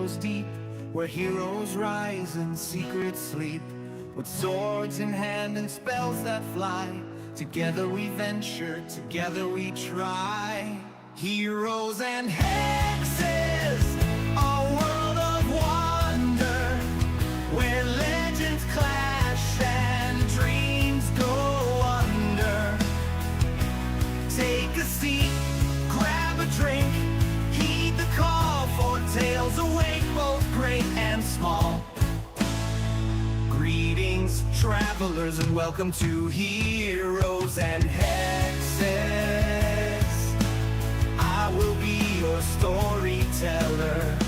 shadows deep, where heroes rise and secrets sleep. With swords in hand and spells that fly, together we venture, together we try. Heroes and hexes, a world of wonder, where legends clash and dreams go under. Take a seat, grab a drink, heed the call for tales awake, both great and small. Greetings, travelers, and welcome to Heroes and Hexes. I will be your storyteller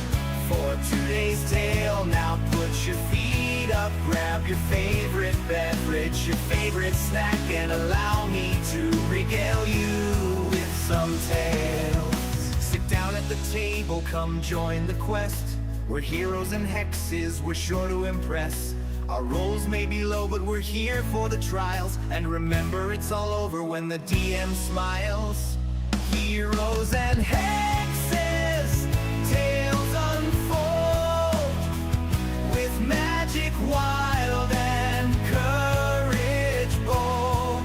for today's tale. Now put your feet up, grab your favorite beverage, your favorite snack, and allow me to regale you with some tales. Sit down at the table, come join the quest. We're heroes and hexes, we're sure to impress. Our roles may be low, but we're here for the trials. And remember, it's all over when the DM smiles. Heroes and hexes, tales unfold, with magic wild and courage bold.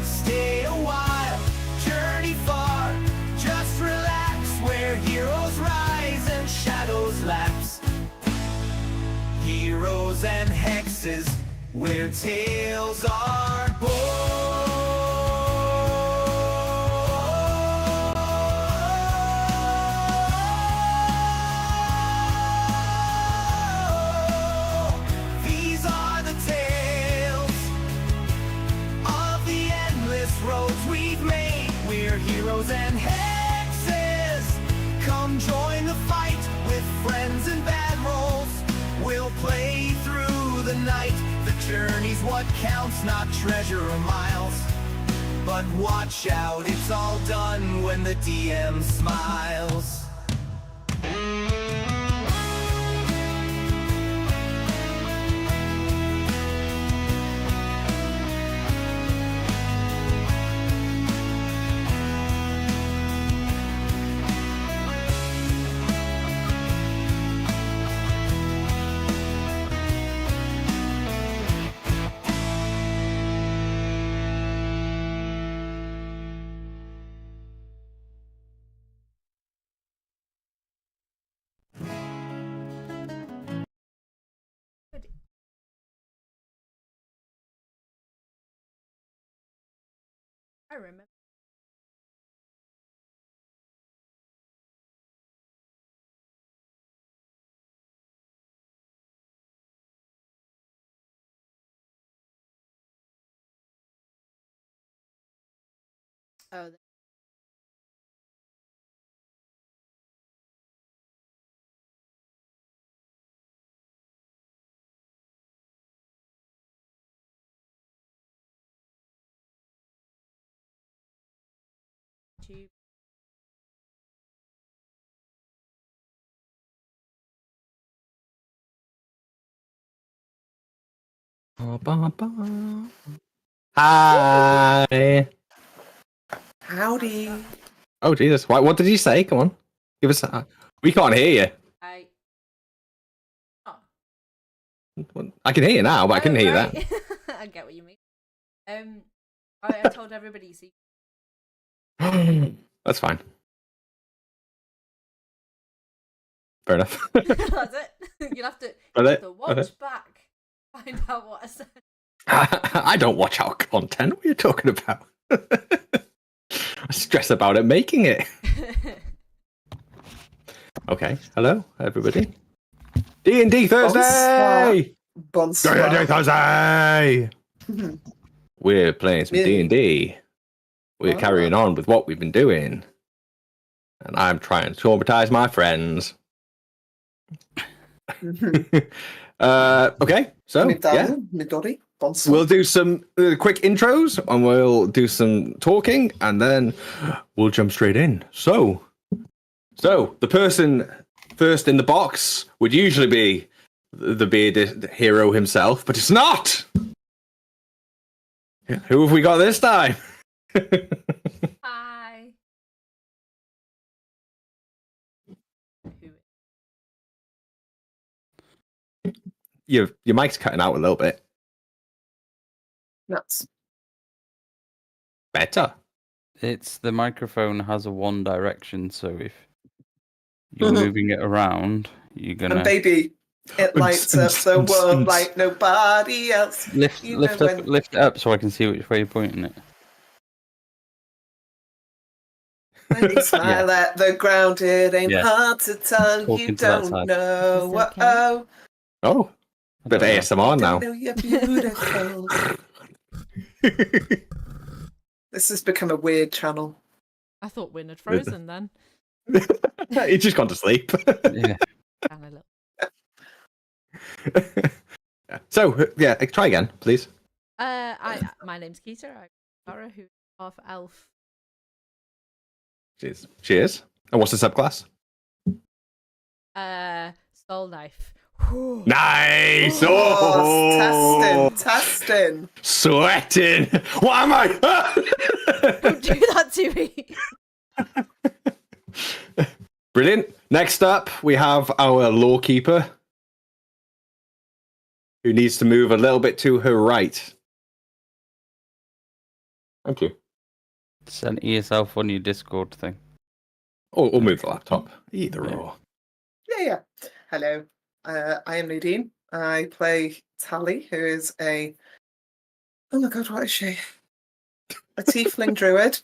Stay a while, journey far, just relax, where heroes rise and shadows lapse. Heroes and hexes, where tales are born. These are the tales of the endless roads we've made. We're heroes and hexes. Come join the fight with friends and bad rolls. We'll play through the night. The journey's what counts, not treasure or miles. But watch out, it's all done when the DM smiles. I remember. Oh, tube. Hi. Howdy. Oh Jesus! What did you say? Come on, give us. We can't hear you. Oh. I can hear you now, but I couldn't hear right. that. I get what you mean. I told everybody you see. That's fine. Fair enough. That's it. You'll have to watch back, find out what I said. I don't watch our content. What are you talking about? I stress about it making it. Okay. Hello, everybody. D&D Thursday. Bonsoir. D&D Thursday. We're playing some D&D. We're carrying on with what we've been doing, and I'm trying to traumatize my friends. Okay, so yeah. We'll do some quick intros, and we'll do some talking, and then we'll jump straight in. So the person first in the box would usually be the bearded hero himself, but it's not. Who have we got this time? Hi. your mic's cutting out a little bit. Nuts. Better. It's the microphone has a one direction, so if you're moving it around, you're gonna. And baby, it lights up the world like nobody else. Lift it up so I can see which way you're pointing it. When you smile at the ground, it ain't hard to tell. Talking You to that don't side. know. Okay. Oh, Bit of ASMR now. know you're beautiful. This has become a weird channel. I thought Win had frozen then. He's just gone to sleep. Yeah. Down a little. So, try again, please. My name's Keita. I'm Sarah, who's half elf. Cheers. And what's the subclass? Soul knife. Nice! Oh, testing. Sweating. What am I? Don't do that to me. Brilliant. Next up, we have our law keeper, who needs to move a little bit to her right. Thank you. Send yourself on your Discord thing. Or move the laptop. Either or. Yeah. Hello. I am Nadine. I play Tally, who is oh my god, what is she? A tiefling druid.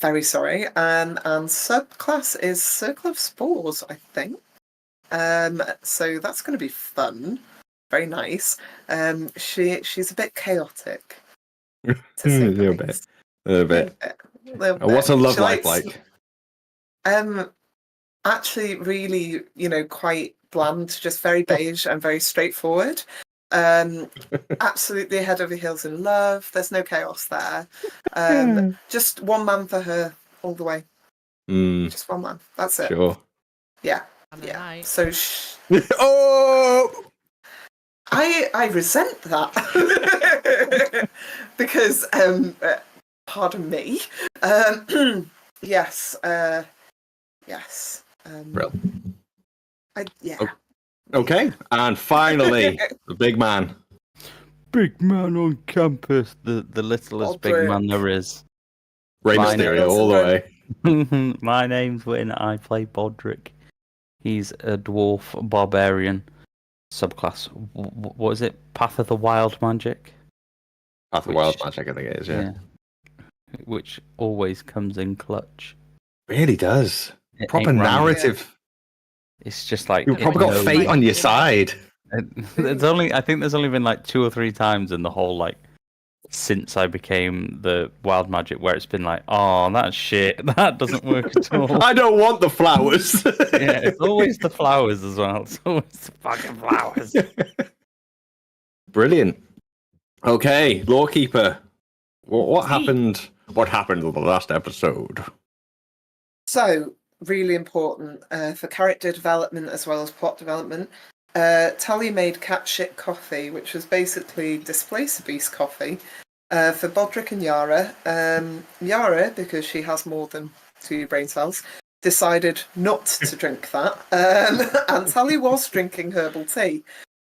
Very sorry. And subclass is Circle of Spores, I think. So that's going to be fun. Very nice. She's a bit chaotic. To say A little bit. A little bit. What's her love life like? Actually, really, quite bland, just very beige and very straightforward. Absolutely head over heels in love. There's no chaos there. Just one man for her all the way. Just one man. That's it. Sure. Yeah. Night. So. Oh! I resent that because pardon me. Yes. Yes. Real. Yeah. Okay, and finally, the big man. Big man on campus, the littlest big man there is. Rey Mysterio all the way. My name's Win. I play Bodrick. He's a dwarf barbarian. Subclass. What is it? Path of the Wild Magic? Path of the Wild Magic, I think it is, yeah. Which always comes in clutch. Really does. Proper narrative. It's just like you've probably got fate on your side. I think there's only been like 2 or 3 times in the whole since I became the wild magic where it's been like, oh, that's shit. That doesn't work at all. I don't want the flowers. Yeah, it's always the flowers as well. It's always the fucking flowers. Brilliant. Okay, Lawkeeper. What happened? What happened in the last episode? So, really important for character development as well as plot development. Tally made cat shit coffee, which was basically Displacer Beast coffee, for Bodrick and Yara. Yara, because she has more than 2 brain cells, decided not to drink that. And Tally was drinking herbal tea.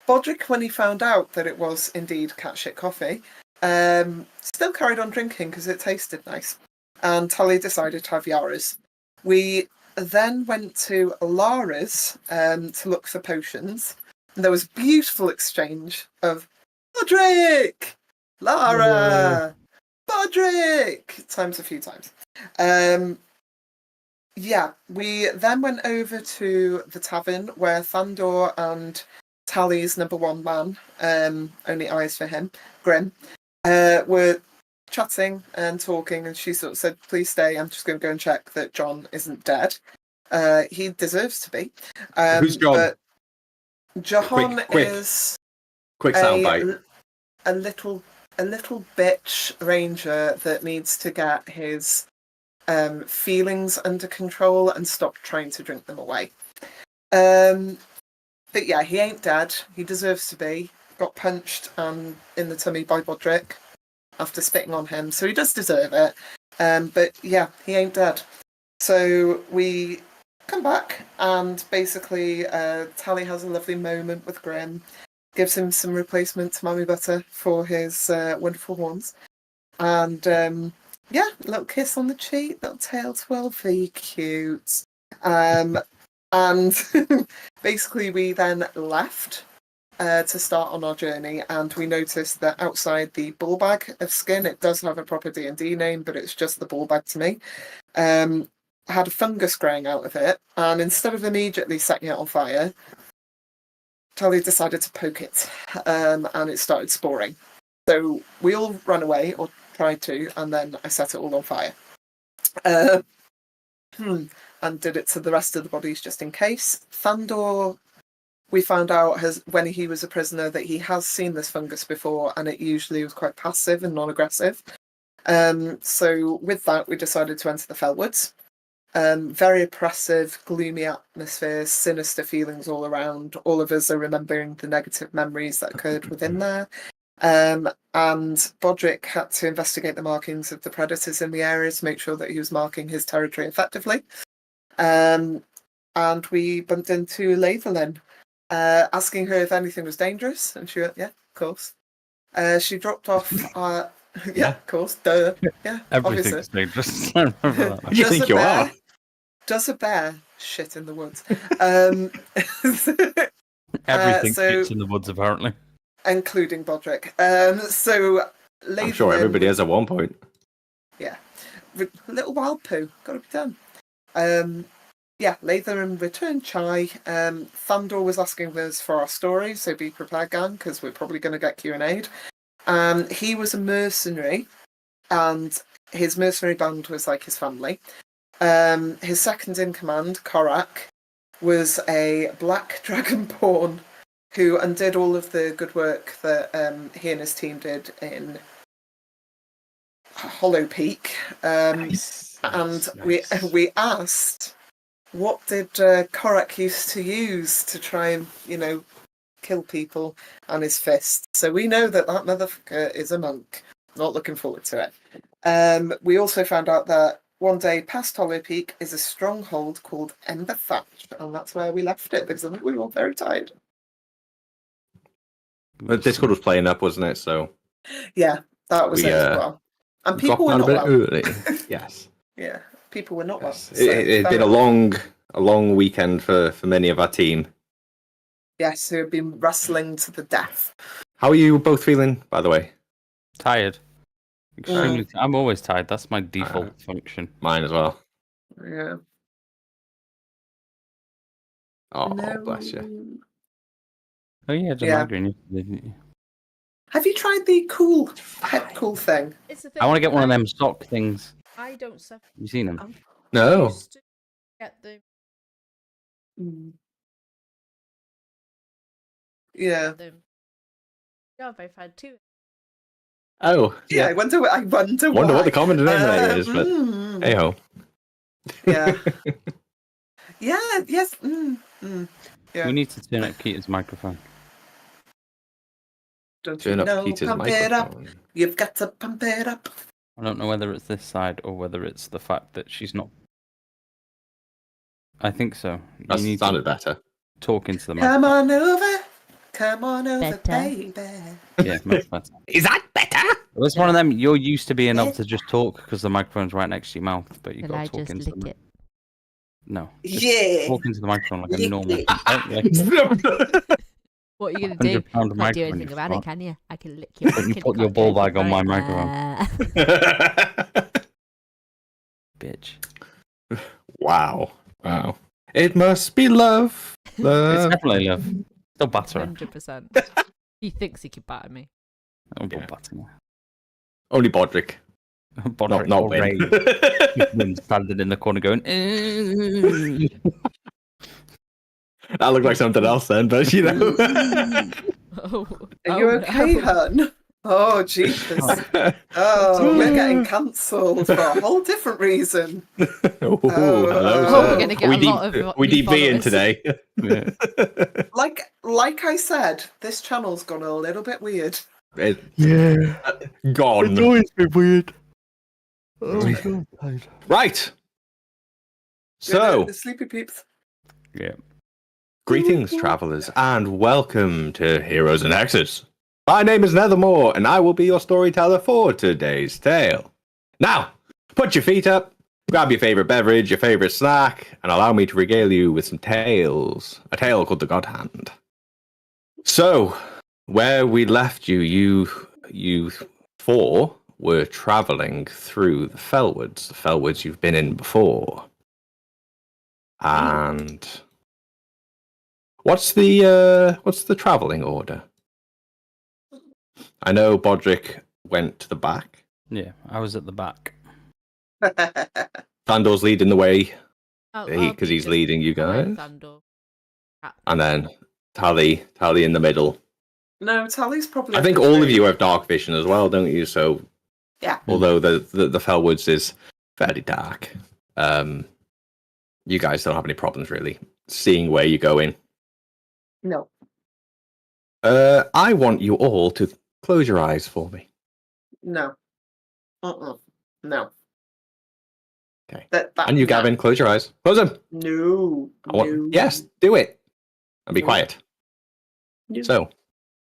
Bodrick, when he found out that it was indeed cat shit coffee, still carried on drinking because it tasted nice. And Tally decided to have Yara's. We then went to Lara's to look for potions. And there was a beautiful exchange of Bodrick! Lara! Bodrick! Times a few times. We then went over to the tavern where Thandor and Tally's number 1 man, only eyes for him, Grim, were chatting and talking, and she sort of said, please stay, I'm just going to go and check that John isn't dead. He deserves to be. Who's John? But John is quick soundbite. A little bitch ranger that needs to get his feelings under control and stop trying to drink them away. But yeah, he ain't dead. He deserves to be. Got punched in the tummy by Bodrick after spitting on him, so he does deserve it. But yeah, he ain't dead. So we come back, and basically Tally has a lovely moment with Grim, gives him some replacement tamami butter for his wonderful horns, and yeah, little kiss on the cheek, little tail twirl, very cute. And basically we then left to start on our journey, and we noticed that outside the ball bag of skin, it does have a proper D&D name, but it's just the ball bag to me, had a fungus growing out of it, and instead of immediately setting it on fire, Tally decided to poke it, and it started sporing. So we all ran away, or tried to, and then I set it all on fire. And did it to the rest of the bodies just in case. Thandor, we found out when he was a prisoner that he has seen this fungus before, and it usually was quite passive and non-aggressive. So with that, we decided to enter the Fellwoods. Very oppressive, gloomy atmosphere, sinister feelings all around. All of us are remembering the negative memories that occurred within there. And Bodrick had to investigate the markings of the predators in the area to make sure that he was marking his territory effectively. And we bumped into Lathalin, asking her if anything was dangerous, and she went, yeah, of course. She dropped off yeah, of course, duh. Yeah, Everything's dangerous. I remember that. You think you are? Does a bear shit in the woods? Everything shits in the woods, apparently. Including Bodrick. So I'm sure everybody has at one point. Yeah. Little wild poo. Gotta be done. Yeah, Lathan returned chai. Thandor was asking us for our story, so be prepared, gang, because we're probably going to get Q&A'd. He was a mercenary, and his mercenary band was like his family. His second in command, Korak, was a black dragonborn who undid all of the good work that he and his team did in Hollow Peak. Nice. We asked, what did Korak used to use to try and, kill people, and his fist? So we know that motherfucker is a monk. Not looking forward to it. We also found out that one day past Hollow Peak is a stronghold called Ember Thatch, and that's where we left it because I think we were all very tired. The Discord was playing up, wasn't it? So yeah, that was it as well. And people were not well. Early. Yes. Yeah, people were not well. So it's been a long weekend for many of our team. Yes, who have been wrestling to the death. How are you both feeling, by the way? Tired. Extremely. I'm always tired. That's my default function. Mine as well. Yeah. Oh, bless you. Oh yeah, the migraine. Didn't you? Have you tried the cool thing? It's the thing. I want to get one of them sock things. I don't suffer. You seen them? No. I used to get the Yeah. Yeah, I've had two. Oh. Yeah, I wonder why. Wonder what the common denominator is, but hey ho. Yeah. Yeah. Yes. Yeah. We need to turn up Keita's microphone. Don't Turn you up know? Peter's Pump it up. microphone. You've got to pump it up. I don't know whether it's this side or whether it's the fact that she's not. I think so. That You need sounded to better. talk into the microphone. Come on over, baby. Yeah, much better. Is that better? Well, it's one of them. You're used to being able to just talk because the microphone's right next to your mouth, but you've got to talk into the it? No. Yeah. Talk into the microphone like a Lick normal. it. What are you going to do? £100 Can't do microphone, anything you about it, fuck. can you? I can lick you. But you put your ball bag on my microphone. Bitch. Wow. It must be love. It's Love. definitely love. Still batter her. 100%. He thinks he can batter me. Don't batter her. Only Bodrick. Bodrick Not or Win. Ray. Win standing in the corner going. That looked like something else then, but Oh, Are you okay, no. hun? Oh, Jesus. Oh, we're getting cancelled for a whole different reason. Hello, we're sir. gonna get we a lot of we new DB in followers. today. Like I said, this channel's gone a little bit weird. Gone. It's always been weird. Right. So, the sleepy peeps. Yeah. greetings, travelers, and welcome to Heroes and Hexes. My name is Nethermore, and I will be your storyteller for today's tale. Now, put your feet up, grab your favorite beverage, your favorite snack, and allow me to regale you with some tales. A tale called the Godhand. So, where we left you, you four were traveling through the Fellwoods you've been in before. And what's the traveling order? I know Bodrick went to the back. Yeah, I was at the back. Thandor's leading the way I'll because be he's just leading you behind guys. Thandor. And then Tally in the middle. No, Tally's probably. I think all of you have dark vision as well, don't you? So Yeah. although the Fellwoods is fairly dark, you guys don't have any problems really seeing where you're going. No. I want you all to close your eyes for me. No. No. Okay. And you, Gavin, close your eyes. Close them. No. No. Yes, do it. And be quiet. No. So,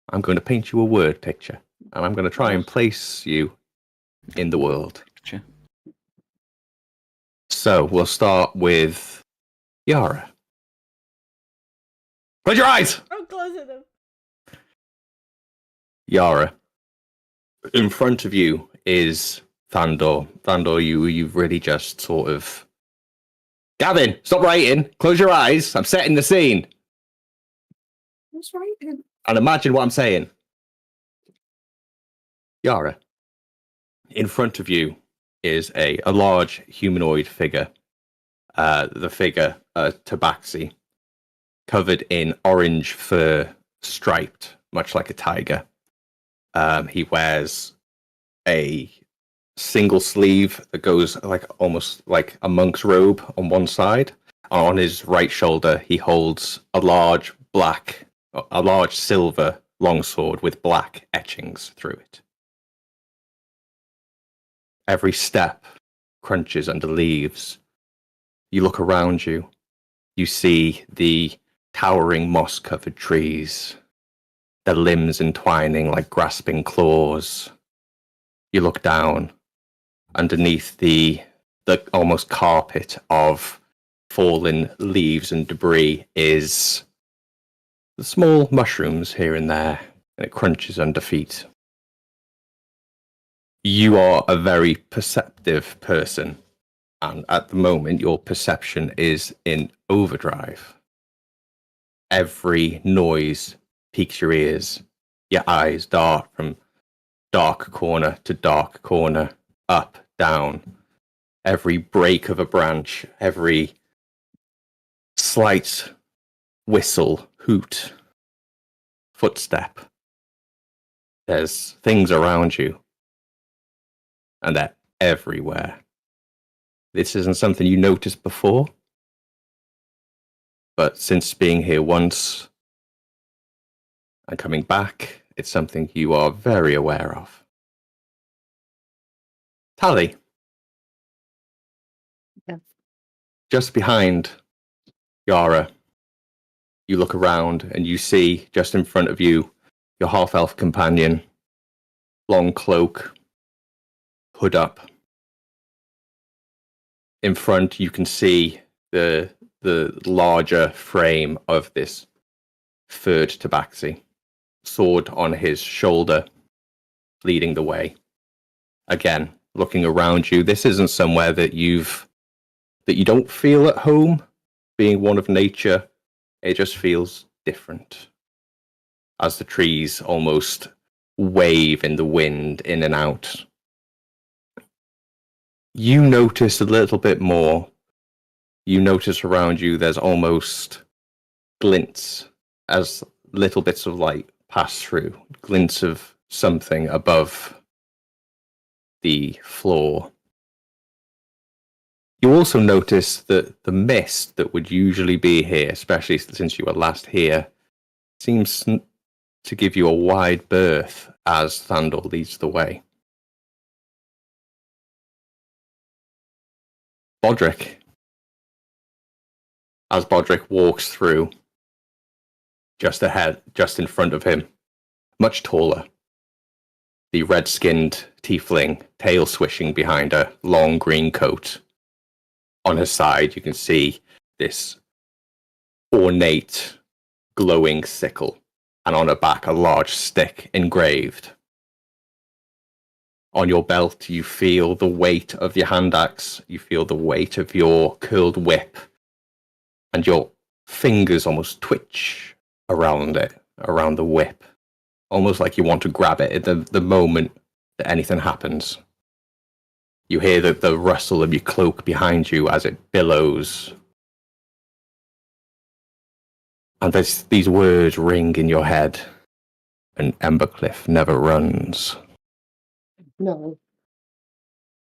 I'm going to paint you a word picture, and I'm going to try and place you in the world. Picture. So, we'll start with Yara. Close your eyes! I'm closing them. Yara. In front of you is Thandor. Thandor, you've really just sort of... Gavin, stop writing. Close your eyes. I'm setting the scene. What's writing? And imagine what I'm saying. Yara. In front of you is a large humanoid figure. The figure, Tabaxi, covered in orange fur, striped, much like a tiger. He wears a single sleeve that goes like almost like a monk's robe on one side. On his right shoulder, he holds a large silver longsword with black etchings through it. Every step crunches under leaves. You look around you. You see the towering moss-covered trees, their limbs entwining like grasping claws. You look down. Underneath the almost carpet of fallen leaves and debris is the small mushrooms here and there, and it crunches under feet. You are a very perceptive person, and at the moment your perception is in overdrive. Every noise piques your ears. Your eyes dart from dark corner to dark corner, up, down. Every break of a branch, every slight whistle, hoot, footstep. There's things around you, and they're everywhere. This isn't something you noticed before, but since being here once and coming back, it's something you are very aware of. Tally. Yeah. Just behind Yara, you look around and you see just in front of you your half-elf companion, long cloak, hood up. In front, you can see the larger frame of this furred tabaxi, sword on his shoulder, leading the way. Again, looking around you, this isn't somewhere that you don't feel at home. Being one of nature, it just feels different. As the trees almost wave in the wind, in and out. You notice a little bit more. You notice around you there's almost glints as little bits of light pass through. Glints of something above the floor. You also notice that the mist that would usually be here, especially since you were last here, seems to give you a wide berth as Thandor leads the way. Bodrick, as Bodrick walks through, just ahead, just in front of him, much taller. The red-skinned tiefling, tail swishing behind a long green coat. On her side, you can see this ornate, glowing sickle, and on her back, a large stick engraved. On your belt, you feel the weight of your hand axe, you feel the weight of your curled whip, and your fingers almost twitch around it, around the whip. Almost like you want to grab it at the moment that anything happens. You hear the rustle of your cloak behind you as it billows. And these words ring in your head. An Embercliff never runs. No.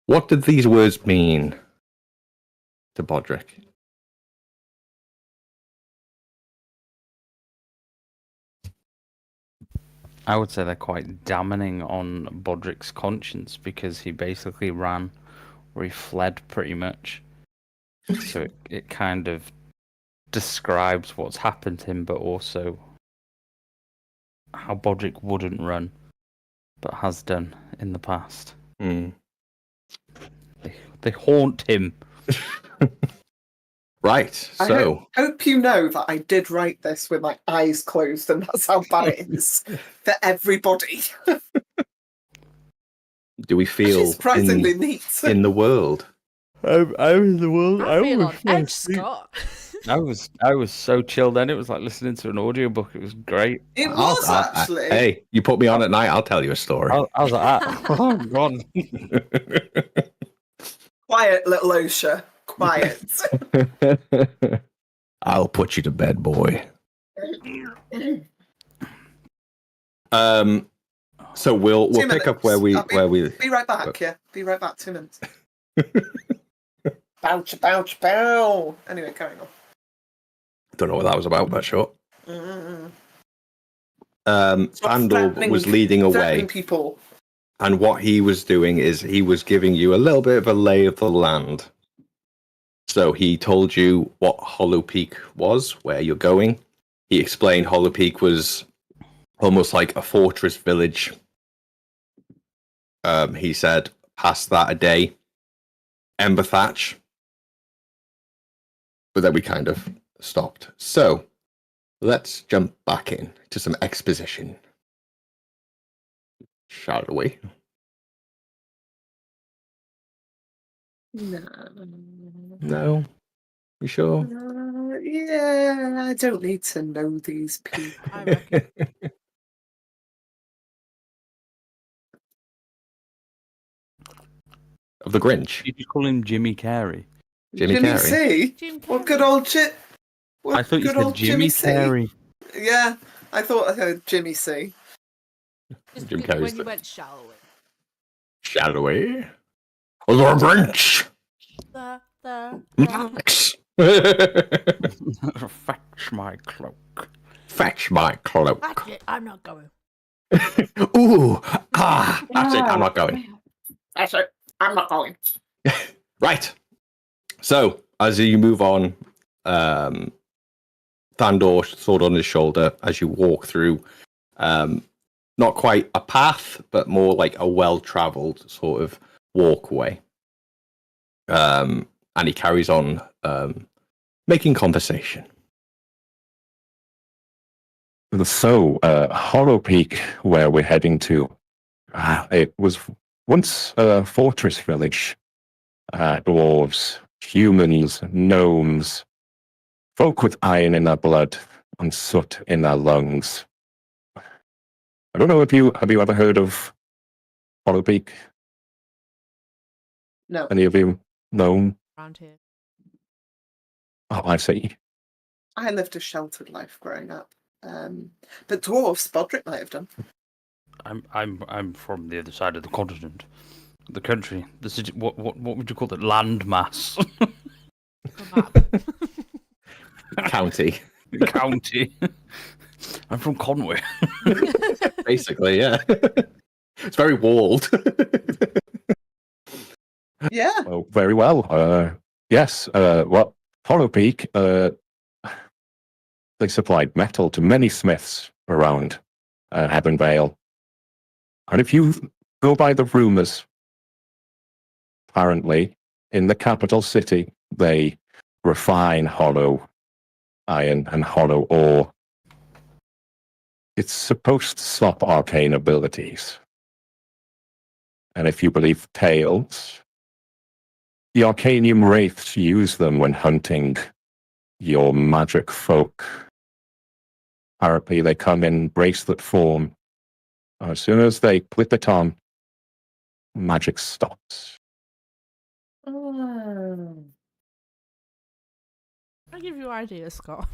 What did these words mean to Bodrick? I would say they're quite damning on Bodrick's conscience because he basically ran, or he fled pretty much. So it kind of describes what's happened to him, but also how Bodrick wouldn't run, but has done in the past. Mm. They haunt him. Right, so... I hope you know that I did write this with my eyes closed, and that's how bad it is for everybody. Do we feel surprisingly neat. in the world? I'm in the world. I feel on edge, Scott. I was so chilled then. It was like listening to an audiobook. It was great. It was actually. Hey, you put me on at night, I'll tell you a story. I was like, oh god. Quiet, little Osha. Quiet. I'll put you to bed, boy. So we'll pick up where we be right back. Yeah, be right back. 2 minutes. Bouch, bouch, bow. Anyway, carrying on. Don't know what that was about, but sure. Stop Andor was leading away, people. and what he was doing is he was giving you a little bit of a lay of the land. So he told you what Hollow Peak was, where you're going. He explained Hollow Peak was almost like a fortress village. He said, past that a day, Ember Thatch. But then we kind of stopped. So let's jump back in to some exposition. Shall we? No? You sure? Yeah, I don't need to know these people. I reckon. Of the Grinch? Did you call him Jimmy Carey? Jimmy Jimmy Carrey? C? Jim What Carrey. good old chit? I thought you said Jimmy Carey. Yeah, I thought I heard Jimmy C. Just Jim when Carrey's you the- went shallow. Shall we? The Grinch! The Max! Fetch my cloak. Fetch my cloak. That's it. I'm not going. Ooh! That's it, I'm not going. That's it. I'm not going. Right. So, as you move on, Thandor, sword on his shoulder, as you walk through, not quite a path, but more like a well-traveled sort of walkway. And he carries on making conversation. So, Hollow Peak, where we're heading to, it was once a fortress village. Dwarves, humans, gnomes, folk with iron in their blood and soot in their lungs. I don't know if have you ever heard of Hollow Peak? No. Any of you? No? Around here. Oh, I see. I lived a sheltered life growing up. But dwarves, Bodrick might have done. I'm from the other side of the continent, the country, the city. What would you call it? Landmass. County. County. I'm from Conway. Basically, yeah. It's very walled. Yeah. Oh, very well. Yes. Well, Hollow Peak They supplied metal to many smiths around Ebenvale. And if you go by the rumours, apparently, in the capital city, they refine hollow iron and hollow ore. It's supposed to stop arcane abilities. And if you believe tales, the Arcanium Wraiths use them when hunting your magic folk. Apparently, they come in bracelet form. As soon as they clip it on, magic stops. Oh. I give you ideas, Scott.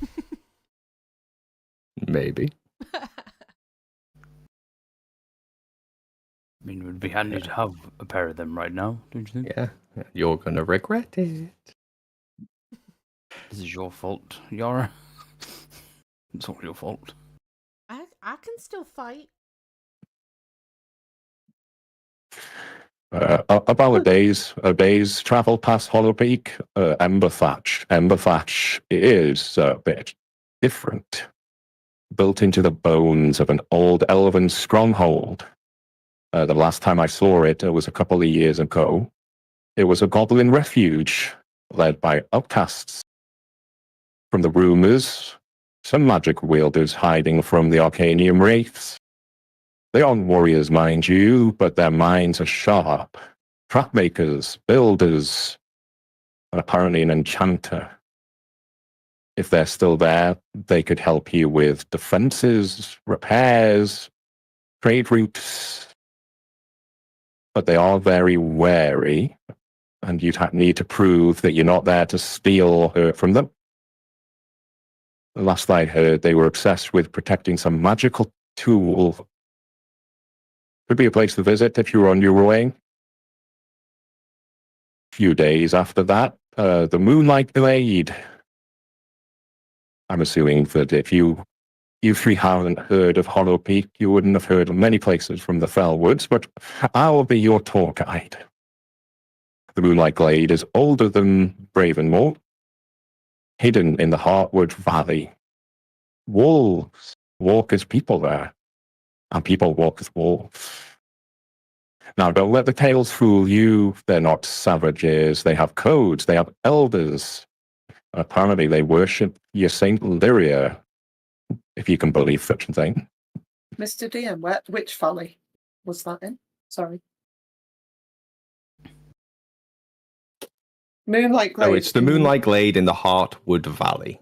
Maybe. I mean, it would be handy to have a pair of them right now, don't you think? Yeah. You're gonna regret it. This is your fault, Yara. It's all your fault. I can still fight. About a day's travel past Hollow Peak, Ember Thatch. Ember Thatch is a bit different. Built into the bones of an old elven stronghold. The last time I saw it, was a couple of years ago. It was a goblin refuge led by outcasts. From the rumors, some magic wielders hiding from the Arcanium Wraiths. They aren't warriors, mind you, but their minds are sharp. Trap makers, builders, and apparently an enchanter. If they're still there, they could help you with defenses, repairs, trade routes. But they are very wary, and you'd need to prove that you're not there to steal from them. The last I heard, they were obsessed with protecting some magical tool. Could be a place to visit if you were on your way. A few days after that, the Moonlight Glade. I'm assuming that if you three haven't heard of Hollow Peak, you wouldn't have heard of many places from the Fell Woods, but I'll be your tour guide. The Moonlight Glade is older than Ravenmoor, hidden in the Heartwood Valley. Wolves walk as people there, and people walk as wolves. Now, don't let the tales fool you. They're not savages. They have codes. They have elders. Apparently, they worship your Saint Lyria, if you can believe such a thing. Mr. DM, which valley was that in? Sorry. Moonlight Glade. Oh, it's the Moonlight Glade in the Heartwood Valley.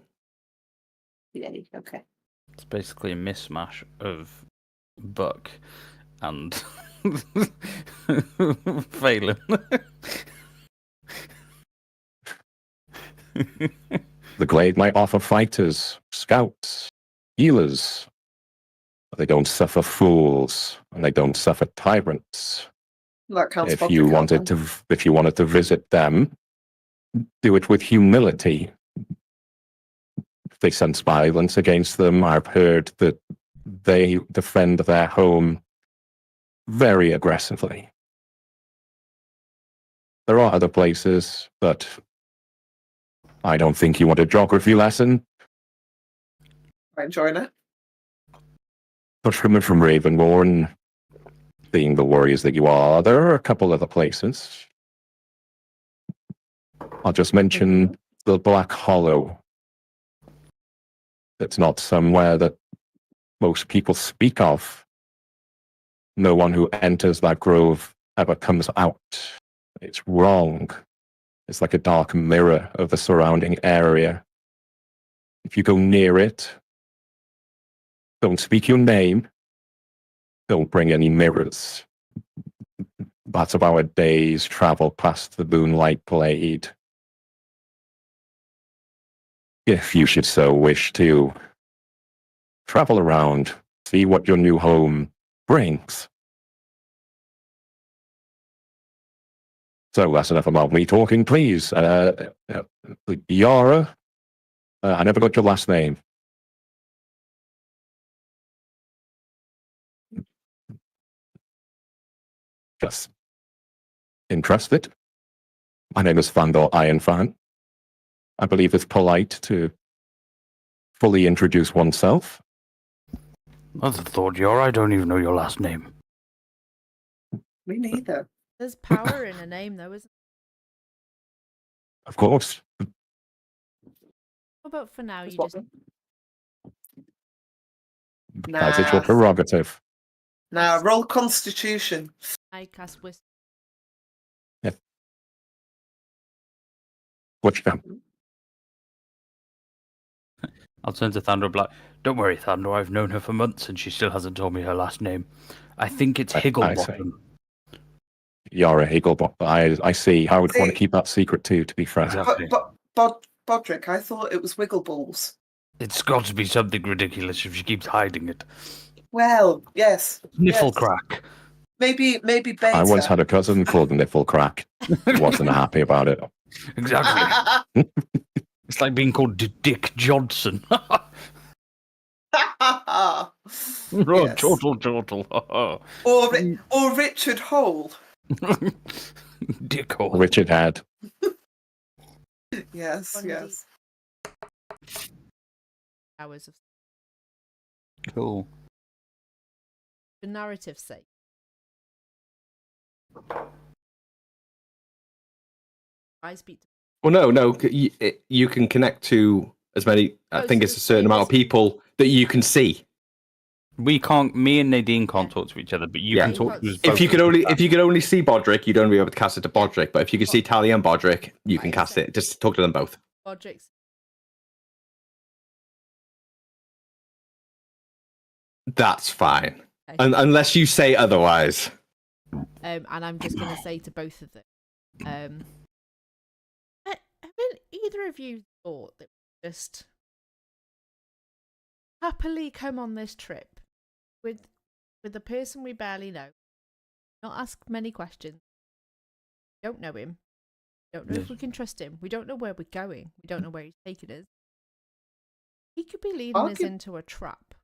Yay, okay. It's basically a mismatch of Buck and Phelan. The Glade might offer fighters, scouts, healers. But they don't suffer fools, and they don't suffer tyrants. That counts. If you wanted to visit them, do it with humility. If they sense violence against them, I've heard that they defend their home very aggressively. There are other places, but I don't think you want a geography lesson. I'm enjoying it. But coming from Ravenmoor and being the warriors that you are, there are a couple other places. I'll just mention the Black Hollow. It's not somewhere that most people speak of. No one who enters that grove ever comes out. It's wrong. It's like a dark mirror of the surrounding area. If you go near it, don't speak your name. Don't bring any mirrors. That's about a day's travel past the Moonlight Glade. If you should so wish to travel around, see what your new home brings. So that's enough about me talking, please. Yara, I never got your last name. Just interested? My name is Fandor Ironfan. I believe it's polite to fully introduce oneself? That's a thought, I don't even know your last name. Me neither. There's power in a name, though, isn't Of course. there? How about for now, you What- just As it's your Nah. prerogative. Now, roll Constitution. I cast whisper. Which I'll turn to Thandor Black. Don't worry, Thandor, I've known her for months and she still hasn't told me her last name. I think it's I see. Higglebottom. Yara Higglebot. I see. I would want to See- keep that secret too, to be fair. Exactly. But Bodrick, I thought it was Wiggleballs. It's got to be something ridiculous if she keeps hiding it. Well, yes. Sniffle yes. crack. Maybe Beta. I once had a cousin called Nipple Crack. Wasn't happy about it. Exactly. It's like being called Dick Johnson. Oh, Yes. chortle. or Richard Hole. Dick hole. Richard had. Yes, Bundy. yes. Hours of Cool. for narrative's sake. I speak to Well, no. You can connect to as many. I Oh, think so it's a certain it's- amount of people that you can see. We can't. Me and Nadine can't talk to each other, but you Yeah. can talk to us. If both you could at the only same if you could only see Bodrick, you'd only be able to cast it to Bodrick. But if you can see Tally and Bodrick, you can Right, cast so- it. Just talk to them both. Bodrick's. That's fine, Okay. unless you say otherwise. And I'm just going to say to both of them, haven't either of you thought that we just happily come on this trip with a person we barely know, not ask many questions, don't know him, don't know if we can trust him, we don't know where we're going, we don't know where he's taking us. He could be leading us into a trap,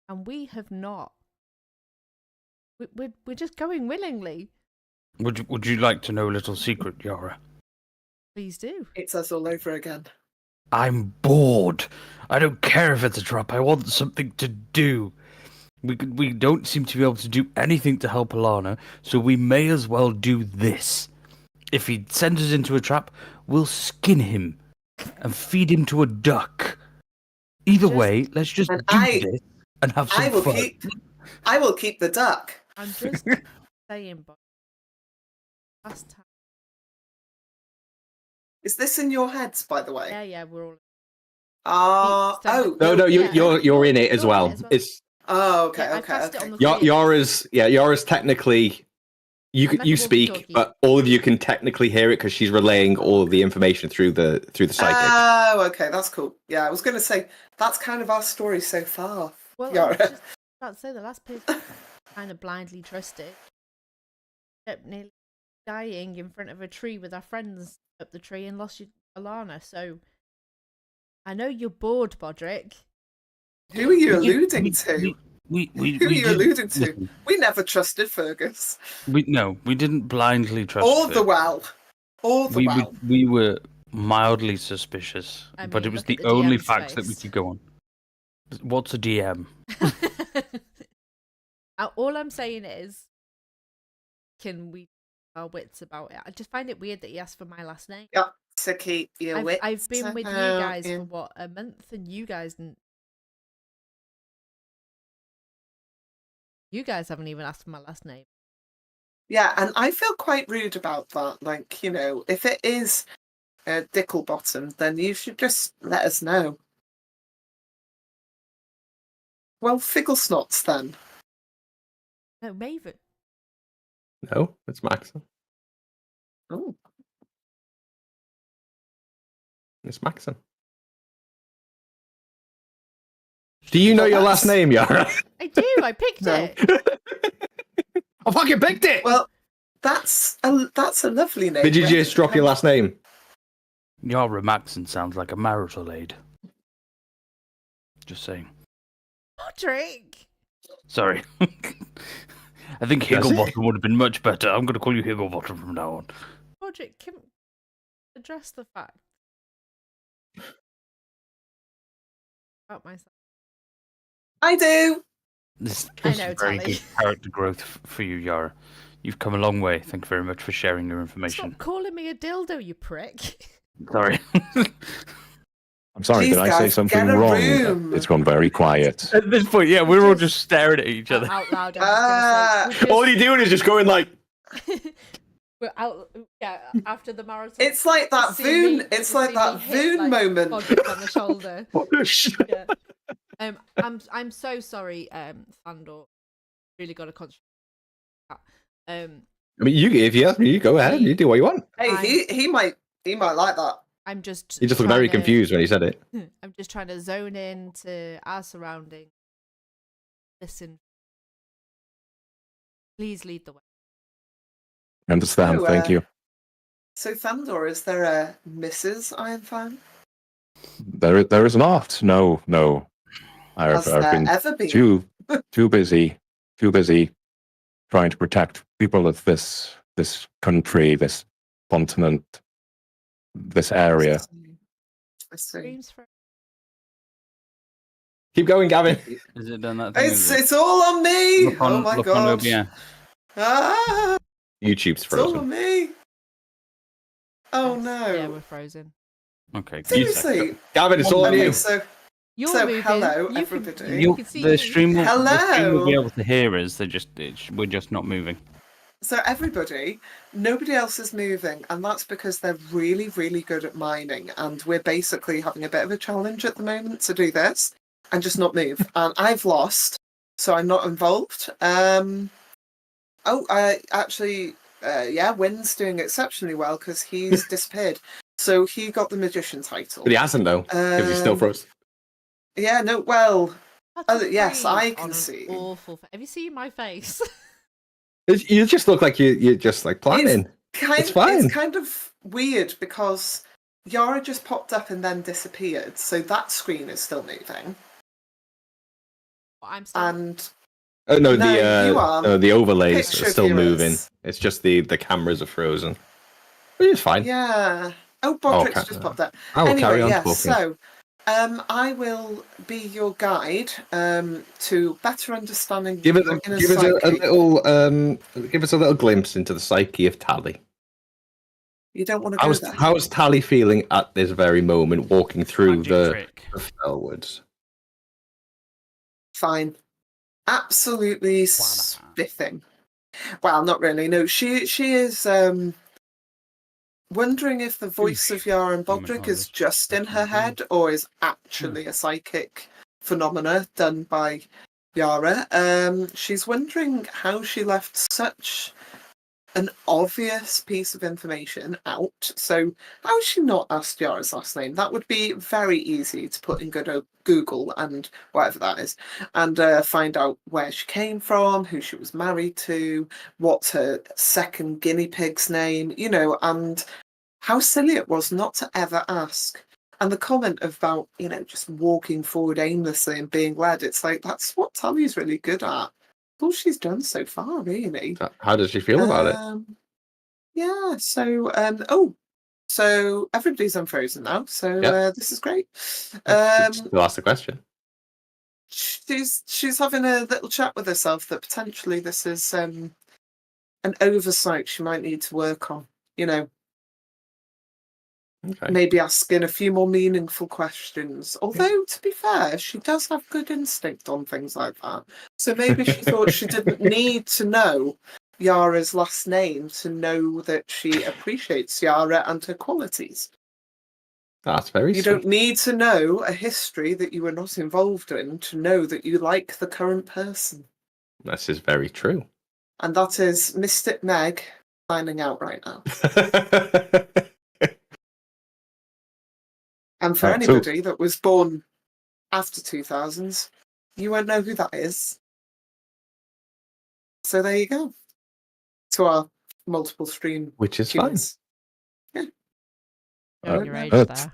and we have not. We're just going willingly. Would you like to know a little secret, Yara? Please do. It's us all over again. I'm bored. I don't care if it's a trap. I want something to do. We don't seem to be able to do anything to help Alana, so we may as well do this. If he sends us into a trap, we'll skin him and feed him to a duck. Either way, let's just And do I- this and have some fun. I will keep the duck. I'm just saying, but last time. Is this in your heads, by the way? Yeah, we're all. Oh, No, Yeah. you're in it as You're in well. it as well. It's Oh, okay, Yeah, I okay, cast it okay. on the Yara's technically. I'm like a You speak, walkie-talkie. but all of you can technically hear it because she's relaying all of the information through the psychic. Oh, okay, that's cool. Yeah, I was going to say that's kind of our story so far. Well, I Yara. was just about to say the last person kind of blindly trusted, kept nearly dying in front of a tree with our friends up the tree and lost your Alana. So I know you're bored, Bodrick. Who are you alluding to? We Who are you did- alluding to? listen, We never trusted Fergus. we didn't blindly trust. Or the Fergus. well. Or the well. We were mildly suspicious, I but mean, it was look at the the only DM's facts that we face. could go on. What's a DM? All I'm saying is, can we our wits about it? I just find it weird that he asked for my last name. Yeah, to keep your wits I've been with you about guys for you. what, a month, and you guys haven't even asked for my last name. Yeah, and I feel quite rude about that. Like, you know, if it is Dicklebottom, then you should just let us know. Well, Figglesnots then. No, Maven. No, it's Maxim. Oh, It's Maxim. Do you know Well, your last that's- name, Yara? I do. I picked No. it. I fucking picked it. well, that's a lovely name. Did you just drop your last name? Yara Maxon sounds like a marital aid. Just saying. Bodrick. Sorry. I think Does it? Higglebottom would have been much better. I'm going to call you Higglebottom from now on. Bodrick, can address the fact about myself. I do. This I is know, very Tally. good character growth for you, Yara. You've come a long way. Thank you very much for sharing your information. Stop calling me a dildo, you prick. Sorry. I'm sorry, Please, did I say guys, something get a wrong? room. It's gone very quiet. At this point, yeah, we're all just staring at each other. Out loud, I'm just going to say. All you're doing is just going like. We're out. Yeah, after the marathon. It's like that Voon. It's like that Voon moment. Bodrick on the shoulder. Shut Yeah. I'm so sorry, Fandor. Really got to concentrate. I mean, you go ahead. You do what you want. Hey, he might like that. I'm just. You just looked very confused when he said it. I'm just trying to zone in to our surroundings. Listen. Please lead the way. Understand, Oh, thank you. So, Thandor, is there a Mrs. Ironfang? There is not. No. Has I've there been ever been? too busy trying to protect people of this country, this continent, this area. I see. Dreams for. Keep going, Gavin. Is it done that thing? It's all on me. Look on, Oh my look on god. OBS. Ah, YouTube's it's all frozen. on me. Oh Yes. no. Yeah, we're frozen. Okay. Seriously. Gavin, it's all on Okay, you. so You're So, moving. hello, You everybody. Can, you can see the me. stream will be Hello. able to hear us. We're just not moving. So everybody, nobody else is moving, and that's because they're really, really good at mining, and we're basically having a bit of a challenge at the moment to do this and just not move. And I've lost, so I'm not involved. Wynn's doing exceptionally well because he's disappeared. So he got the magician title. But he hasn't though, because he's still frozen. Yeah, no, well, That's a yes, breathe I on can an see. Awful. Have you seen my face? You just look like you're just like planning. It's fine. It's kind of weird because Yara just popped up and then disappeared, so that screen is still moving. I'm still. And Oh no, No, you are. the overlays Picture are still viewers. moving. It's just the cameras are frozen. Which is fine. yeah. Oh, Bodrick's Okay. just popped up. I will Anyway, carry on yeah, talking. so I will be your guide to better understanding Give us your inner a psyche. little glimpse into the psyche of Tally. You don't want to go there. How's Tally feeling at this very moment, walking through Magic the trick. Fellwoods? Fine. Absolutely spiffing. Well, not really. No, she is wondering if the voice of Yara and Bodrick is just in her head or is actually a psychic phenomena done by Yara. She's wondering how she left such an obvious piece of information out. So how has she not asked Yara's last name? That would be very easy to put in good Google and whatever that is, and find out where she came from, who she was married to, what's her second guinea pig's name, and how silly it was not to ever ask. And the comment about, just walking forward aimlessly and being led, it's like, that's what Tally's really good at. All she's done so far, really. How does she feel about it? Yeah, so so everybody's unfrozen now, so this is great. Still ask the question. She's having a little chat with herself that potentially this is an oversight she might need to work on. Okay. Maybe asking a few more meaningful questions. Although, to be fair, she does have good instinct on things like that. So maybe she thought she didn't need to know Yara's last name to know that she appreciates Yara and her qualities. That's very You sweet. don't need to know a history that you were not involved in to know that you like the current person. This is very true. And that is Mystic Meg signing out right now. And for anybody that was born after 2000s, you won't know who that is. So there you go. To our multiple stream. Which is viewers. Yeah. Showing your age That's-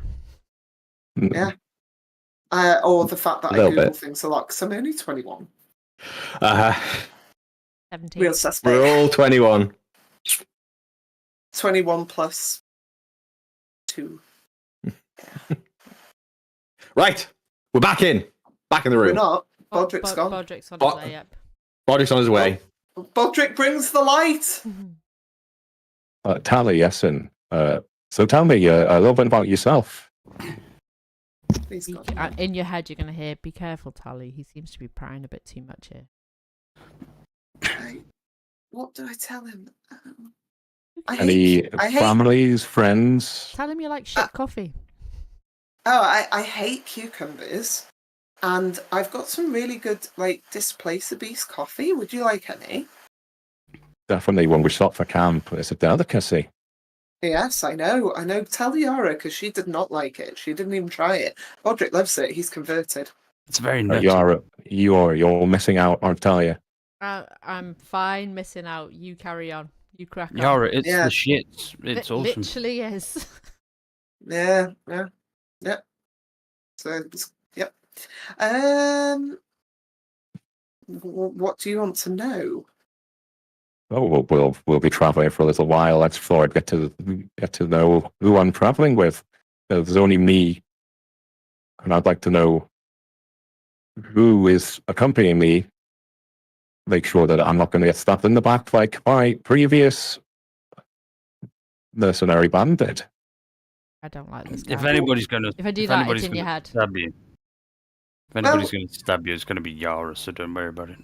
there. Yeah. Or the fact that I Little Google bit. things a lot because I'm only 21. 17. Real suspect. We're all 21. 21 plus 2. Right. We're back in the We're room. not. Bodrick's gone. Bodrick's on his way up. Bodrick's on his way. Bodrick brings the light. Tally, yes, and so tell me a little bit about yourself. He's gone. In your head, you're going to hear, "Be careful, Tally. He seems to be prying a bit too much here." Right. What do I tell him? Any families, friends? Tell him you like shit coffee. I hate cucumbers, and I've got some really good Displacer Beast coffee. Would you like any? Definitely when we stop for camp. It's a delicacy. Yes, I know. Tell Yara, because she did not like it. She didn't even try it. Bodrick loves it. He's converted. It's very nutty. You're missing out, I'll tell you. I'm fine missing out. You carry on. You crack on. Yara, it's the shit. It's it awesome. Literally is. Yeah. So, yep. What do you want to know? Oh, we'll be traveling for a little while. I thought I'd get to know who I'm traveling with. There's only me, and I'd like to know who is accompanying me. Make sure that I'm not going to get stabbed in the back like my previous mercenary band did. I don't like this guy. If anybody's going to, if I do that, it's in your head. Stab you. If anybody's going to stab you, it's going to be Yara. So don't worry about it.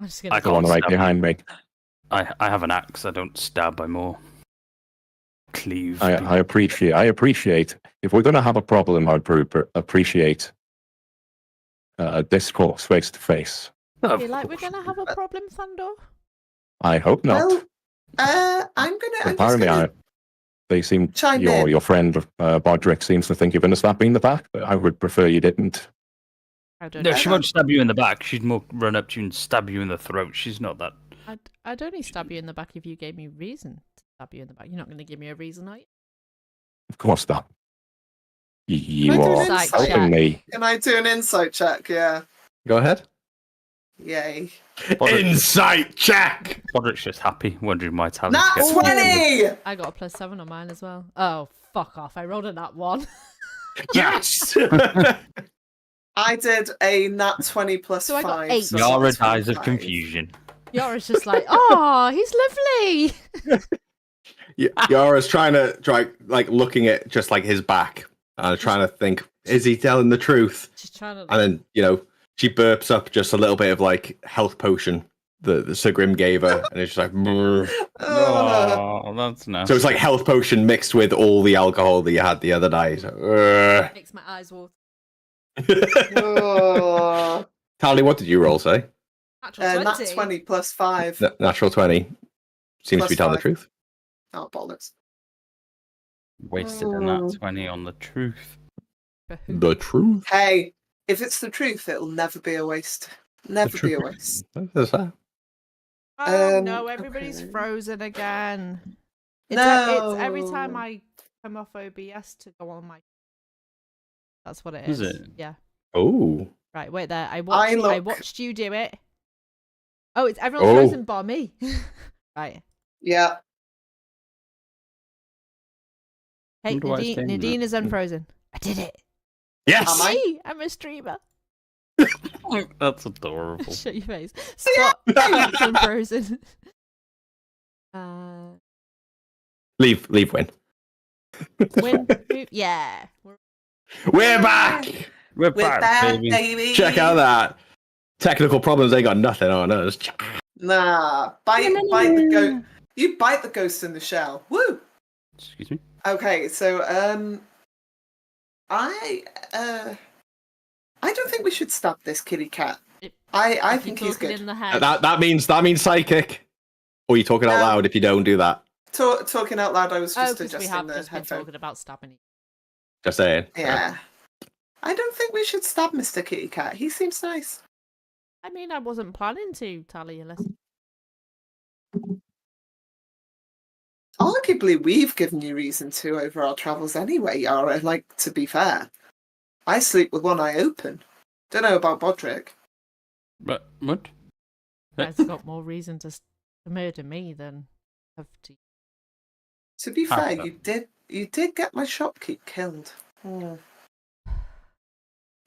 I'm just I Go on right behind me. I have an axe. I don't stab. I more cleave. I appreciate. If we're going to have a problem, I'd appreciate a discourse face to face. I feel like we're going to have a problem, Thandor? I hope not. Well, I'm gonna. Apparently, they seem your friend Bodrick seems to think you're going to stab me in the back, but I would prefer you didn't. No, she won't stab you in the back. She'd more run up to you and stab you in the throat. She's not that. I'd only stab you in the back if you gave me reason to stab you in the back. You're not going to give me a reason, are you? Of course not. You are helping me. Can I do an insight check? Yeah. Go ahead. Yay. Insight check! Bodrick's just happy, wondering why Tally's Nat 20! I got a +7 on mine as well. Oh, fuck off. I rolled a nat 1. Yes! I did a nat 20 plus So I 5. got 8. So Yara that's dies of 25. confusion. Yara's just like, oh, he's lovely. Yara's trying to looking at just his back and trying to think, is he telling the truth? She's trying to. And then, she burps up just a little bit of health potion that Sir Grim gave her, and it's just like, Oh, that's nice. so it's like health potion mixed with all the alcohol that you had the other day. So, Makes my eyes water. Oh. Tally, what did you roll say? Natural 20. Nat 20 plus 5. Natural 20. Seems Plus to be telling 5. the truth. Oh, bollocks. Wasted a nat 20 on the truth. The truth? Hey, if it's the truth, it'll never be a waste. Never be a waste. That's that. Oh no, everybody's frozen again. It's every time I come off OBS to go on my. That's what it is. Is it? Yeah. Oh. Right, wait there. I watched you do it. Oh, it's everyone's Oh. frozen bar me. Right. Yeah. Hey, Wonder why it's saying Nadine that. is unfrozen. I did it. Yes! Am I? See, I'm a streamer. That's adorable. Shut your face. Stop. It's unfrozen. Leave win. Win. Yeah. We're back! We're We're back, back, baby. baby. Check out that. Technical problems, they got nothing on us. Nah. Bite the goat. You bite the ghost in the shell. Woo! Excuse me? Okay, so I don't think we should stab this kitty cat. I think he's good. In the head. That means psychic. Or you talking out loud if you don't do that. Talking out loud, I was just because we adjusting have the just been headphone. talking about stabbing it. Just saying. Yeah. I don't think we should stab Mr. Kitty Cat. He seems nice. I mean, I wasn't planning to, Tally, unless... Arguably, we've given you reason to over our travels anyway, Yara. To be fair. I sleep with one eye open. Don't know about Bodrick. But what? I've got more reason to murder me than have to... To be fair, you did get my shopkeep killed. Hmm.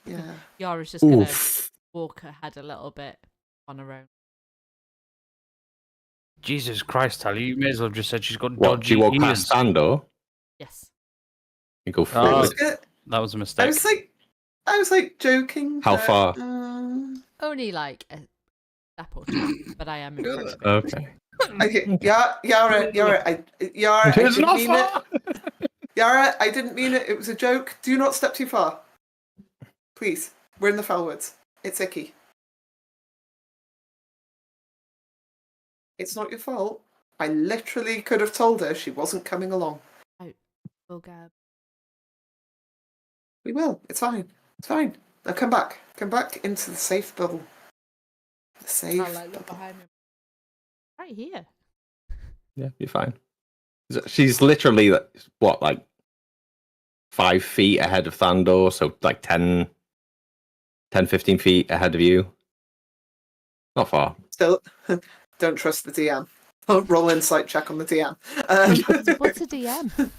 Yeah. Yara's just gonna Oof. walk ahead a little bit on her own. Jesus Christ, Tally, you may as well have just said she's got What? Do dodgy you walk ears. past Sandor? Yes. You go I forward. was, go- That was a I mistake. was like joking. How but, far? Only like a step or two, but I am in front of it. Okay. Okay, Yara, I It's didn't not mean far. it. Yara, I didn't mean it. It was a joke. Do not step too far. Please. We're in the Fellwoods. It's icky. It's not your fault. I literally could have told her she wasn't coming along. We'll go. We will. It's fine. It's fine. Now come back. Come back into the safe bubble. The safe I'll like look bubble. behind me. Right here. Yeah, you're fine. She's literally what, like 5 feet ahead of Thandor, so like 10, 15 feet ahead of you. Not far. Still, don't trust the DM. Roll insight check on the DM. What's a DM?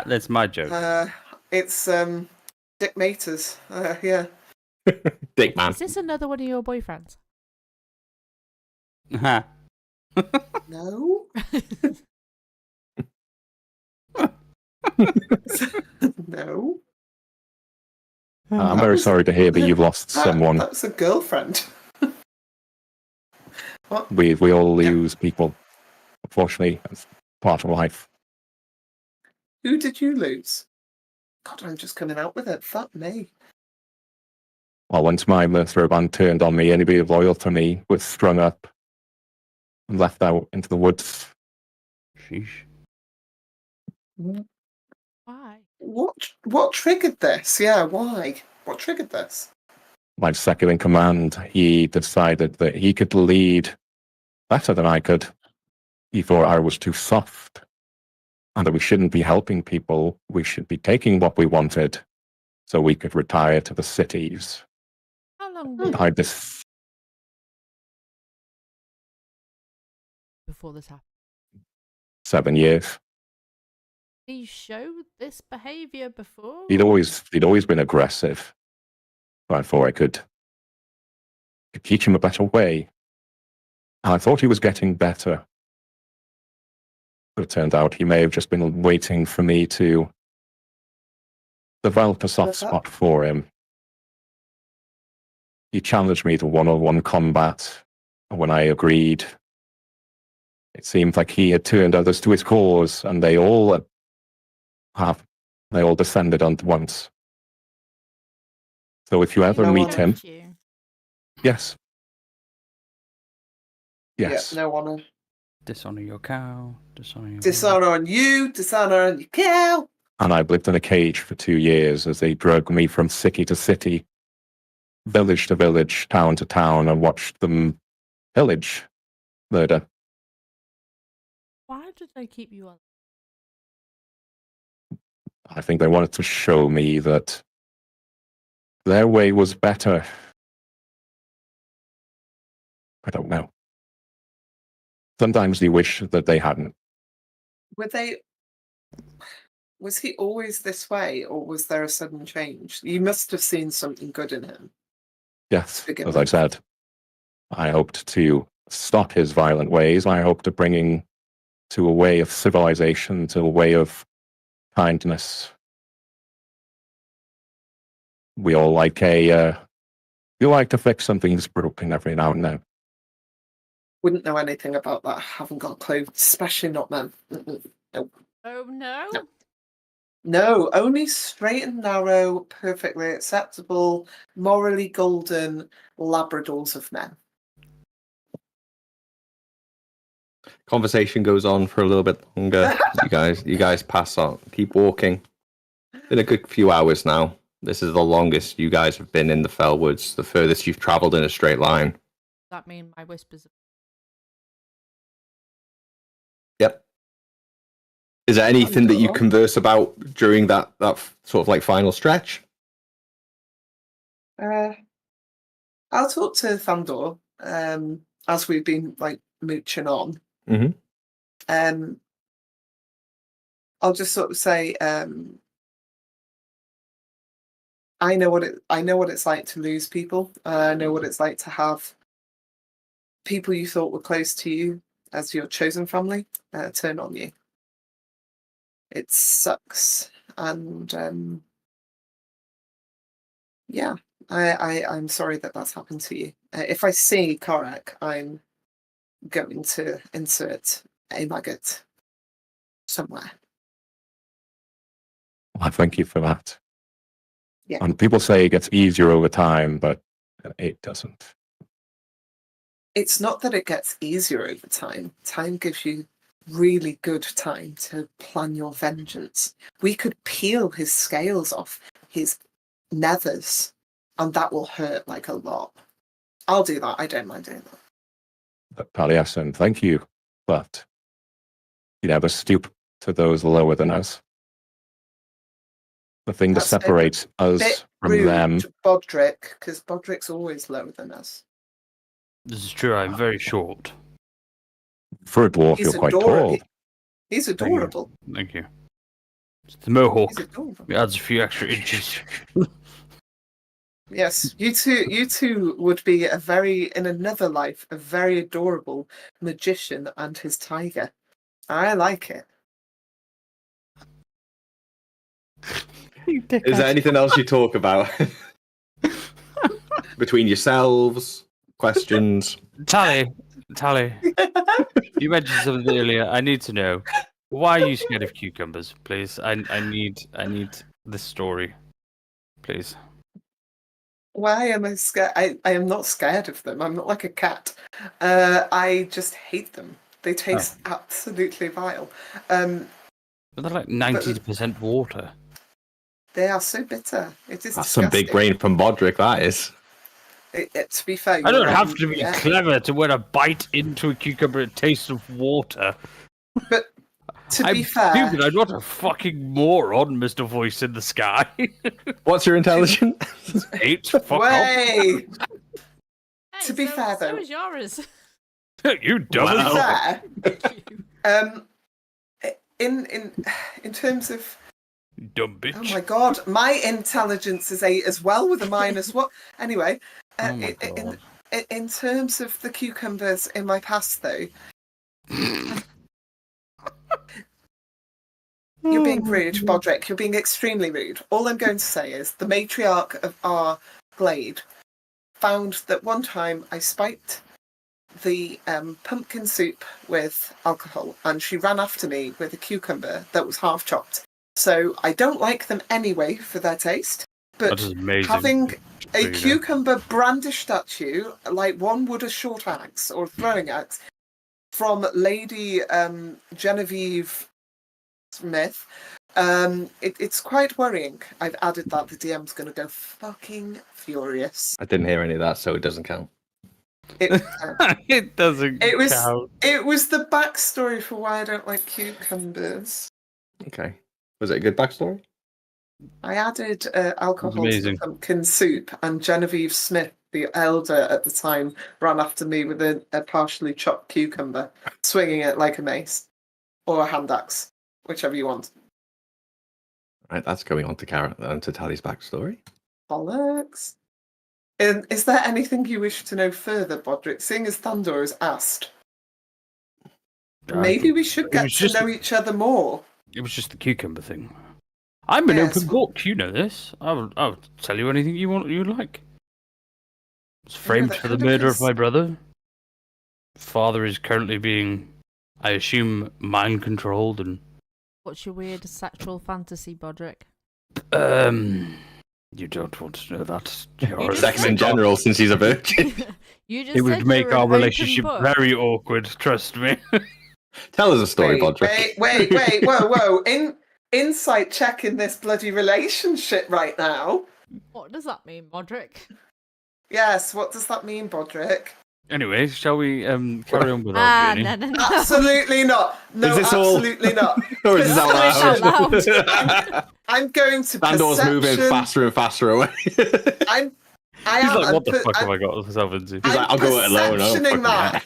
That's my joke. It's Dick Maters. Yeah. Dick man. Is this another one of your boyfriends? No. No. I'm very sorry to hear that you've lost someone. That's a girlfriend. What? We all lose people. Unfortunately, it's part of life. Who did you lose? God, I'm just coming out with it. Fuck me. Well, once my Merthro band turned on me, anybody loyal to me was strung up and left out into the woods. Sheesh. Why? What triggered this? Yeah, why? What triggered this? My second in command, he decided that he could lead better than I could. He thought I was too soft and that we shouldn't be helping people. We should be taking what we wanted so we could retire to the cities. How long I just before this happened? 7 years. He showed this behaviour before? He'd always been aggressive. But I thought I could teach him a better way. And I thought he was getting better. But it turned out he may have just been waiting for me to develop a soft spot for him. He challenged me to one-on-one combat. And when I agreed, it seemed like he had turned others to his cause, and they all descended onto once. So if you ever meet him, yes. Yes. Yeah, no honor. Dishonor your cow. Dishonor on you. Dishonor on your cow. And I've lived in a cage for 2 years as they drug me from city to city, village to village, town to town, and watched them pillage, murder. Why did they keep you on? I think they wanted to show me that their way was better. I don't know. Sometimes they wish that they hadn't. Was he always this way, or was there a sudden change? You must have seen something good in him. Yes, as I said, I hoped to stop his violent ways. I hoped to bring him to a way of civilization, to a way of kindness. We all like we like to fix something that's broken every now and then. Wouldn't know anything about that. Haven't got a clue, especially not men. No. Oh no. No, only straight and narrow, perfectly acceptable, morally golden Labradors of men. Conversation goes on for a little bit longer. you guys pass on. Keep walking. Been a good few hours now. This is the longest you guys have been in the Fellwoods, the furthest you've travelled in a straight line. Does that mean my whispers? Yep. Is there anything that you converse about during that sort of like final stretch? I'll talk to Thandor as we've been like mooching on. Mm-hmm. I'll just sort of say, I know what it's like to lose people. I know what it's like to have people you thought were close to you as your chosen family turn on you. It sucks, and yeah, I'm sorry that that's happened to you. If I see Karak, I'm going to insert a maggot somewhere. Well, thank you for that. Yeah. And people say it gets easier over time, but it doesn't. It's not that it gets easier over time. Time gives you really good time to plan your vengeance. We could peel his scales off his nethers, and that will hurt like a lot. I'll do that. I don't mind doing that. But Taliesin, thank you. But you never stoop to those lower than us. The thing that separates us from them. Bodrick, because Bodrick's always lower than us. This is true. I'm very short. For a dwarf, you're quite tall. He's adorable. Thank you. It's the mohawk. He's adorable. It adds a few extra inches. Yes, you two would be in another life, a very adorable magician and his tiger. I like it. Is there anything else you talk about? Between yourselves, questions? Tally. You mentioned something earlier. I need to know. Why are you scared of cucumbers, please? I need this story, please. Why am I scared? I am not scared of them. I'm not like a cat. I just hate them. They taste absolutely vile. But they're like 90% water. They are so bitter. It is That's some big brain from Bodrick, that is. To be fair, I don't have to be clever to when I bite into a cucumber it tastes of water. But to be fair... Stupid, I'm not a fucking moron, Mr. Voice in the Sky. What's your intelligence? 8. Fuck off. Hey, To be fair, though... So is yours. You dumb. To be fair, in terms of... Dumb bitch. Oh my god, my intelligence is 8 as well with a minus what? Anyway, in terms of the cucumbers in my past, though, you're being rude, Bodrick. You're being extremely rude. All I'm going to say is the matriarch of our glade found that one time I spiked the pumpkin soup with alcohol, and she ran after me with a cucumber that was half chopped. So I don't like them anyway for their taste, but having a cucumber brandished at you like one would a short axe or throwing axe from Lady Genevieve Smith, it's quite worrying. I've added that. The DM's going to go fucking furious. I didn't hear any of that, so it doesn't count. It doesn't count. It was the backstory for why I don't like cucumbers. Okay. Was it a good backstory? I added alcohol to the pumpkin soup, and Genevieve Smith, the elder at the time, ran after me with a partially chopped cucumber, swinging it like a mace or a hand axe, whichever you want. Right, that's going on to Tally's backstory. Bollocks. Is there anything you wish to know further, Bodrick? Seeing as Thandor has asked, maybe we should get to know each other more. It was just the cucumber thing. I'm an open book. You know this. I'll tell you anything you like. I was framed for the murder of my brother. Father is currently being, I assume, mind controlled and. What's your weird sexual fantasy, Bodrick? You don't want to know that. Sex in general, since he's a virgin. It would make our relationship very awkward. Trust me. Tell us a story, Bodrick. Wait, whoa. Insight check in this bloody relationship right now. What does that mean, Bodrick? Yes, what does that mean, Bodrick? Anyway, shall we carry on with our journey? No. Absolutely not. No, absolutely not. Or is this out loud? I'm going to Sandor's moving faster and faster away. He's like, what the fuck have I got myself into? He's like, I'll go it alone.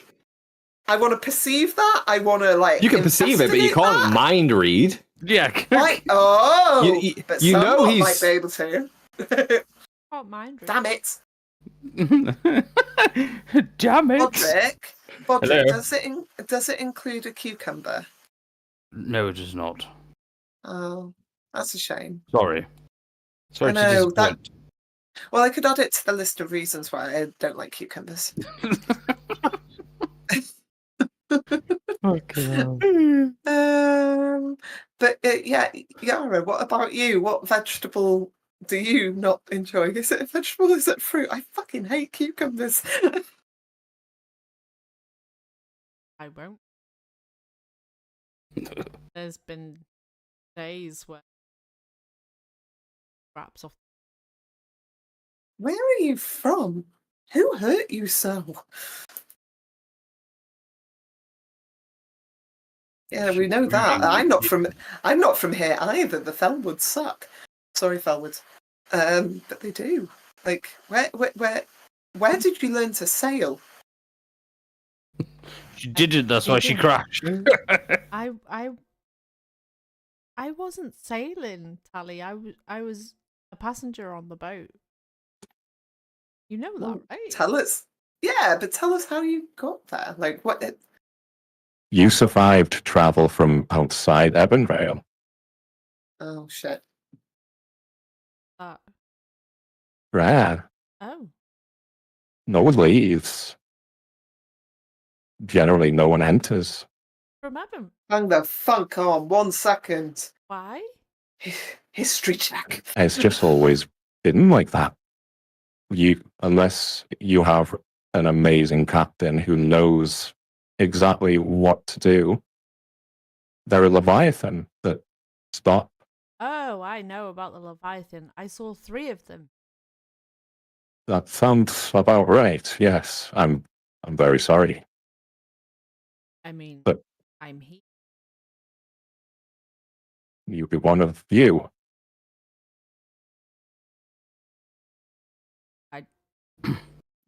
I want to perceive that. I want to You can perceive it, but you can't mind read. Yeah. But you know might be able to. Can't mind. Really. Damn it. Damn it! Bodrick, does it include a cucumber? No, it does not. Oh, that's a shame. Sorry. Sorry I to know, disappoint. Well, I could add it to the list of reasons why I don't like cucumbers. Okay. But yeah, Yara, what about you? What vegetable do you not enjoy? Is it a vegetable? Is it fruit? I fucking hate cucumbers. I won't. There's been days where wraps off. Where are you from? Who hurt you so? Yeah, we know that. I'm not from here either. The Fellwoods suck. Sorry, Fellwoods. But they do. Like, where did you learn to sail? She didn't, that's why she crashed. I wasn't sailing, Tally. I was a passenger on the boat. You know that, right? Tell us. Yeah, but tell us how you got there. Like, what? You survived travel from outside Ebenvale. Oh shit. Rare. Oh. No one leaves. Generally, no one enters. From Evan. Hang the fuck on 1 second. Why? History check. It's just always been like that. Unless you have an amazing captain who knows exactly what to do, they're a Leviathan that stop. Oh, I know about the Leviathan. I saw 3 of them. That sounds about right. Yes, I'm very sorry. I mean, but I'm here. You'd be one of you. I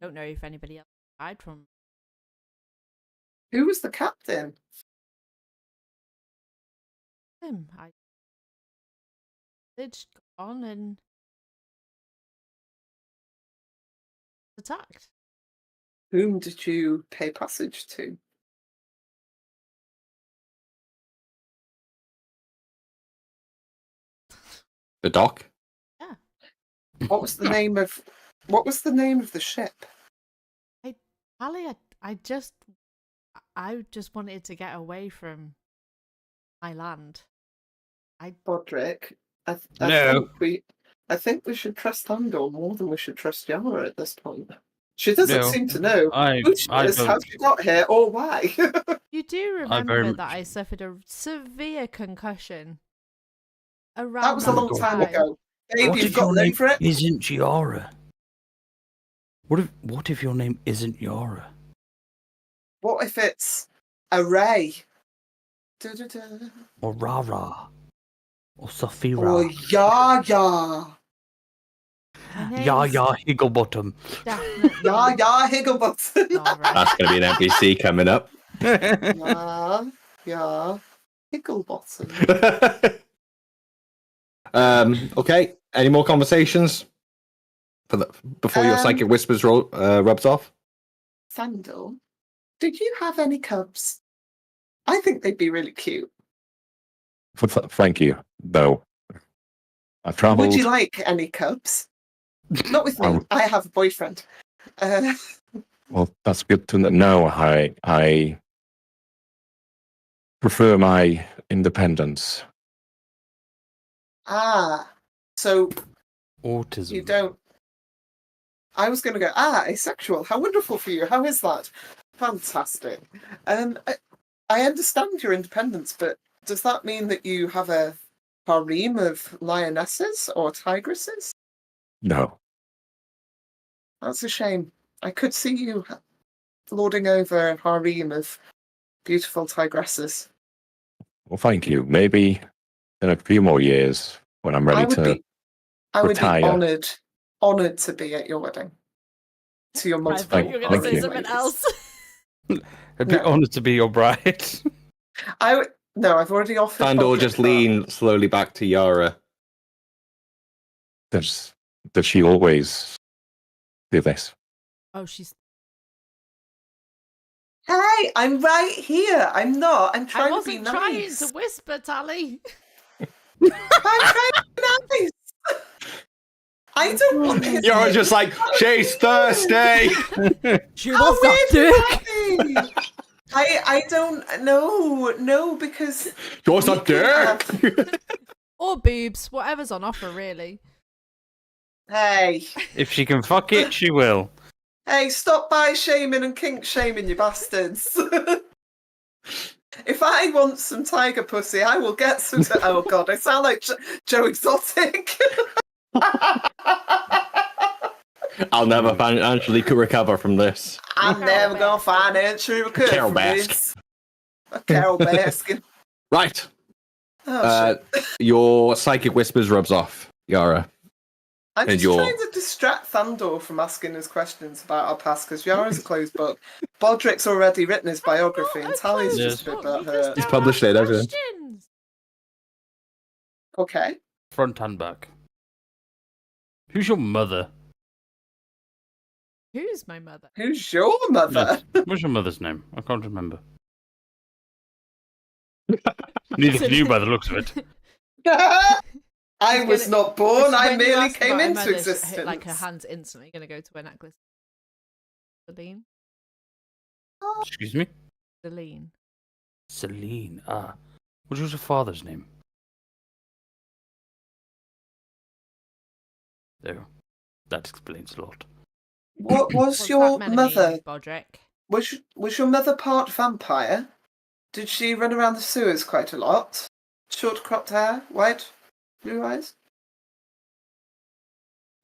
don't know if anybody else died from. Who was the captain? Him. I did go on and attacked. Whom did you pay passage to? The dock. Yeah. What was the name of the ship? I just wanted to get away from my land. Bodrick, I think we should trust Andor more than we should trust Yara at this point. She doesn't seem to know who she is, how she got here, or why. You do remember that I suffered a severe concussion. That was a long time ago. Babe, you've got name for it? Isn't Yara? What if your name isn't Yara? What if it's a Ray? Or Rara? Or Safira? Or Yaya? Yaya Higglebottom. Yaya Higglebottom. That's going to be an NPC coming up. Yeah. Higglebottom. Okay. Any more conversations before your psychic whispers rubs off? Sandal, did you have any cubs? I think they'd be really cute. Thank you, though. I travelled. Would you like any cubs? Not with me. I have a boyfriend. Well, that's good to know. I prefer my independence. So autism. You don't. I was going to go, asexual. How wonderful for you. How is that? Fantastic. I understand your independence, but does that mean that you have a harem of lionesses or tigresses? No. That's a shame. I could see you lording over a harem of beautiful tigresses. Well, thank you. Maybe in a few more years when I'm ready to I would retire. be honoured to be at your wedding. To your multiple. I thought you were going to say something else. I'd be honoured to be your bride. No, I've already offered. Sandor just lean slowly back to Yara. There's Does she always do this? Oh, she's. Hey, I'm right here. I'm not. I'm I trying to wasn't be trying nice. to whisper, Tally. I'm trying to be nice. I don't want his You're name. just like, she's thirsty. She How was that weird dick. is that? I don't know. No, because She wants that we can dick. Or boobs, whatever's on offer, really. Hey, If she can fuck it, she will. hey, stop by shaming and kink shaming, you bastards. If I want some tiger pussy, I will get some. Oh God, I sound like Joe Exotic. I'll never financially recover from this. I'm never gonna financially recover Carol from Baskin. this. A Carol Baskin. Right. Oh shit. Your psychic whispers rubs off, Yara. I'm and just your- trying to distract Thandor from asking us questions about our past because Yara's a closed book. Bodrick's already written his biography, and Tally's just a bit about her. He's published it, hasn't he? Questions. Okay. Front and back. Who's your mother? Who's my mother? Who's your mother? What's your mother's name? I can't remember. Neither can you by the looks of it. I was not born. I When you merely ask came about her into mother, existence. like her hand's instantly going to go to her necklace. Celine. Excuse me? Celine. Celine. Ah. What was your father's name? There. That explains a lot. What was What's your that meant, mother? Bodrick? Was your mother part vampire? Did she run around the sewers quite a lot? Short cropped hair, white, blue eyes?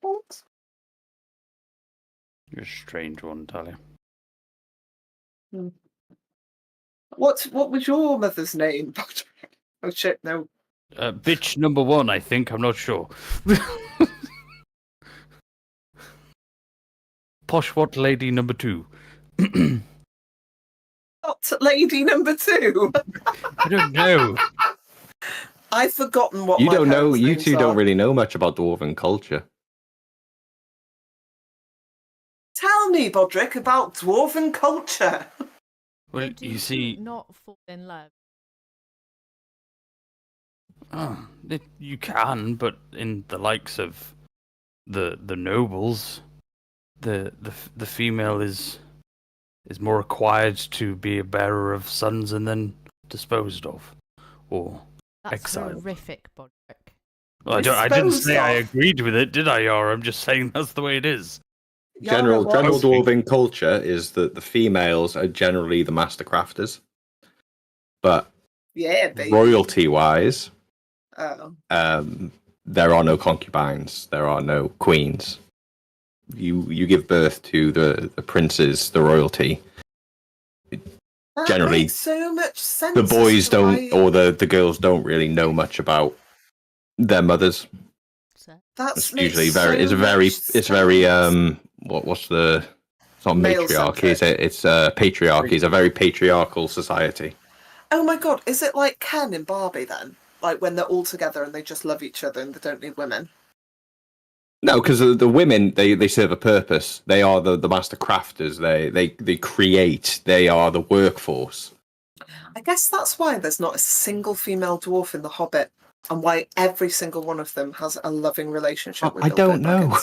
What? You're a strange one, Talia. What was your mother's name? Oh shit, no. Bitch number 1, I think. I'm not sure. Posh what lady number 2? Not lady number 2. I don't know. I've forgotten what You my don't know. parents' You names two are. don't really know much about dwarven culture. Tell me, Bodrick, about dwarven culture. Well, Do you see, not fall in love. you can, but in the likes of the nobles, the female is more required to be a bearer of sons and then disposed of, or That's exiled. horrific, Bodrick. Well, I didn't Disposed say I of. agreed with it, did I, Yara? I'm just saying that's the way it is. General Yara was- dwarven culture is that the females are generally the master crafters, but Yeah, baby. royalty wise, Oh. there are no concubines, there are no queens. You give birth to the princes, the royalty. That Generally, makes so much sense. The boys as to don't, why- or the girls don't really know much about their mothers. That's It's usually very, it's very, what's the? It's not Male-centric. matriarchy, is it? It's patriarchy. It's a very patriarchal society. Oh my god, is it like Ken and Barbie then? Like when they're all together and they just love each other and they don't need women? No, because the women they serve a purpose. They are the master crafters. They create. They are the workforce. I guess that's why there's not a single female dwarf in The Hobbit, and why every single one of them has a loving relationship with I Bilbo don't know,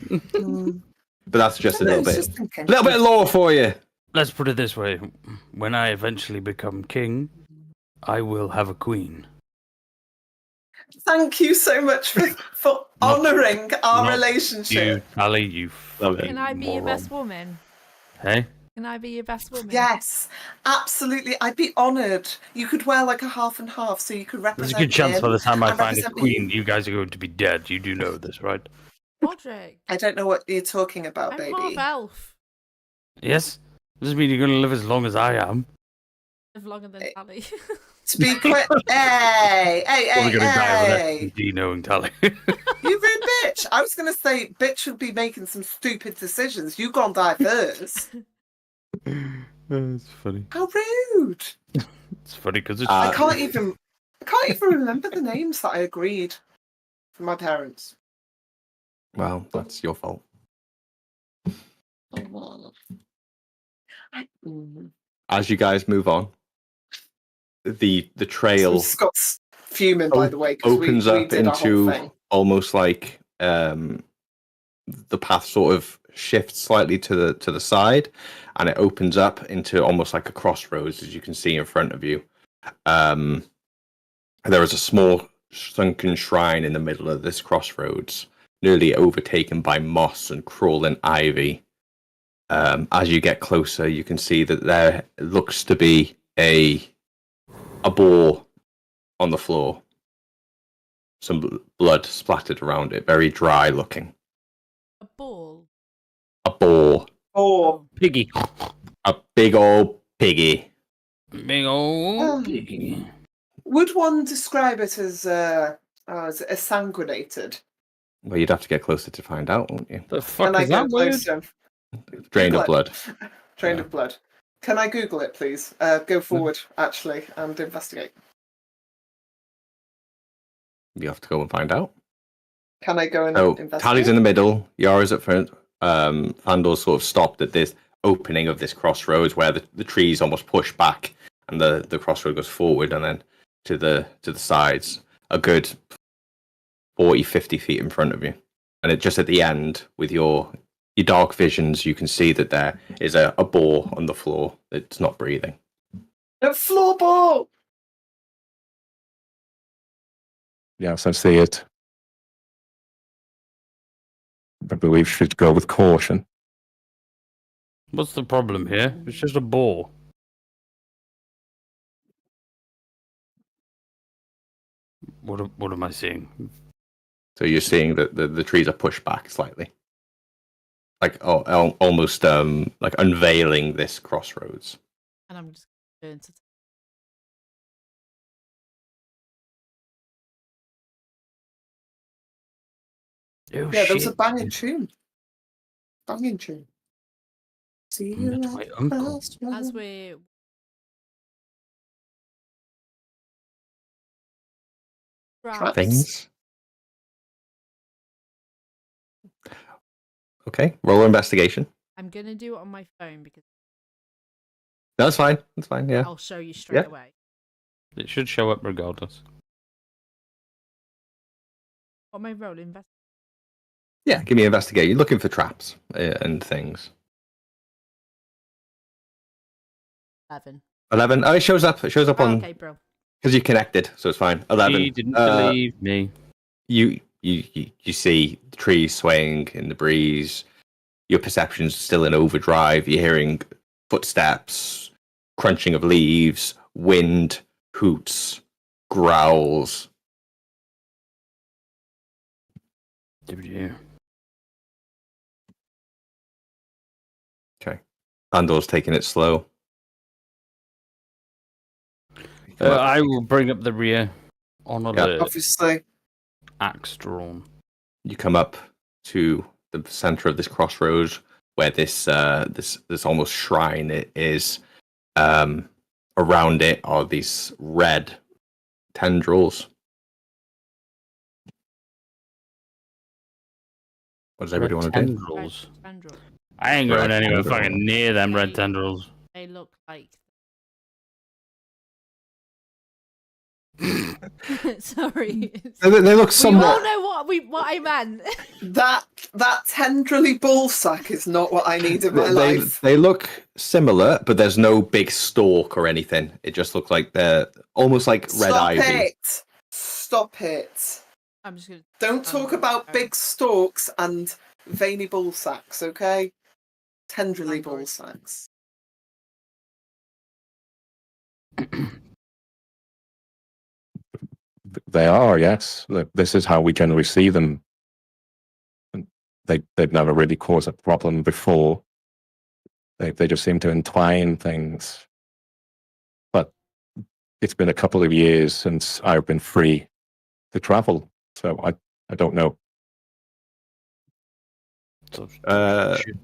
Baggins. but that's just a little bit, Just thinking. little bit of lore for you. Let's put it this way: when I eventually become king, I will have a queen. Thank you so much for honouring our not relationship. You, Ali, you. Love it. Can I be your moron. best woman? Hey, Can I be your best woman? Yes, absolutely. I'd be honoured. You could wear like a half and half, so you could there's represent. a good chance him by the time I and find a represent queen, me. you guys are going to be dead. You do know this, right? Bodrick. I don't know what you're talking about, I'm baby. half elf. Yes. Doesn't mean you're going to live as long as I am. Live longer than Tally. To be quick, hey, Probably going to die of hey. an STD knowing Tally. You rude bitch. I was going to say, bitch would be making some stupid decisions. You gonna die first. It's funny. How rude. It's funny because it's. I can't even remember the names that I agreed for my parents. Well, that's your fault. As you guys move on, the trail So Scott's fuming, by the way, because opens we up did our whole into thing. almost like the path sort of shifts slightly to the side, and it opens up into almost like a crossroads, as you can see in front of you. There is a small sunken shrine in the middle of this crossroads, nearly overtaken by moss and crawling ivy. As you get closer, you can see that there looks to be a boar on the floor. Some blood splattered around it, very dry looking. A ball. A boar. Oh, Piggy. A big old piggy. Big old Um, piggy. would one describe it as sanguinated? Well, you'd have to get closer to find out, wouldn't you? The fuck Can I is go that word? closer? Drained of Google blood. it. Drained of blood. Can I Google it, please? Go forward, actually, and investigate. You have to go and find out. Can I go and So investigate? Tally's in the middle. Yara's at front. Fandor's sort of stopped at this opening of this crossroads where the trees almost push back and the crossroad goes forward and then to the sides. A good 40, 50 feet in front of you. And it just at the end, with your dark visions, you can see that there is a boar on the floor that's not breathing. No, floorball! Yes, I see it. I believe we should go with caution. What's the problem here? It's just a boar. What am I seeing? So you're seeing that the trees are pushed back slightly. Like almost like unveiling this crossroads. And I'm just going to. Oh, Yeah, shit. there was a banging tune. Banging tune. See you That's my uncle. As we. Traps. Things. Okay, roll investigation. I'm gonna do it on my phone because That's fine. That's fine. Yeah. I'll show you straight Yeah. away. It should show up regardless. What am I rolling? Yeah. Give me investigate. You're looking for traps and things. 11. 11. Oh, it shows up. It shows up on Okay, bro. because you connected, so it's fine. 11. He didn't believe me. You see the trees swaying in the breeze. Your perception's still in overdrive. You're hearing footsteps, crunching of leaves, wind, hoots, growls. Yeah. Okay. Andor's taking it slow. I will bring up the rear on alert. Obviously. Axe drawn. You come up to the center of this crossroads where this almost shrine it is. Around it are these red tendrils. What does everybody want to do? Tendrils. Tendril. I ain't going Red anywhere tendril. fucking near them red tendrils. They look like. Sorry. They look We somewhat. all know what I meant. That tendrily ball sack is not what I need in my life. They look similar, but there's no big stalk or anything. It just looks like they're almost like red ivy. Stop it. I'm just gonna. Don't talk about big stalks and veiny ball sacks, okay? Tendrily ball sacks. They are, yes. This is how we generally see them. They've never really caused a problem before. They just seem to entwine things. But it's been a couple of years since I've been free to travel, so I don't know.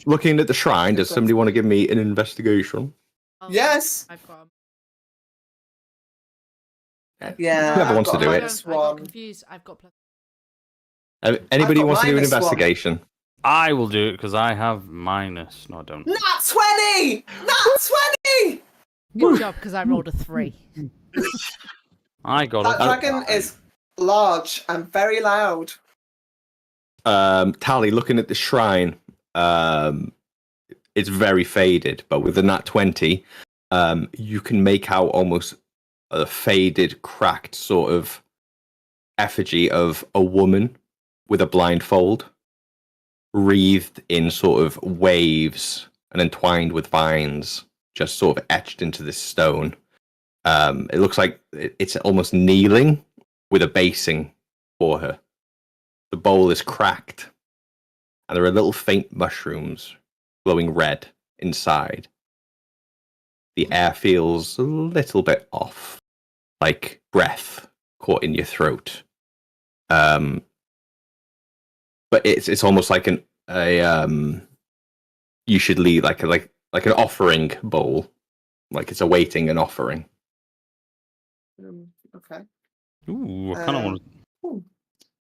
Looking at the shrine, does somebody want to give me an investigation? Yes. I've got. Yeah. Whoever wants to do I it. got confused. I've got plus. Anybody got wants to do an -1. investigation? I will do it because I have minus. No, I don't. Nat 20! Nat 20! Good job, because I rolled a 3. I got That a dragon is large and very loud. Tally, looking at the shrine, it's very faded, but with the nat 20, you can make out almost a faded, cracked sort of effigy of a woman with a blindfold, wreathed in sort of waves and entwined with vines, just sort of etched into this stone. It looks like it's almost kneeling with a basing for her. The bowl is cracked, and there are little faint mushrooms glowing red inside. The air feels a little bit off, like breath caught in your throat. But it's almost like you should leave like an offering bowl, like it's awaiting an offering. Okay. Ooh, I kind of want to. Ooh.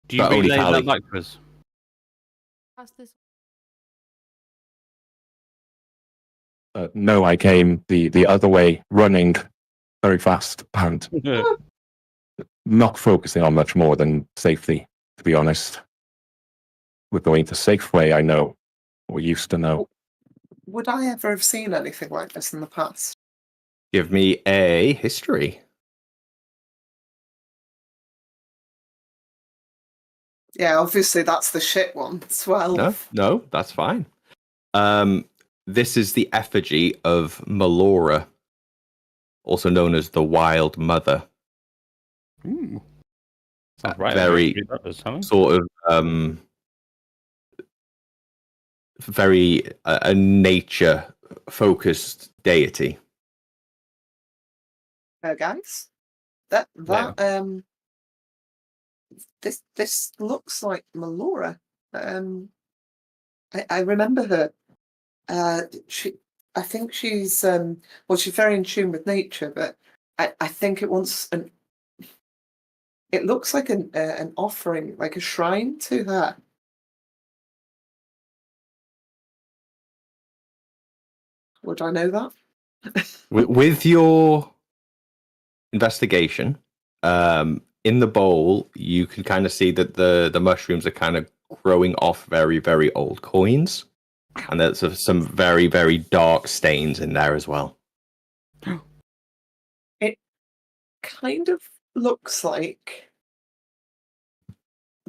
Do you But only relay Tally. that back to us? Pass this. No, I came the other way, running very fast and not focusing on much more than safety, to be honest. We're going the safe way, I know, or used to know. Would I ever have seen anything like this in the past? Give me a history. Yeah, obviously that's the shit one. 12. No, that's fine. This is the effigy of Melora, also known as the Wild Mother. Ooh. Sounds right. Very That does something. sort of very a nature focused deity. Guys, that this looks like Melora. I remember her. I think she's she's very in tune with nature, but I think it looks like an offering, like a shrine to her. Would I know that? With your investigation, in the bowl, you can kind of see that the mushrooms are kind of growing off very, very old coins. And there's some very, very dark stains in there as well. It kind of looks like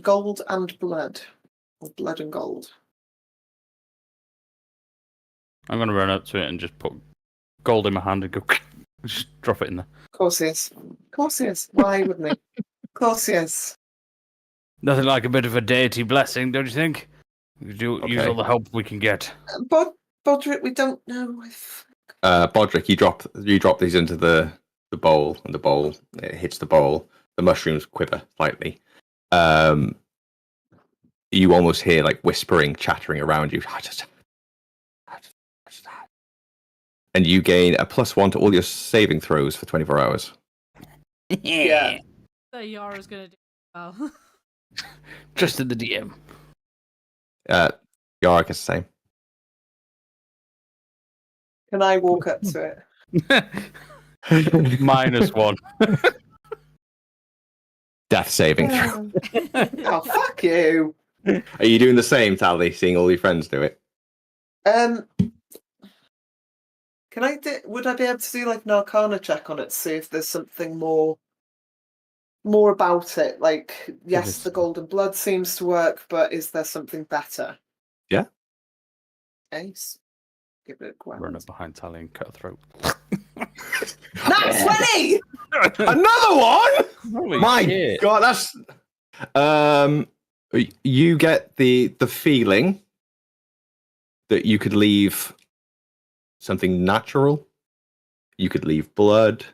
gold and blood, or blood and gold. I'm going to run up to it and just put gold in my hand and go, just drop it in there. Of course he is. Of course he is. Why wouldn't he? Of course he is. Nothing like a bit of a deity blessing, don't you think? We do use all the help we can get. Bodrick, we don't know if... Bodrick, you drop these into the bowl, and the bowl, it hits the bowl. The mushrooms quiver slightly. You almost hear like whispering, chattering around you. And you gain a +1 to all your saving throws for 24 hours. Yeah. So Yara's gonna do well. Just in the DM. Yara gets the same. Can I walk up to it? -1. Death saving throw. Oh, fuck you. Are you doing the same, Tally, seeing all your friends do it? Would I be able to do like an Arcana check on it to see if there's something more about it? Like, yes, the golden blood seems to work, but is there something better? Yeah. Ace. Give it a go. Run up behind Tally and cut her throat. That's 20! Another one? Holy My shit. God, that's you get the feeling that you could leave something natural, you could leave blood,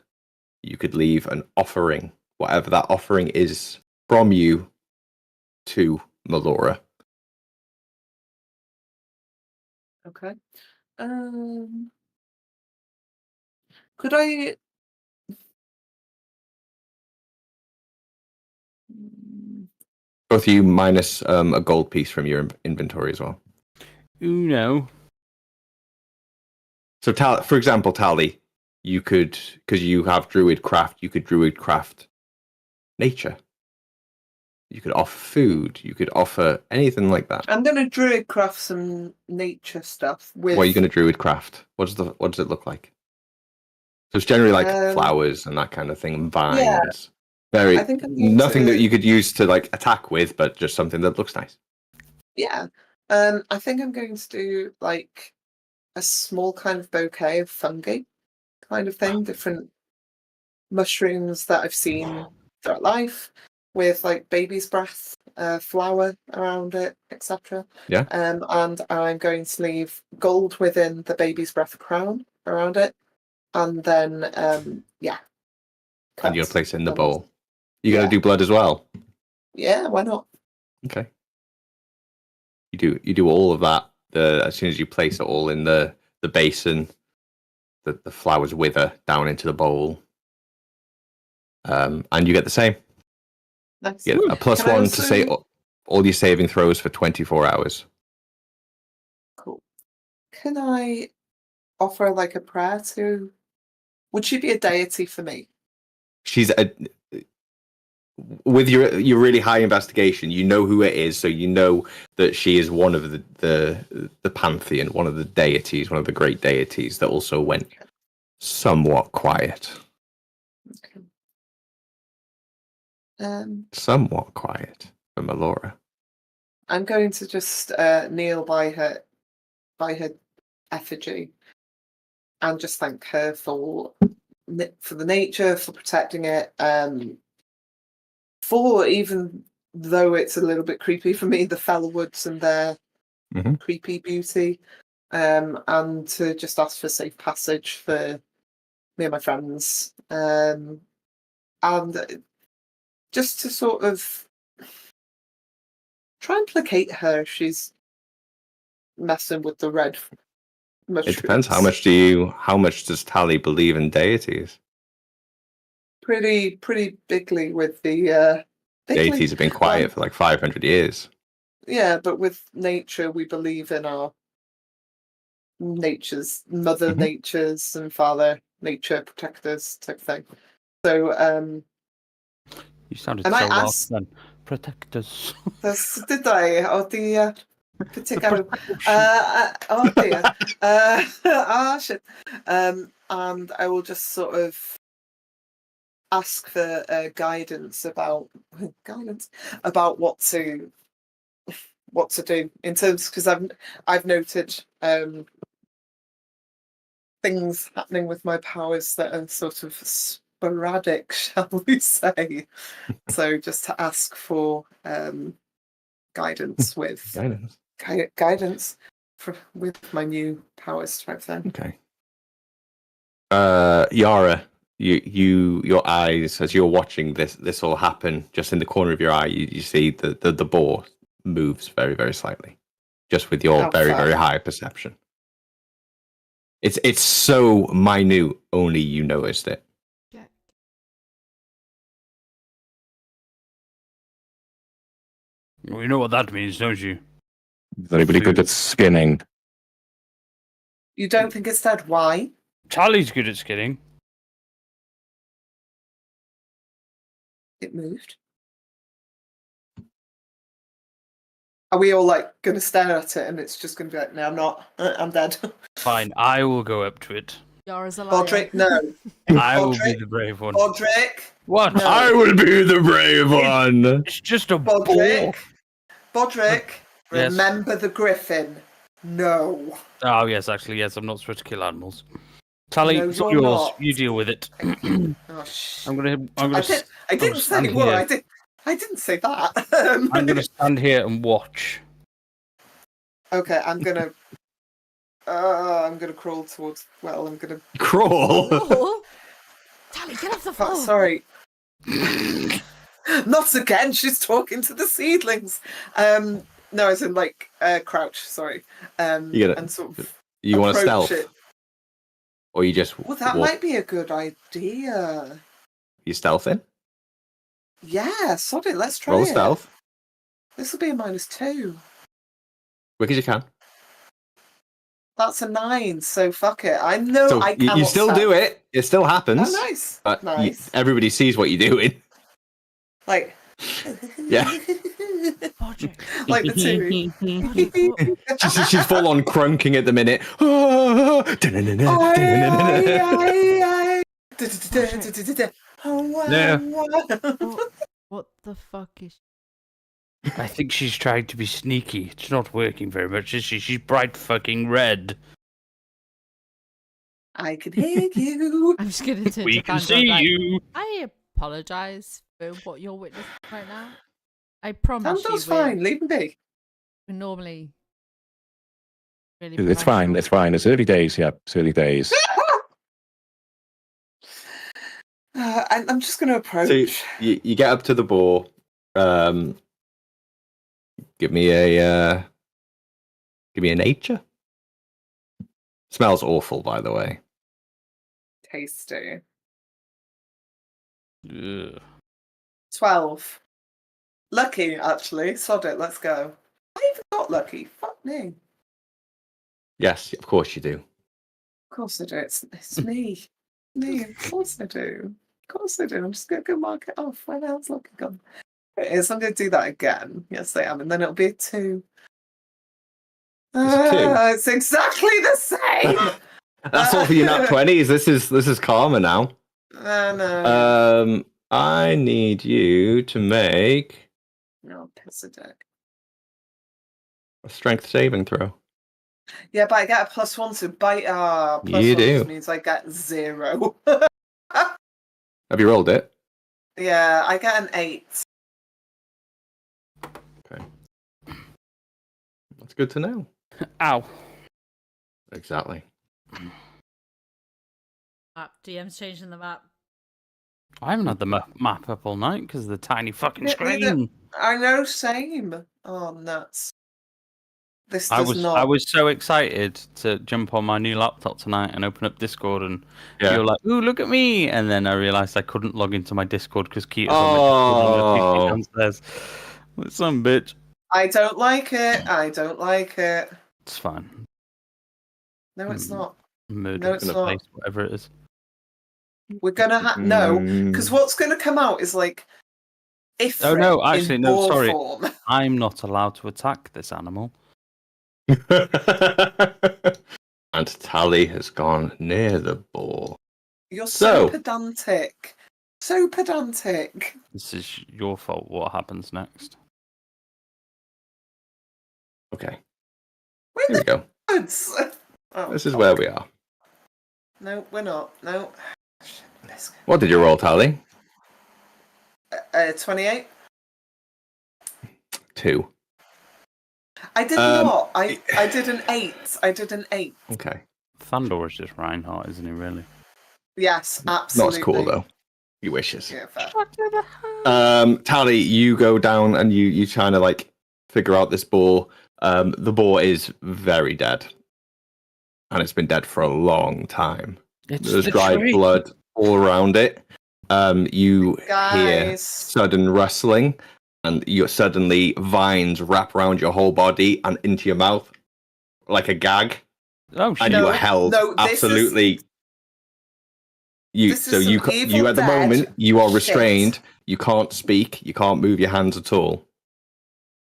you could leave an offering, whatever that offering is from you to Melora. Okay. Could I... Both of you minus a gold piece from your inventory as well. Uno. So, for example, Tally, you could, because you have druid craft, you could druid craft nature. You could offer food. You could offer anything like that. I'm going to druid craft some nature stuff. With... What are you going to druid craft? What does it look like? So it's generally like flowers and that kind of thing, and vines. Yeah. Very I think nothing that you could use to like attack with, but just something that looks nice. Yeah. I think I'm going to do like a small kind of bouquet of fungi kind of thing, different mushrooms that I've seen throughout life, with like baby's breath flower around it, etc. Yeah. And I'm going to leave gold within the baby's breath crown around it, and then And you're gonna place it in the bowl. You're Yeah. gonna do blood as well. Yeah, why not? Okay. You do all of that. As soon as you place it all in the basin, the flowers wither down into the bowl, and you get the same. Nice. You get a plus Can I one also- to say all your saving throws for 24 hours. Cool. Can I offer like a prayer to? Would she be a deity for me? She's with your really high investigation, you know who it is, so you know that she is one of the pantheon, one of the deities, one of the great deities that also went somewhat quiet. Okay. Somewhat quiet from Alora. I'm going to just kneel by her effigy and just thank her for the nature, for protecting it, for, even though it's a little bit creepy for me, the fell woods and their creepy beauty, and to just ask for safe passage for me and my friends, and just to sort of try and placate her if she's messing with the red mushrooms. It depends how much does Tally believe in deities? Pretty bigly with the Deities have been quiet for like 500 years. Yeah, but with nature, we believe in our natures, mother natures and father nature protectors type thing. So, You sounded and so I lost asked- then. Protectors. did I? Oh dear. Oh dear. Shit. And I will just sort of ask for guidance about what to do in terms, because I've noted things happening with my powers that are sort of sporadic, shall we say? So just to ask for guidance with guidance with my new powers type thing. Okay. Yara, your eyes, as you're watching this all happen, just in the corner of your eye, you see the boar moves very, very slightly, just with your very, very high perception. It's so minute, only you noticed it. Yeah. Well, you know what that means, don't you? Is anybody good at skinning? You don't think it's dead? Why? Tally's good at skinning. It moved. Are we all like going to stare at it and it's just going to be like, no, I'm not. I'm dead. Fine, I will go up to it. Yara's a liar. Bodrick, no. I will be the brave one. Bodrick. What? No. I will be the brave one. It's just a Bodrick. boar. Bodrick. Yes. Remember the griffin. No. Oh, yes, actually, yes, I'm not supposed to kill animals. Tally, No, it's all you're yours. not. You deal with it. Oh, shit. I'm gonna I didn't say stand what. here. I didn't say that. I'm gonna stand here and watch. Okay, I'm gonna crawl towards. Well, I'm gonna Crawl. Oh. Tally, get off the floor. Sorry. Not again. She's talking to the seedlings. No, as in like crouch. Sorry. And sort of. You want to approach stealth, it. or you just? Well, that might be a good idea. You stealthing? Yeah, sod it. Let's try Roll it. stealth. This will be a -2. Quick as you can. That's a 9, so fuck it. I know So I you cannot still tell. do it. It still happens. Oh, nice. But Nice. everybody sees what you're doing. Like, Yeah. Podrick. like the two. Podrick, what- She's full on crunking at the minute. What the fuck is? I think she's trying to be sneaky. It's not working very much, is she? She's bright fucking red. I can hear you. I'm just gonna turn We to can Fangor see like, you. I apologise for what you're witnessing right now. I promise Sandor's you, we're fine. Leave him be. normally really. It's fine. It's fine. It's early days. Yeah, it's early days. I'm just going to approach. So you get up to the boar. Give me a nature. Smells awful, by the way. Tasty. Ugh. 12. Lucky, actually. Sod it. Let's go. I even got lucky. Fuck me. Yes, of course you do. Of course I do. It's me. Me. Of course I do. Of course I do. I'm just going to go mark it off. Where the hell's lucky gone? It is. I'm going to do that again. Yes, I am. And then it'll be a 2. It's a 2. It's exactly the same. That's all for your nat 20s. This is karma now. No. I need you to make No, piss a dick. a strength saving throw. Yeah, but I get a +1 to bite. Plus You 1 do. just means I get 0. Have you rolled it? Yeah, I get an 8. Okay. That's good to know. Ow. Exactly. DM's changing the map. I haven't had the map up all night because of the tiny fucking Yeah, screen. I know, same. Oh, nuts. This I does not. was so excited to jump on my new laptop tonight and open up Discord, and you're like, "Ooh, look at me!" And then I realized I couldn't log into my Discord because Keita's on my downstairs. Some bitch. I don't like it. I don't like it. It's fine. No, it's not. Murder No, it's in a not. place, whatever it is. We're gonna have no, because what's gonna come out is like if. Oh no, actually, in no. boar Sorry, form. I'm not allowed to attack this animal. And Tally has gone near the boar. You're So- so pedantic. So pedantic. This is your fault. What happens next? Okay, We're in here we the go. woods. Oh, This is where we are. No, we're not. No. Let's go. What did you roll, Tally? 28. 2. I did what? I did an 8. I did an 8. Okay. Thandor is just Reinhardt, isn't he? Really? Yes, Not absolutely. as cool though. He wishes. Yeah, fair. Tally, you go down and you trying to like figure out this boar. The boar is very dead, and it's been dead for a long time. There's dried blood all around it. You hear Guys. sudden rustling, and you suddenly vines wrap around your whole body and into your mouth like a gag, Oh and shit! you No, are held no, this absolutely. this is some You Evil at the Dead moment you are shit. restrained. You can't speak. You can't move your hands at all.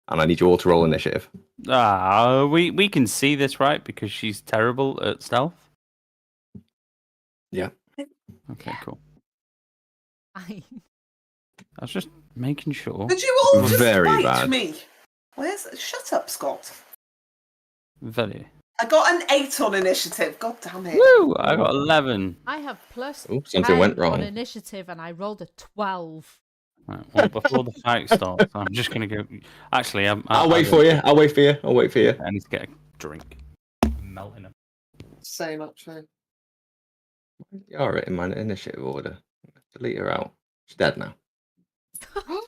And I need you all to roll initiative. We can see this, right? Because she's terrible at stealth. Yeah. Okay, cool. Fine. I was just making sure. Did you all just Very bite bad. me? Shut up, Scott. Very. I got an 8 on initiative. God damn it. Woo! I got 11. I have plus Oops, something went 10 on wrong. initiative, and I rolled a 12. Right, well, before the fight starts, I'm just gonna go. Actually, I'll wait for you. I'll wait for you. I'll wait for you. I need to get a drink. I'm melting up. Same, actually. All right, in my initiative order. Delete her out. She's dead now. Oh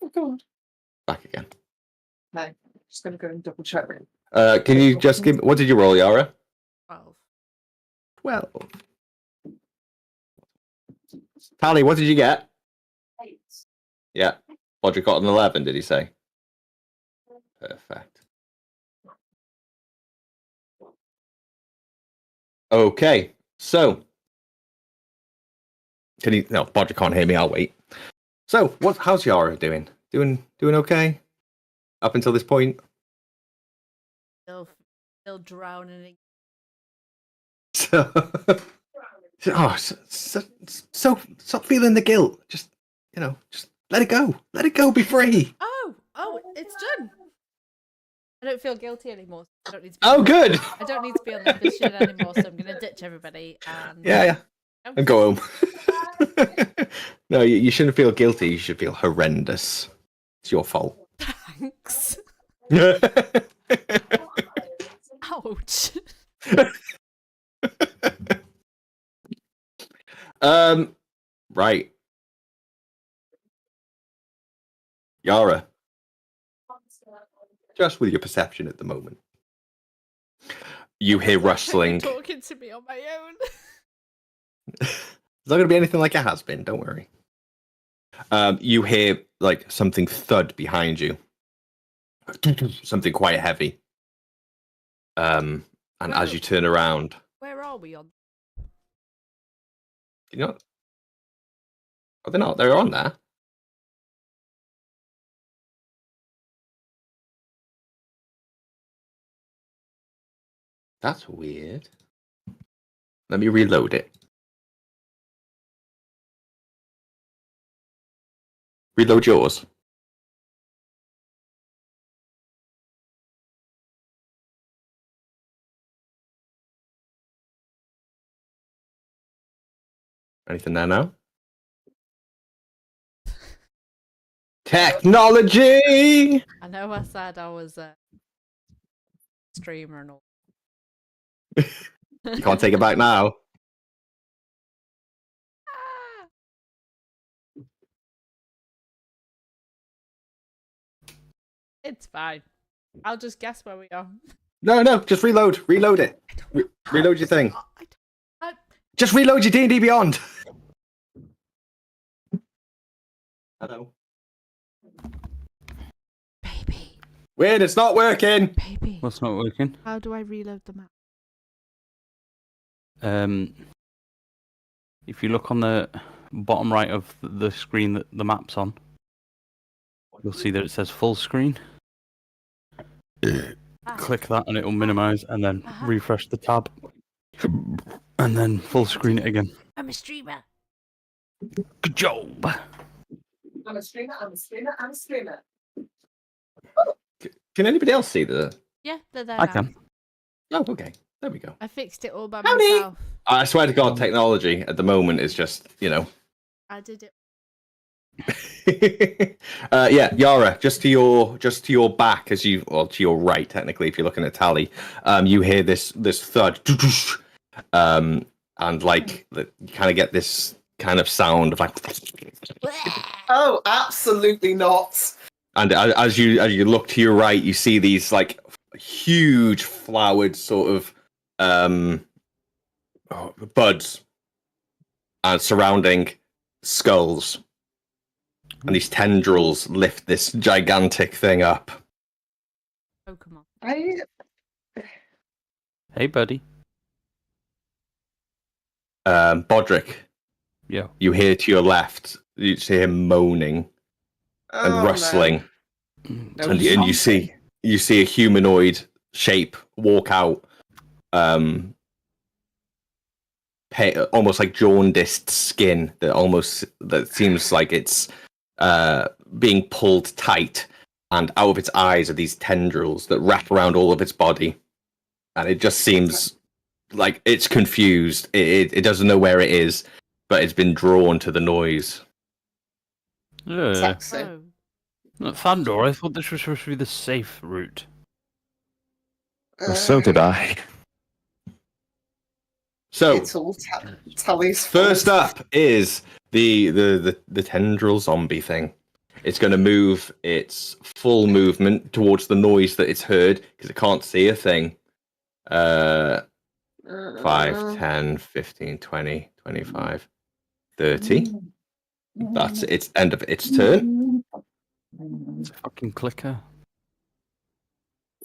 my god. Back again. No, just gonna go and double check. Can you just give? What did you roll, Yara? 12. 12. Tally, what did you get? 8. Yeah. Podrick got an 11, did he say? Perfect. Okay, so can you? No, Bodger can't hear me. I'll wait. So, how's Yara doing? Doing okay up until this point. Still drowning in. So, so stop feeling the guilt. Just just let it go. Let it go. Be free. Oh, it's done. I don't feel guilty anymore. I don't need to Oh, good. I don't need to be on this mission anymore, so I'm gonna ditch everybody and Yeah. And go home. No, you shouldn't feel guilty. You should feel horrendous. It's your fault. Thanks. Ouch. Right. Yara. Just with your perception at the moment. You hear rustling. Talking to me on my own. It's not going to be anything like it has been. Don't worry. You hear like something thud behind you. Something quite heavy. And as you turn around, where are we on? you know, oh, they're not. They're on there. That's weird. Let me reload it. Reload yours. Anything there now? Technology! I know I said I was a streamer and all. You can't take it back now. It's fine. I'll just guess where we are. No, just reload. Reload it. Reload your thing. Just reload your D&D Beyond. Hello. Baby. Weird, it's not working. Baby. What's not working? How do I reload the map? If you look on the bottom right of the screen that the map's on, you'll see that it says full screen. Click that and it will minimize, and then refresh the tab, and then full screen it again. I'm a streamer. Good job. I'm a streamer. Can anybody else see the... Yeah, they're there I now. can. Oh, okay. There we go. I fixed it all by Howdy. myself. I swear to God, technology at the moment is just, I did it. Yeah, Yara, just to your back, to your right, technically, if you're looking at Tally, you hear this thud, and like you kind of get this kind of sound of like. Oh, absolutely not! And as you look to your right, you see these like huge flowered sort of buds, and surrounding skulls. And these tendrils lift this gigantic thing up. Oh, come on. Hey, buddy. Bodrick. Yeah. You hear to your left, you see him moaning and rustling. No. And you see a humanoid shape walk out, almost like jaundiced skin that seems like it's being pulled tight, and out of its eyes are these tendrils that wrap around all of its body, and it just seems like it's confused. It doesn't know where it is, but it's been drawn to the noise. Sexy. Thandor, I thought this was supposed to be the safe route. So did I. So It's all Tally's first fault. up is the tendril zombie thing. It's going to move its full movement towards the noise that it's heard, because it can't see a thing. 5, 10, 15, 20, 25, 30. That's its end of its turn. It's a fucking clicker.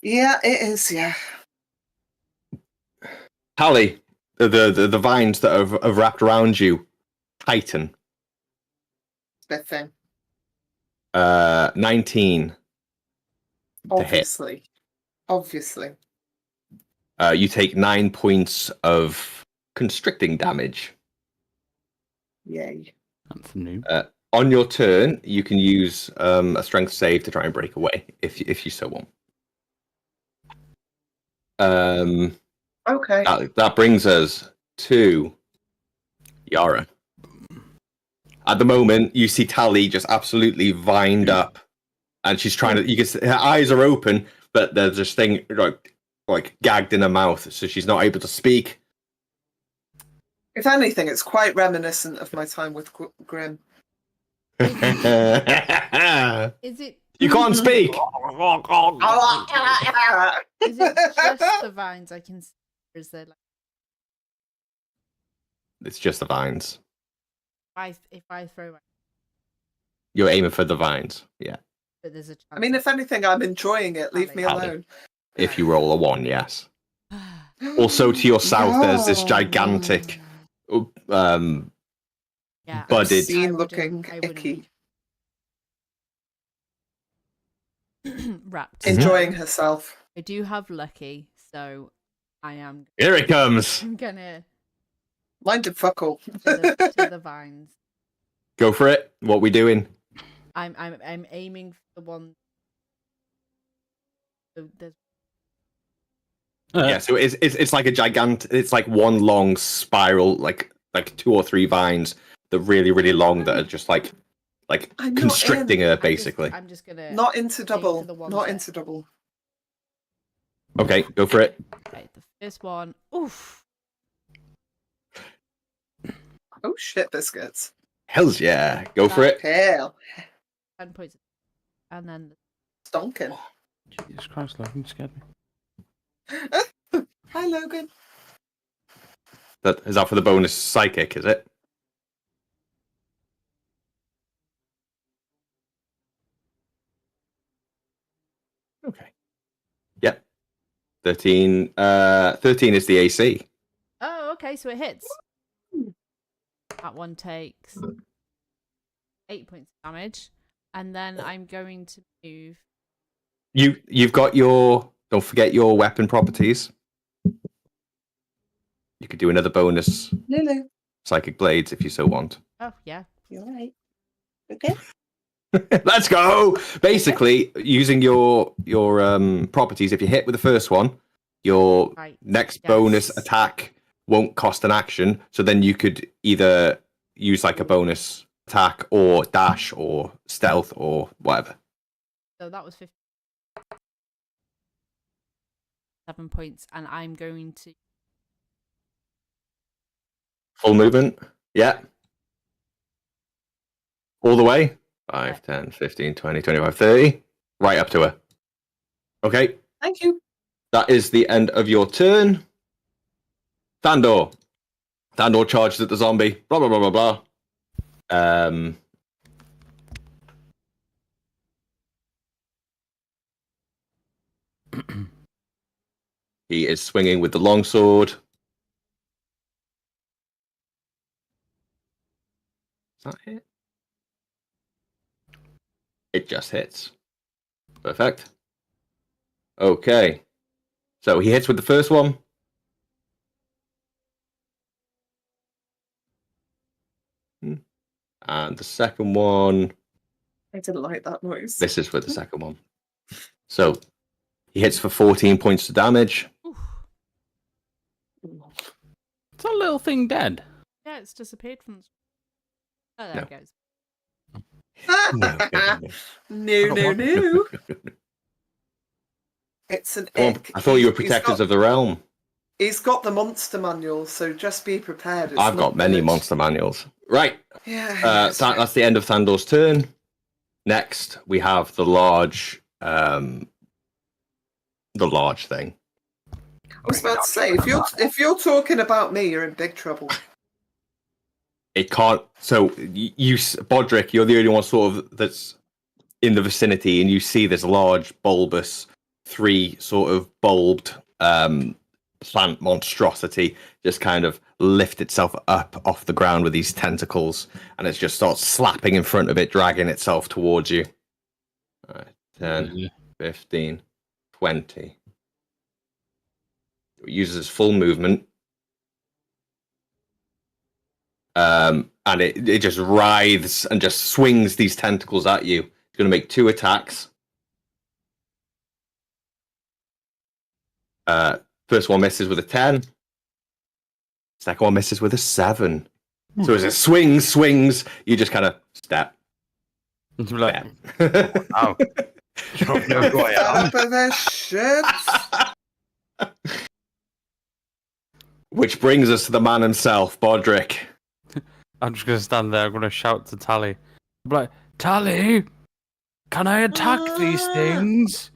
Yeah, it is. Yeah. Tally, the vines that have wrapped around you tighten. Spiffing. 19 to hit. Obviously. You take 9 points of constricting damage. Yay. That's new. On your turn, you can use a strength save to try and break away if you so want. Okay. That brings us to Yara. At the moment, you see Tally just absolutely vined up, and she's trying to. You can see her eyes are open, but there's this thing like gagged in her mouth, so she's not able to speak. If anything, it's quite reminiscent of my time with Grim. Is it? You can't speak. Is it just the vines I can see? Or is there like? It's just the vines. If I throw, You're aiming for the vines, yeah. but there's a chance. I mean, if anything, I'm enjoying it. Leave me Tally. alone. If you roll a 1, yes. Also, to your south, there's this gigantic, yeah, budded. Obscene looking icky. wrapped. Enjoying herself. I do have lucky, so I am. Here it comes. I'm gonna Mind the fuck all. to the vines. Go for it. What we doing? I'm aiming for the one. So there's Yeah, so it's like a gigantic. It's like one long spiral, like 2 or 3 vines that really long that are just like I'm not constricting in. her basically. I'm just gonna Not into double. for the one Not bit. into double. Okay, go for it. Okay, the first one. Oof. Oh shit, biscuits. Hells yeah, go for it. Hell. 10 points, and then Stonking. Jesus Christ, Logan scared me. Hi, Logan. Is that for the bonus psychic? Is it? Okay. Yep. 13. 13 is the AC. oh, okay, so it hits. That one takes 8 points of damage, and then I'm going to move. You've got your. Don't forget your weapon properties. You could do another bonus Lulu. psychic blades if you so want. Oh yeah, You alright? Okay. Let's go. Basically, using your properties, if you hit with the first one, your right. next Yes. bonus attack won't cost an action. So then you could either use like a bonus attack or dash or stealth or whatever. So that was 7 points, and I'm going to. Full movement. Yeah. All the way. 5, 10, 15, 20, 25, 30. Right up to her. Okay. Thank you. That is the end of your turn. Thandor. Thandor charges at the zombie. Blah, blah, blah, blah, blah. He is swinging with the longsword. Is that hit? It just hits. Perfect. Okay. So he hits with the first one. And the second one. I didn't like that noise. This is for the second one. So he hits for 14 points of damage. Oof. Is that little thing dead? Yeah, it's disappeared from. Oh, there No. it goes. No. It's an Come on, ick. I thought you were He's protectors got- of the realm. He's got the monster manual, so just be prepared. It's I've not got many good. monster manuals. Right. Yeah. That's the end of Thandor's turn. Next, we have the large thing. I was about to say, if you're talking about me, you're in big trouble. It can't. So you, Bodrick, you're the only one sort of that's in the vicinity, and you see this large bulbous three sort of bulbed plant monstrosity just kind of lift itself up off the ground with these tentacles, and it just starts slapping in front of it, dragging itself towards you. All right, 10, 15, 20. It uses full movement. And it just writhes and just swings these tentacles at you. It's going to make 2 attacks. First one misses with a 10. Second one misses with a 7. So as it swings, you just kind of step. Like, oh. Don't know who I am. Up in their shit. Which brings us to the man himself, Bodrick. I'm just going to stand there. I'm going to shout to Tally. I'm like, Tally, can I attack these things?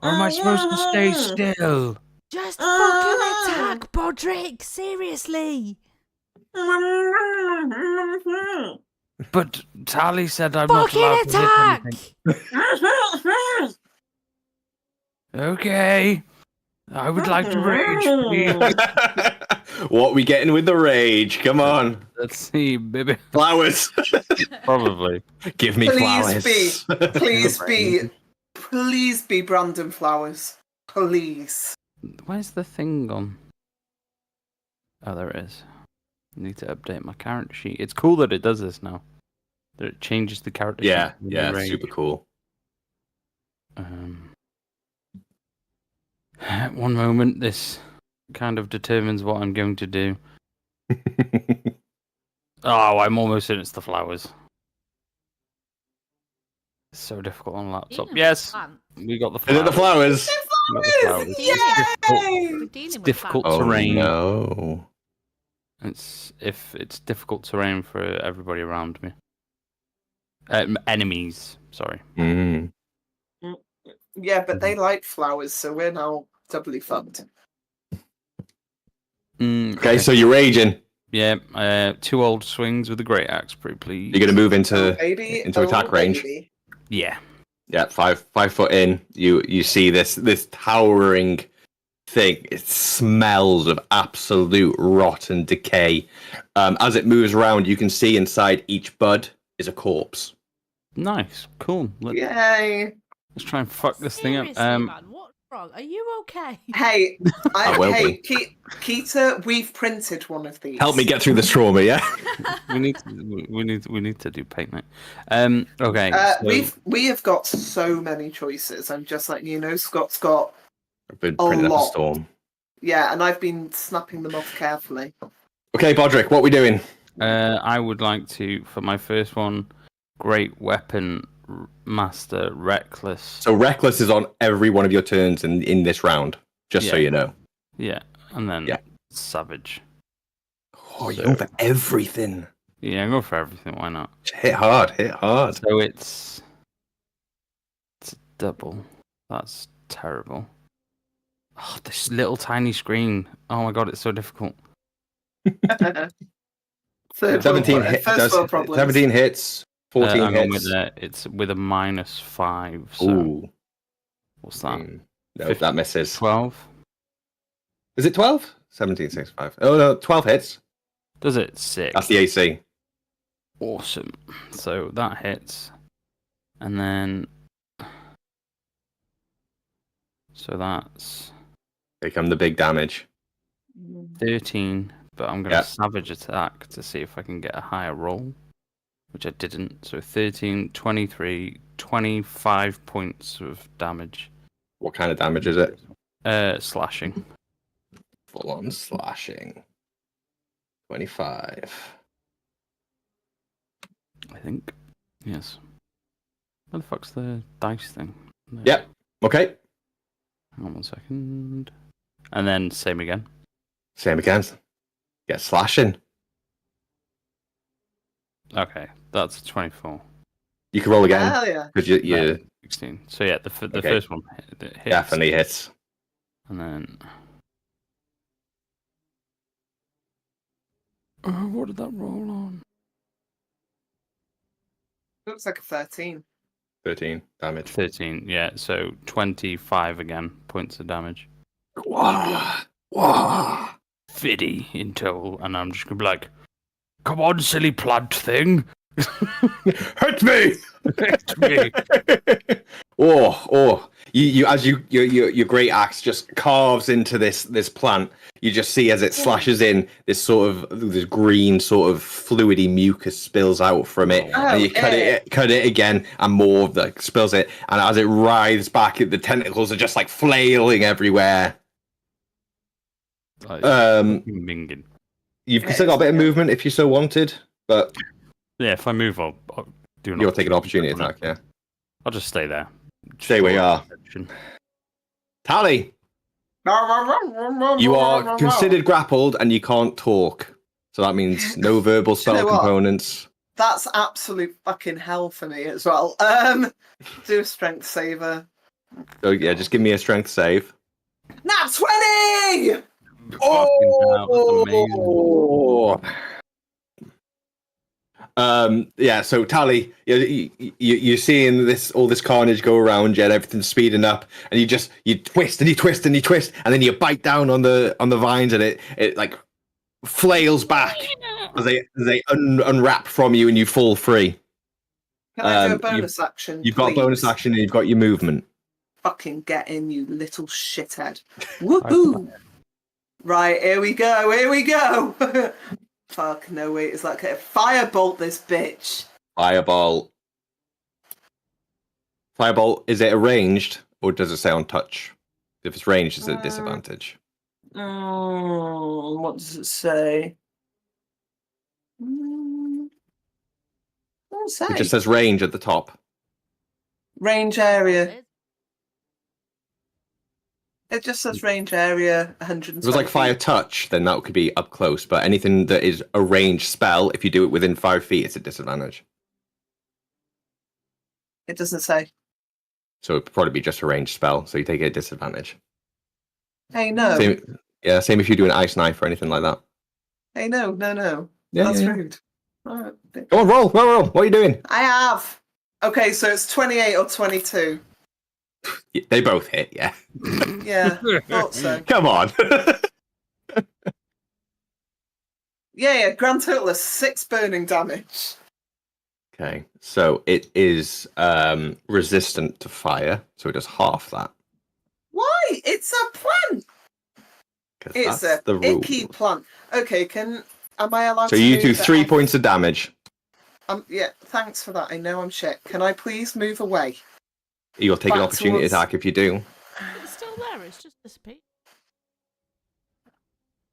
Or am I supposed to stay still? Just fucking attack, Bodrick! Seriously! But Tally said I'm not Fucking allowed to attack! hit anything. Okay. I would like to rage, please. What are we getting with the rage? Come on. Let's see, baby. Flowers. Probably. Give me flowers. Please be Brandon Flowers. Please. Where's the thing gone? Oh, there it is. I need to update my character sheet. It's cool that it does this now. That it changes the character sheet. Yeah, super cool. One moment, this kind of determines what I'm going to do. Oh, I'm almost in. It's the flowers. It's so difficult on laptop. Yes, we got the flowers. Is it the flowers? It's difficult terrain. No. It's difficult terrain for everybody around me. Enemies, sorry. Mm. Yeah, but they like flowers, so we're now doubly fucked. Okay, so you're raging. Yeah, 2 old swings with a great axe, pretty please. You're going to move into attack range. Baby. Yeah. Yeah, 5 foot in. You see this towering thing. It smells of absolute rot and decay. As it moves around, you can see inside each bud is a corpse. Nice, cool. Yay! Let's try and fuck this thing up. Man, what's wrong? Are you okay? Hey, be. Keita, we've printed one of these. Help me get through this trauma, yeah. we need to do paint night. Okay. So... We have got so many choices. I'm just letting you know, Scott's got I've been printing up a storm. Yeah, and I've been snapping them off carefully. Okay, Bodrick, what are we doing? I would like to, for my first one, Great Weapon Master Reckless. So Reckless is on every one of your turns in this round, just so you know. Yeah, and then Savage. Oh, you're going for everything. Yeah, go for everything. Why not? Hit hard. So it's a double. That's terrible. Oh, this little tiny screen. Oh my god, it's so difficult. 17 hits. 14 hits. It's with a -5. So ooh. What's that? No, that misses. 12. Is it 12? 17, 6, 5. Oh no, 12 hits. Does it? 6. That's the AC. Awesome. So that hits. And then... So that's... Here come the big damage. 13, but I'm going to Savage attack to see if I can get a higher roll, which I didn't. So 13, 23, 25 points of damage. What kind of damage is it? Slashing. Full on slashing. 25. I think. Yes. Where the fuck's the dice thing? There. Yep. Okay. Hang on 1 second. And then same again. Same again. Get slashing. Okay, that's 24. You can roll again. Hell yeah. Because you 16. So yeah, the first one hits. Definitely hits. And then... what did that roll on? Looks like a 13. 13 damage. 13, yeah. So 25 again points of damage. Wah, wah. 50 in total, and I'm just gonna be like, "Come on, silly plant thing, Hurt me! hit me!" Your great axe just carves into this plant. You just see as it slashes in, this green sort of fluidy mucus spills out from it, and you cut it again, and more of the spills it, and as it writhes back, the tentacles are just like flailing everywhere. Like, minging. You've still got a bit of movement if you so wanted, but Yeah, if I move, I'll do. you'll take an opportunity attack. Yeah, I'll just stay there. stay where you are. Tally, you are considered grappled and you can't talk, so that means no verbal spell components. That's absolute fucking hell for me as well. Do a strength saver. So yeah, just give me a strength save. Nat 20! Oh! Yeah, so Tally, you're seeing all this carnage go around you, and everything's speeding up, and you twist and you twist and you twist, and then you bite down on the vines, and it like flails back as they unwrap from you, and you fall free. Can I do a bonus action? You've got a bonus action, and you've got your movement. Fucking get in, you little shithead. Woohoo! Right, here we go. Fuck, no, wait, it's like a firebolt this bitch. Firebolt, is it ranged, or does it say on touch? If it's ranged, is it a disadvantage? What does it say? What does it say? It just says range at the top. Range area. It just says range area 120. If it was like fire touch, then that could be up close. But anything that is a ranged spell, if you do it within 5 feet, it's a disadvantage. It doesn't say. So it'd probably be just a ranged spell, so you take a disadvantage. Hey, no. Same if you do an ice knife or anything like that. Hey, no. Yeah, That's yeah. rude. All right. Go on, roll. What are you doing? I have. Okay, so it's 28 or 22. They both hit, yeah. Yeah, thought so. Come on. Yeah, grand total is 6 burning damage. Okay, so it is resistant to fire, so it does half that. Why? It's a plant. It's a icky plant. Okay, am I allowed so to you move do the 3 points of damage. Yeah, thanks for that. I know I'm shit. Can I please move away? You'll take an Back opportunity towards- attack if you do. It's still there. It's just disappeared.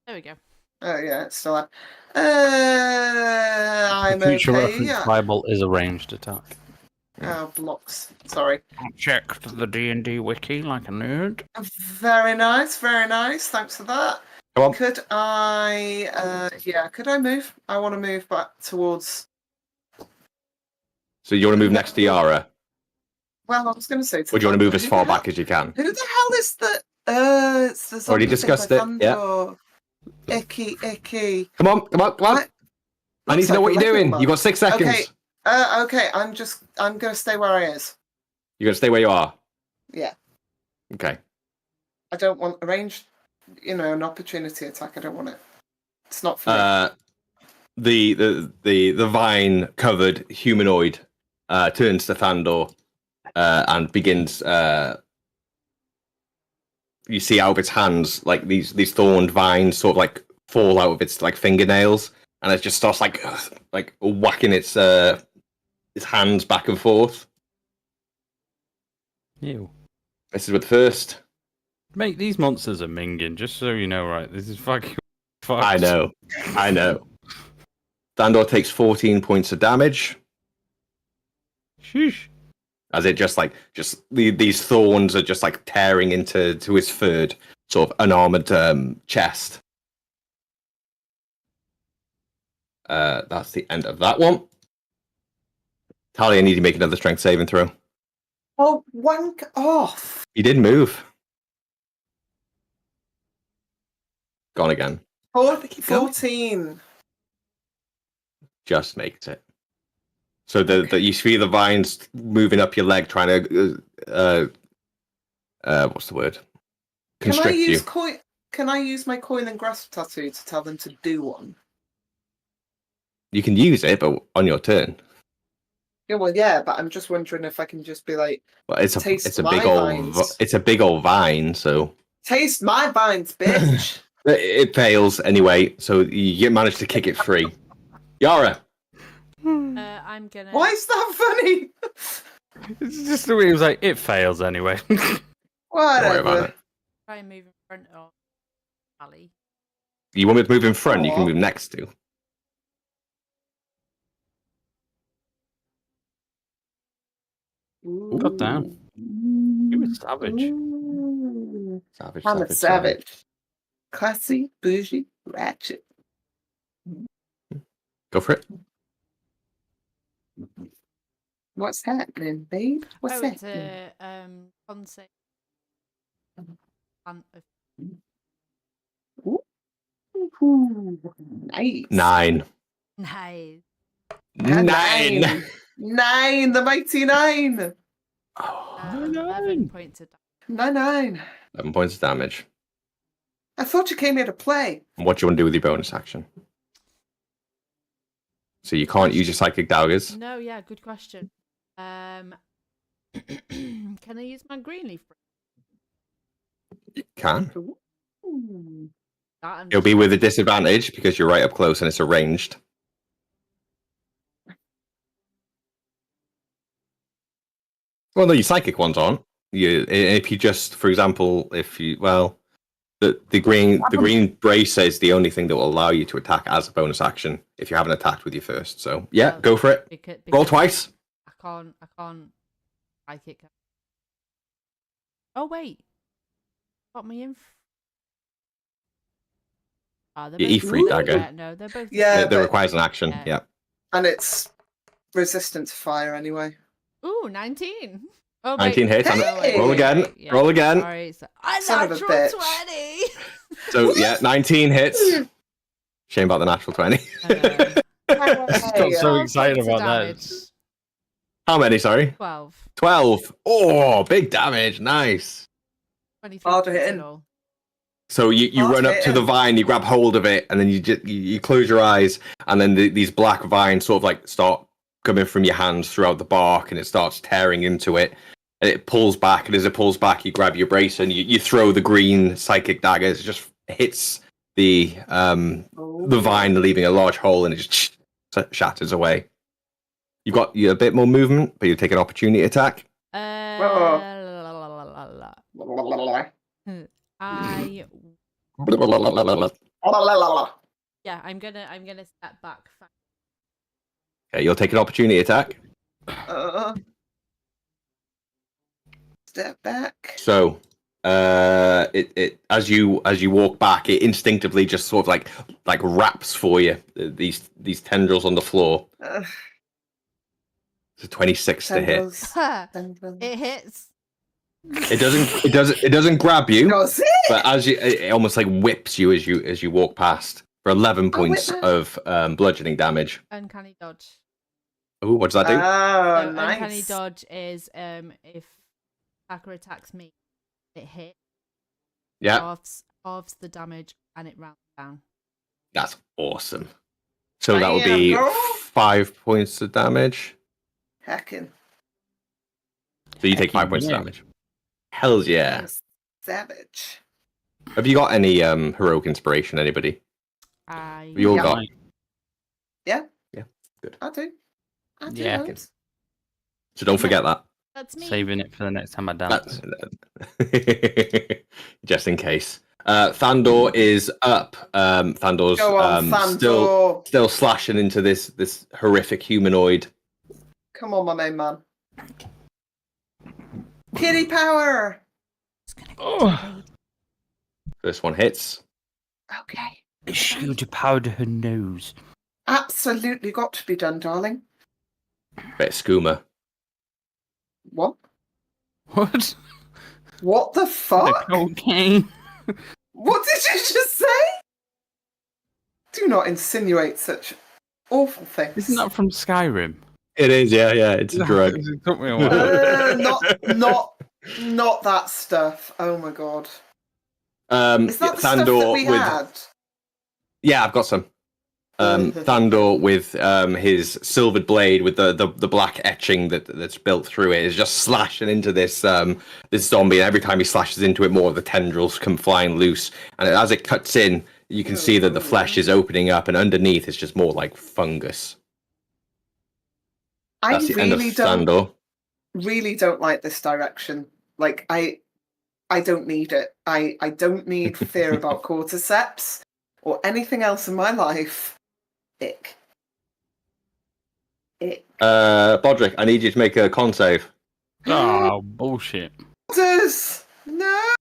There we go. Oh yeah, it's still there. I'm Future okay. reference, Yeah. Firebolt is a ranged attack. Oh, blocks. Sorry. Checked the D&D wiki like a nerd. Very nice. Thanks for that. Come on. Could I? Could I move? I want to move back towards. So you want to move next to Yara? Well, I was going to say. Or do you want to move as far back as you can? Who the hell is the? It's the. Already discussed it. Yeah. Icky. Come on. What? I need to know what you're doing. You got 6 seconds. Okay. Okay. I'm going to stay where I is. You're going to stay where you are. Yeah. Okay. I don't want a ranged, an opportunity attack. I don't want it. It's not for me. The vine covered humanoid turns to Thandor and begins. You see out of its hands like these thorned vines sort of like fall out of its like fingernails, and it just starts like whacking its hands back and forth. Ew. This is with the first. Mate, these monsters are minging, just so you know, right? This is fucking fucked. I know. Thandor takes 14 points of damage. Sheesh. As it these thorns are just like tearing into his third sort of unarmored chest. That's the end of that one. Talia, I need you to make another strength saving throw. Oh, wank off. He did move. Gone again. 14. Just makes it. So that you feel the vines moving up your leg, trying to what's the word? Constrict you. Can I use my coin and grasp tattoo to tell them to do one? You can use it, but on your turn. Yeah, well, yeah, but I'm just wondering if I can just be like, Well, it's a big old vine, so taste my vines, bitch. it fails anyway. So you manage to kick it free. Yara. I'm gonna. Why is that funny? It's just the way he was like, it fails anyway. Don't worry about it. Try and move in front of Ali. You want me to move in front? You can move next to. God damn. You were savage. I'm a savage. Classy, bougie, ratchet. Go for it. What's happening, babe? What's happening? It's a concept. Ooh, nice. 9. Nice. 9. 9, the mighty 9. 11 points of damage. 9. 11 points of damage. I thought you came here to play. And what do you want to do with your bonus action? So you can't use your psychic daggers. No, yeah, good question. Can I use my green leaf? You can. Ooh. It'll be with a disadvantage because you're right up close and it's arranged. Well, no, your psychic ones aren't. If you just, for example, the green brace is the only thing that will allow you to attack as a bonus action if you haven't attacked with your first. So yeah, go for it. Roll twice. I can't. Psychic. Oh wait, got me in. Your E3 dagger. Yeah, no, they're both. Yeah, that requires an action. Yeah. And it's resistant to fire anyway. Ooh, 19. Oh, 19 hits. Hey! Roll again. Yeah. Roll again. Sorry, a Son of a natural bitch. 20. So yeah, 19 hits. Shame about the natural 20. Got so excited about damage. that. How many? Sorry. 12. 12. Oh, big damage. Nice. 23 Hard to points hit in in. all. So you run up to the vine, you grab hold of it, and then you close your eyes, and then these black vines sort of like start coming from your hands throughout the bark, and it starts tearing into it, and it pulls back. And as it pulls back, you grab your brace and you throw the green psychic dagger. It just hits the vine, leaving a large hole, and it just shatters away. You've got a bit more movement, but you take an opportunity attack. I'm gonna step back. Okay, you'll take an opportunity attack. Step back. So, it as you walk back, it instinctively just sort of like wraps for you these tendrils on the floor. It's a 26 to hit. It hits. It doesn't grab you, Does it? but it almost like whips you as you walk past for 11 points of bludgeoning damage. Uncanny dodge. Oh, what does that do? Oh, So nice. uncanny dodge is if attacker attacks me, it hits. Yeah, Halves the damage and it rounds down. that's awesome. So that would be 5 points of damage. Hacking. So you take 5 points of damage. Hells yeah. Savage. Have you got any heroic inspiration? Anybody? You all Yeah. got? Yeah. Yeah. Good. I do. Yeah. Loads. So don't forget that. That's me. Saving it for the next time I dance. Just in case. Thandor is up. Thandor's Go on, Thandor. still slashing into this horrific humanoid. Come on, my main man. Kitty power. Oh, First one hits. Okay. she to powder her nose. Absolutely got to be done, darling. Bit of skooma. What? What? What the The fuck? cocaine. What did you just say? Do not insinuate such awful things. Isn't that from Skyrim? It is, yeah, it's a drug. It took me a while. Not that stuff. Oh my god. Is that the Thandor stuff that we with, had? Yeah, I've got some. Thandor with his silvered blade with the black etching that's built through it is just slashing into this this zombie, and every time he slashes into it, more of the tendrils come flying loose, and as it cuts in, you can see that the flesh is opening up, and underneath it's just more like fungus. That's the end of Thandor. Really don't like this direction. Like I don't need it. I don't need fear about cordyceps or anything else in my life. Ick. Bodrick, I need you to make a con save. Oh, bullshit. No.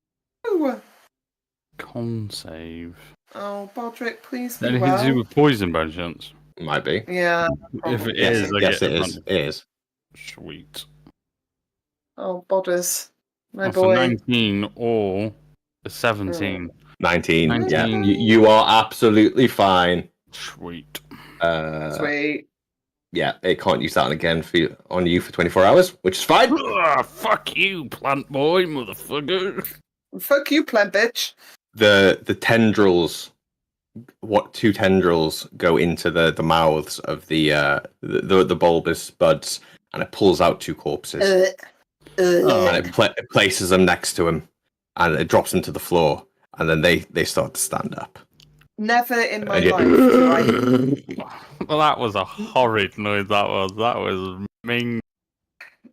Con save. Oh, Bodrick, please be Anything well. to do with poison by chance? Might be. Yeah. If it Yes, is, I yes, get it is. It is. Sweet. Oh, Bodders. My That's a boy. 19 or a 17. 19. 19. Yeah, you are absolutely fine. Sweet. Sweet. Yeah, it can't use that again on you for 24 hours, which is fine. Fuck you, plant boy, motherfucker. Fuck you, plant bitch. The tendrils, two tendrils go into the mouths of the bulbous buds, and it pulls out two corpses, and it places them next to him, and it drops them to the floor, and then they start to stand up. Never in my life. Well, that was a horrid noise. That was mean.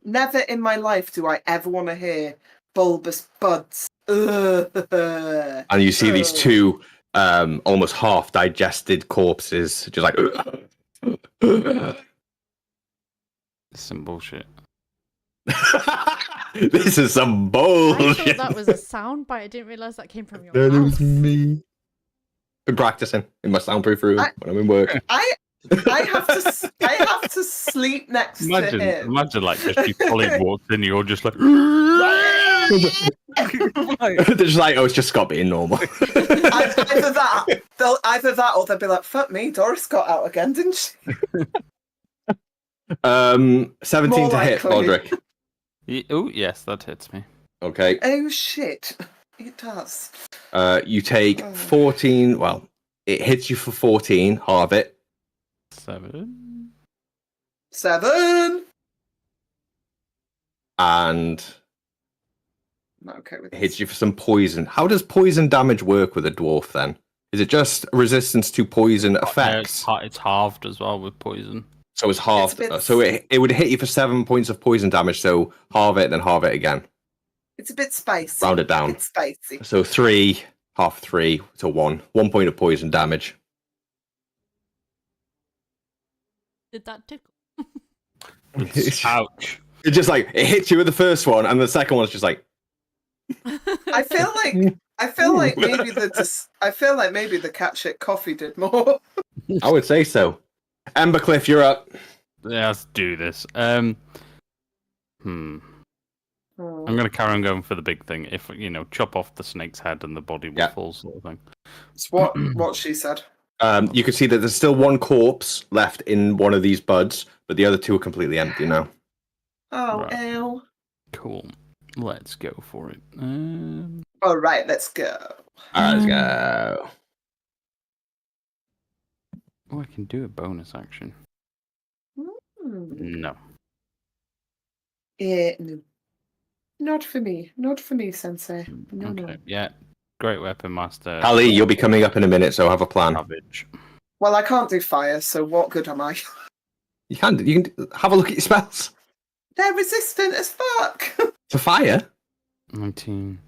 Never in my life do I ever want to hear bulbous buds. And you see these two almost half digested corpses, just like. Some bullshit. This is some I bullshit. thought that was a sound bite. I didn't realise that came from your mouth. Me. Been practicing in my soundproof room when I'm in work. I have to sleep next to him. Imagine like just your colleague walks in, you're just like. They're just like, oh, it's just Scott being normal. Either that, or they'll be like, "Fuck me, Doris got out again, didn't she?" 17 More to hit, likely. Bodrick. Oh yes, that hits me. Okay. Oh shit, it does. You take 14. Well, it hits you for 14. Halve it. 7. And I'm not okay with it hits you for some poison. How does poison damage work with a dwarf then? Is it just resistance to poison effects? It's halved as well with poison. So it's halved. So it would hit you for 7 points of poison damage. So halve it, then halve it again. It's a bit spicy. Round it down. It's spicy. So 3, half 3 to 1. 1 point of poison damage. Did that tickle? Ouch. It's just like it hits you with the first one, and the second one's just like. I feel like maybe the cat shit coffee did more. I would say so. Embercliff, you're up. Yeah, let's do this. I'm gonna carry on going for the big thing. If chop off the snake's head and the body will fall, sort of thing. It's what she said. You can see that there's still one corpse left in one of these buds, but the other two are completely empty now. Oh, Right. ew. Cool. Let's go for it. All right, let's go. All right, let's go. Oh, I can do a bonus action. No. No. Not for me. Not for me, Sensei. No, Okay. no. Yeah. Great weapon master. Ali, you'll be coming up in a minute, so have a plan. Savage. Well, I can't do fire, so what good am I? You can have a look at your spells. They're resistant as fuck. To fire? 19.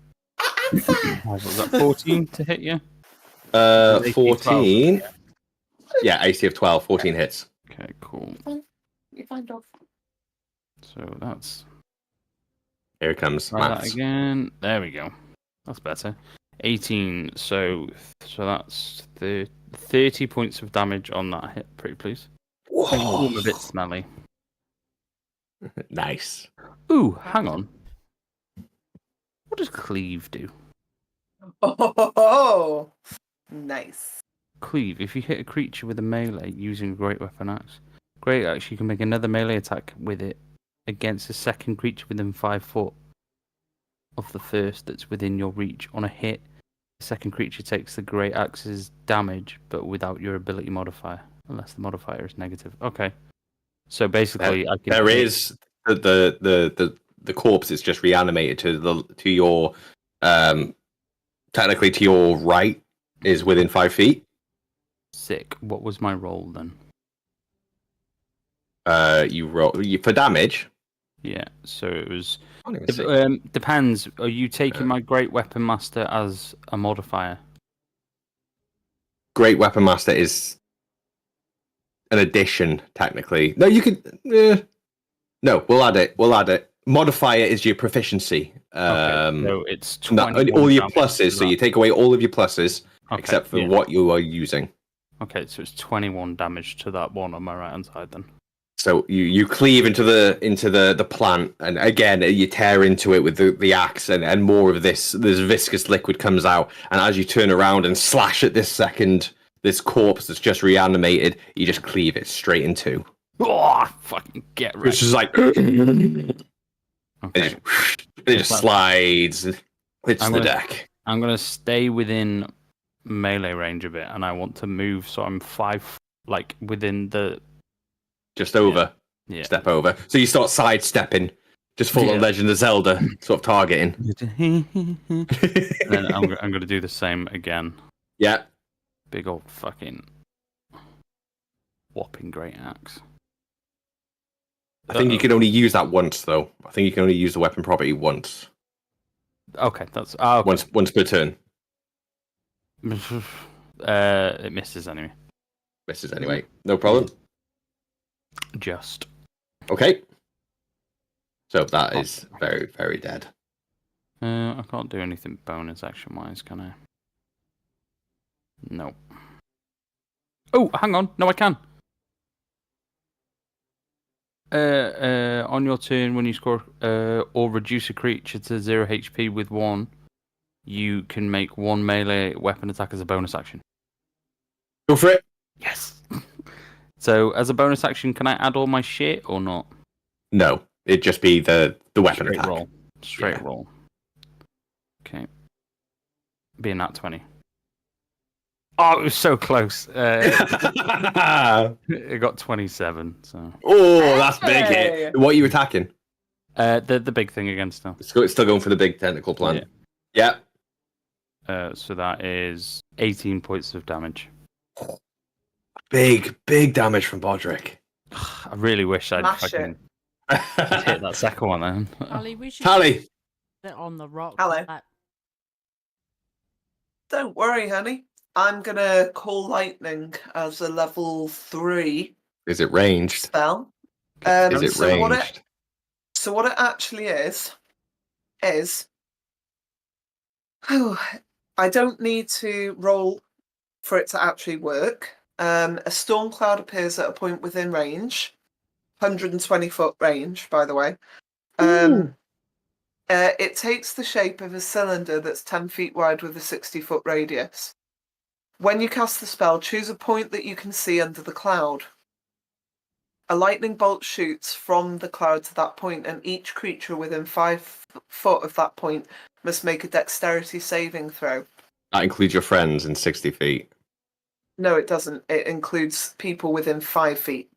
I'm fire. Was that 14 to hit you? 14. Yeah, AC of 12. 14 hits. Okay, cool. You find off. So that's. Here it comes. Try that Maths. again. There we go. That's better. 18. So that's 30 points of damage on that hit. Pretty please. Whoa. I'm a bit smelly. Nice. Ooh, hang on. What does cleave do? Oh, nice. Cleave. If you hit a creature with a melee using a great weapon axe, Great axe. You can make another melee attack with it against a second creature within 5 foot of the first that's within your reach. On a hit, the second creature takes the great axe's damage, but without your ability modifier, unless the modifier is negative. Okay. So basically, I can. There is the corpse is just reanimated to your technically to your right is within 5 feet. Sick. What was my roll then? You roll for damage. Yeah. So it was. See. Depends. Are you taking my Great Weapon Master as a modifier? Great Weapon Master is an addition, technically. No, you could. No, we'll add it. We'll add it. Modifier is your proficiency. Okay, so it's 20 all your pluses. So you take away all of your pluses except for what you are using. Okay, so it's 21 damage to that one on my right hand side then. So you cleave into the plant, and again you tear into it with the axe, and more of this viscous liquid comes out. And as you turn around and slash at this corpse that's just reanimated, you just cleave it straight in two. Oh, fucking get right. It's just like okay. it just slides. It's the deck. I'm gonna stay within melee range of it, and I want to move so I'm 5, like within the. Just over. Yeah. Step over. So you start sidestepping, just full of Legend of Zelda, sort of targeting. And then I'm going to do the same again. Yeah. Big old fucking whopping great axe. I think you can only use that once, though. I think you can only use the weapon property once. Okay, that's... okay. Once per turn. It misses anyway. Misses anyway. No problem. Just. Okay. So that is very, very dead. I can't do anything bonus action-wise, can I? No. Oh, hang on. No, I can. On your turn, when you score or reduce a creature to 0 HP with 1, you can make 1 melee weapon attack as a bonus action. Go for it. Yes. So, as a bonus action, can I add all my shit or not? No, it'd just be the weapon Straight attack. roll. Straight roll. Okay. Being that 20. Oh, it was so close. It got 27. So. Oh, that's big hit. What are you attacking? The big thing against them. It's still going for the big tentacle plant. Yeah. So that is 18 points of damage. Big damage from Bodrick. I really wish I'd fucking hit that second one then. Ali, we should Tally. sit on the rock. Hello. Don't worry, honey. I'm gonna call lightning as a level 3 Is it ranged? spell. Is it ranged? So what it actually is I don't need to roll for it to actually work. A storm cloud appears at a point within range, 120 foot range, by the way. It takes the shape of a cylinder that's 10 feet wide with a 60-foot radius. When you cast the spell, choose a point that you can see under the cloud. A lightning bolt shoots from the cloud to that point, and each creature within 5 foot of that point must make a dexterity saving throw. That includes your friends in 60 feet. No, it doesn't. It includes people within 5 feet.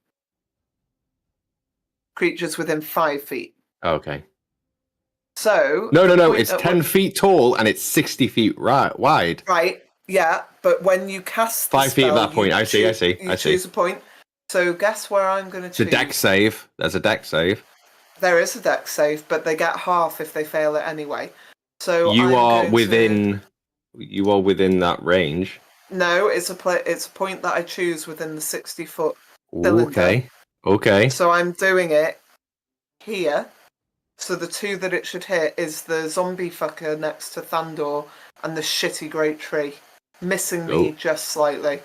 Creatures within 5 feet. Okay. So... No. It's 10 feet tall and it's 60 feet wide. Right, yeah. But when you cast the 5 feet at that point. I see. You choose a point. So guess where I'm going to choose. It's a dex save. There's a dex save. There is a dex save, but they get half if they fail it anyway. So you are within that range. No, it's a point that I choose within the 60-foot cylinder. Okay. So I'm doing it here. So the 2 that it should hit is the zombie fucker next to Thandor and the shitty great tree, missing me just slightly.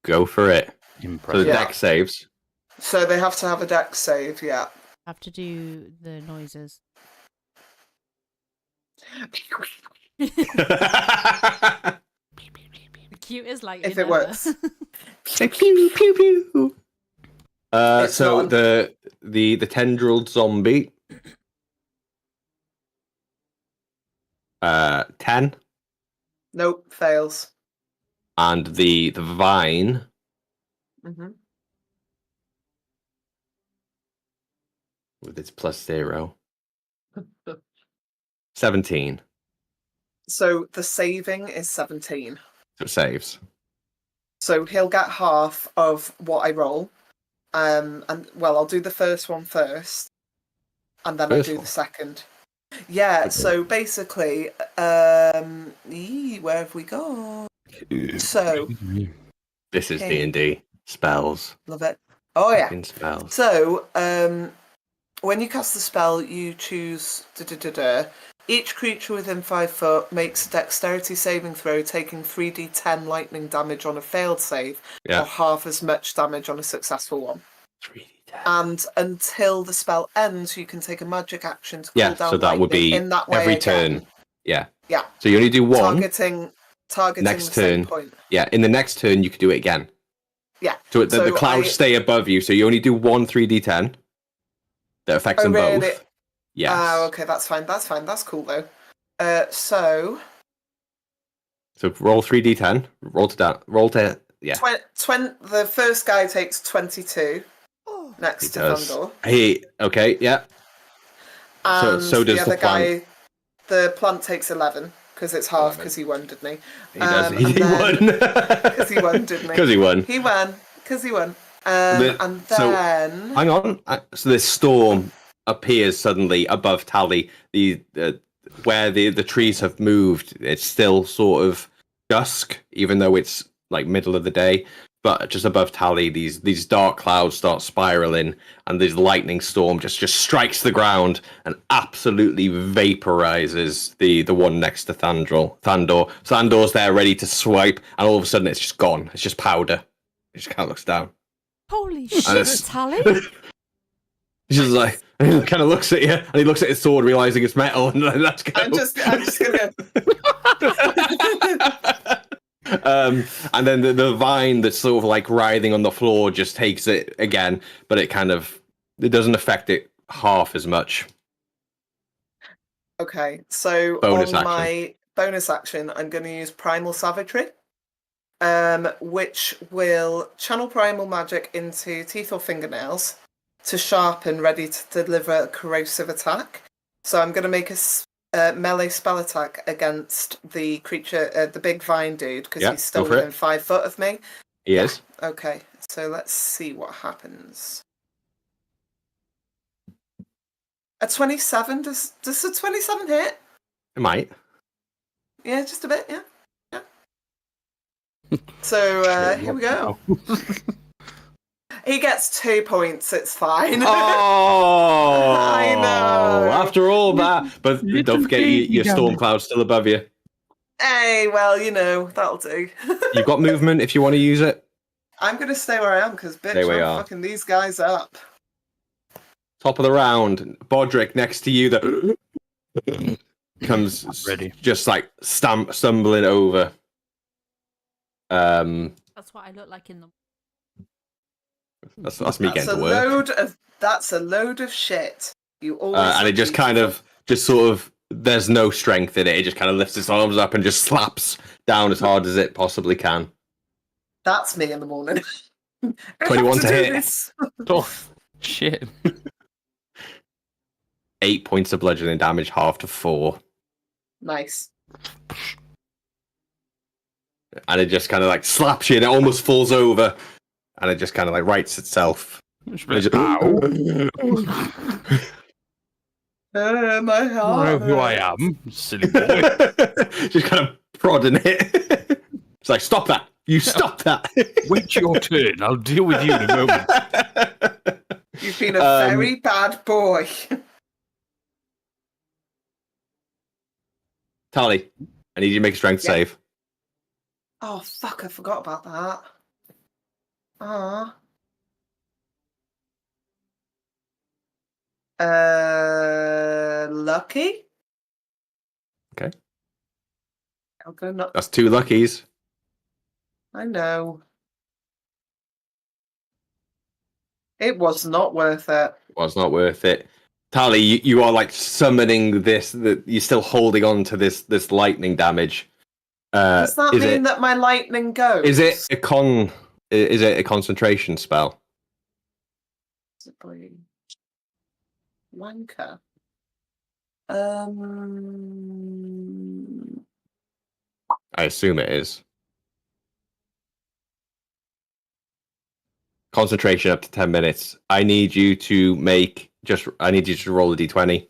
Go for it. Impressive. So the dex saves. So they have to have a dex save, yeah. Have to do the noises. Cute as like if it works. Pew pew pew. So not the tendrilled zombie. 10. Nope, fails. And the vine. Hmm. With its +0. 17. So the saving is 17. So it saves. So he'll get half of what I roll. And well, I'll do the first one first, and then I'll do the second. Yeah. So basically, where have we gone? So this is D&D spells. Love it. Oh yeah. Spells. So when you cast the spell, you choose each creature within 5 foot makes a dexterity saving throw, taking 3d10 lightning damage on a failed save, or half as much damage on a successful one. 3d10. And until the spell ends, you can take a magic action to cool down so that would be in that way every again. turn. Yeah. Yeah. So you only do one. Targeting next the turn. same point. Yeah, in the next turn you could do it again. Yeah. So the clouds stay above you, so you only do one 3d10 that affects them both. Yes. Oh, okay, that's fine. That's cool though. So roll 3d10. Roll to yeah. The first guy takes 22 next to Thandor. Okay, yeah. And so does the other plant. guy. The plant takes 11 because it's half because he won, didn't he? He does. He won. Because he won, didn't he? Because he won. He won. Because he won. And then. Hang on. So this storm appears suddenly above Tally. Where the trees have moved, it's still sort of dusk, even though it's like middle of the day. But just above Tally, these dark clouds start spiraling, and this lightning storm just strikes the ground and absolutely vaporizes the one next to Thandor. Thandor's there ready to swipe, and all of a sudden it's just gone. It's just powder. He just kind of looks down. Holy shit, Tally! He's just like, and he kind of looks at you, and he looks at his sword, realizing it's metal, and that's I'm just gonna. And then the vine that's sort of like writhing on the floor just takes it again, but it doesn't affect it half as much. Okay, so my bonus action, I'm going to use Primal Savagery, which will channel primal magic into teeth or fingernails to sharpen, ready to deliver a corrosive attack. So I'm going to make a melee spell attack against the creature, the big vine dude, because he's still within 5 foot of me. He is. Okay, so let's see what happens. A 27, does a 27 hit? It might. Yeah, just a bit, yeah. So, here we go. He gets 2 points, it's fine. Oh! I know. After all that, but don't forget your storm cloud's still above you. Hey, well, that'll do. You've got movement if you want to use it. I'm going to stay where I am, because, bitch, I'm fucking these guys up. Top of the round, Bodrick next to you that comes ready. Just like stumbling over. That's what I look like in them. That's me getting to work. That's a load of shit. You always and it just kind of, there's no strength in it. It just kind of lifts its arms up and just slaps down as hard as it possibly can. That's me in the morning. 21 to hit. Oh, shit. 8 points of bludgeoning damage, half to 4. Nice. And it just kind of like slaps you and it almost falls over. And it just kind of like rights itself. My heart. know who I am, silly boy. Just kind of prodding it. It's like, stop that. You stop that. Wait your turn. I'll deal with you in a moment. You've been a very bad boy. Tally, I need you to make a strength save. Oh, fuck, I forgot about that. Lucky? Okay. I'll go not. That's 2 luckies. I know. It was not worth it. Was not worth it. Tally, you are like summoning this. You're still holding on to this lightning damage. Does that mean that my lightning goes? Is it a Is it a concentration spell? Wanker. I assume it is. Concentration up to 10 minutes. I need you to roll a d20.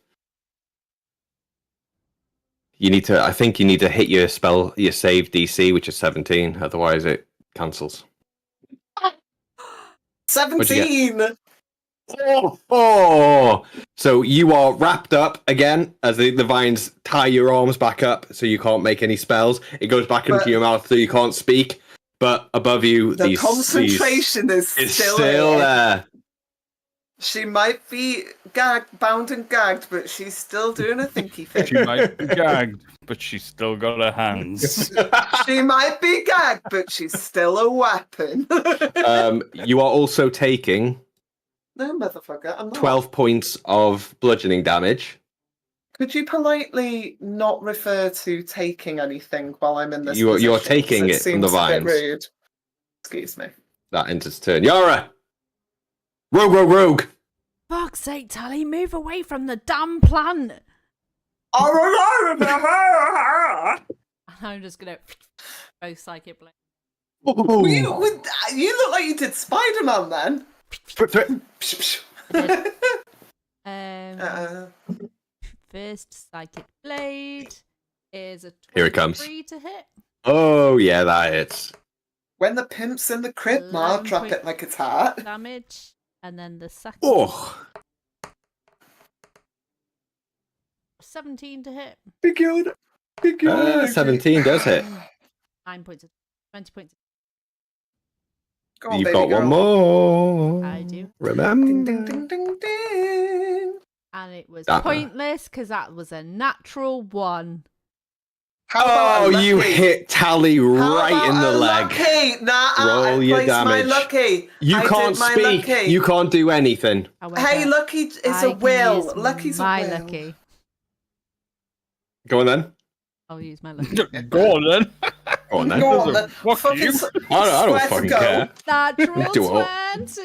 I think you need to hit your save DC, which is 17, otherwise it cancels. 17! Oh! So you are wrapped up again as the vines tie your arms back up so you can't make any spells. It goes back into your mouth so you can't speak. But above you, the concentration is still there. She might be bound and gagged, but she's still doing a thinky thing. She might be gagged, but she's still got her hands. She might be gagged, but she's still a weapon. You are also taking... No, motherfucker, I'm not. 12 points of bludgeoning damage. Could you politely not refer to taking anything while I'm in this You are position, taking it from the vines. A bit rude. Excuse me. That ends its turn. Yara! Rogue! Fuck's sake, Tally, move away from the damn plant! And I'm just gonna both psychic blade. you look like you did Spider-Man then. First psychic blade is a 23 Here it comes. to hit. Oh, yeah, that hits. When the pimp's in the crib, Ma, drop it like it's hot. Damage, and then the second. Oh! 17 to hit. Be good. 17 does hit. 9 points. 20 points. Go on, You've baby got girl. one more. I do. Remember. Ding, ding, ding, ding, ding. And it was That- pointless because that was a natural 1. How about a you lucky? hit Tally How right about in the a leg. Lucky? Nah, Roll I your placed my damage. lucky. You I can't did my speak. Lucky. You can't do anything. However, Hey, lucky is I a can will. use Lucky's my a will. lucky. Go on then. I'll use my lucky. Go on then. Go on then. Go on then. Fuck Fucking you. I don't swear to fucking go. care. Natural Do it. 20.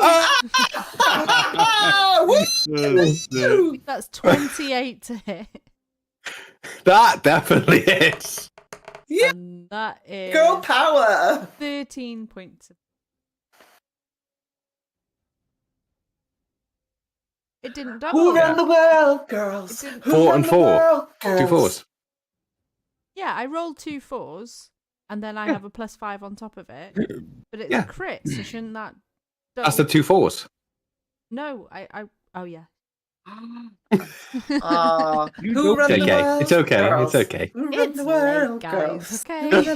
Ah, woo! That's 28 to hit. That definitely hits. Yeah, And that is girl power. 13 points. It didn't double. Who run the world, girls? It didn't- Who 4 run and the 4. world, 2 girls? 4s. Yeah, I rolled 2 4s, and then I have a +5 on top of it. But it's Yeah. a crit, so shouldn't that? That's the 2 4s. No, oh yeah. Ah, You who don't run It's the okay. world, It's okay. girls? It's okay. Who run It's the late, world, guys. girls?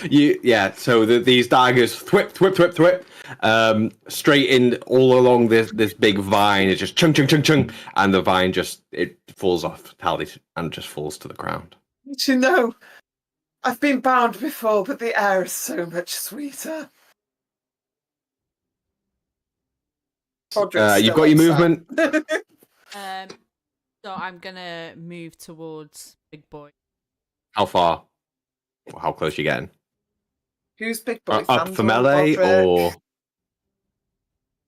Okay. So these daggers thwip, straight in all along this big vine. It's just chung, and the vine it falls off Tally and just falls to the ground. But you know, I've been bound before, but the air is so much sweeter. Podrick's You've still got your upset. movement. So I'm gonna move towards Big Boy. How far? Or how close you getting? Who's big boy? Up for Fandor, melee Podrick? or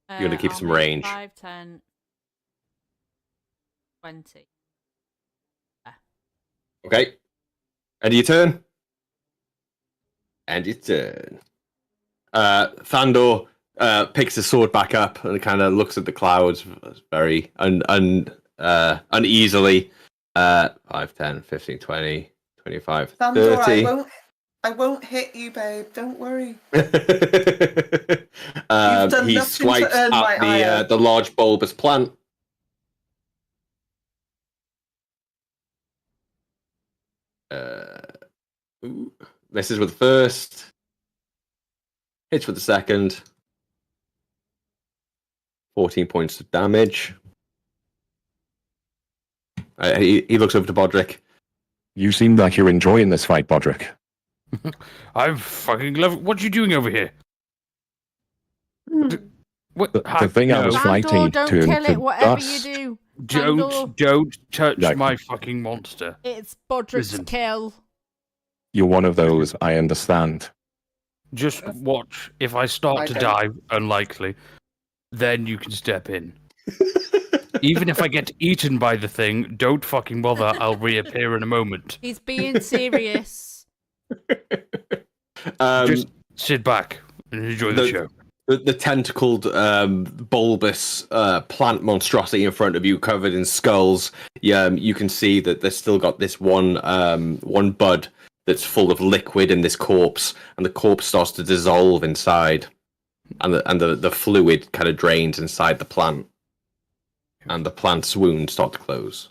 you're gonna keep I'll some move range? 5, 10, 20. Okay. End of your turn. End your turn. Thandor picks his sword back up and kind of looks at the clouds very uneasily. 5, 10, 15, 20, 25, Fandor, 30. I won't hit you, babe. Don't worry. He done nothing to swipes earn my at ire. the large bulbous plant. Ooh. This is with the first. Hits with the second. 14 points of damage. He looks over to Bodrick. You seem like you're enjoying this fight, Bodrick. I fucking love it. What you doing over here? The thing I was fighting don't to kill it, whatever dust. you do. Don't touch Like- my fucking monster. It's Bodrick's Listen. kill. You're one of those, I understand. Just watch. If I start to Okay. die, unlikely, then you can step in. Even if I get eaten by the thing, don't fucking bother. I'll reappear in a moment. He's being serious. Just sit back and enjoy the show. The tentacled, bulbous plant monstrosity in front of you, covered in skulls. You can see that there's still got this one bud that's full of liquid in this corpse, and the corpse starts to dissolve inside, and the fluid kind of drains inside the plant, and the plant's wounds start to close.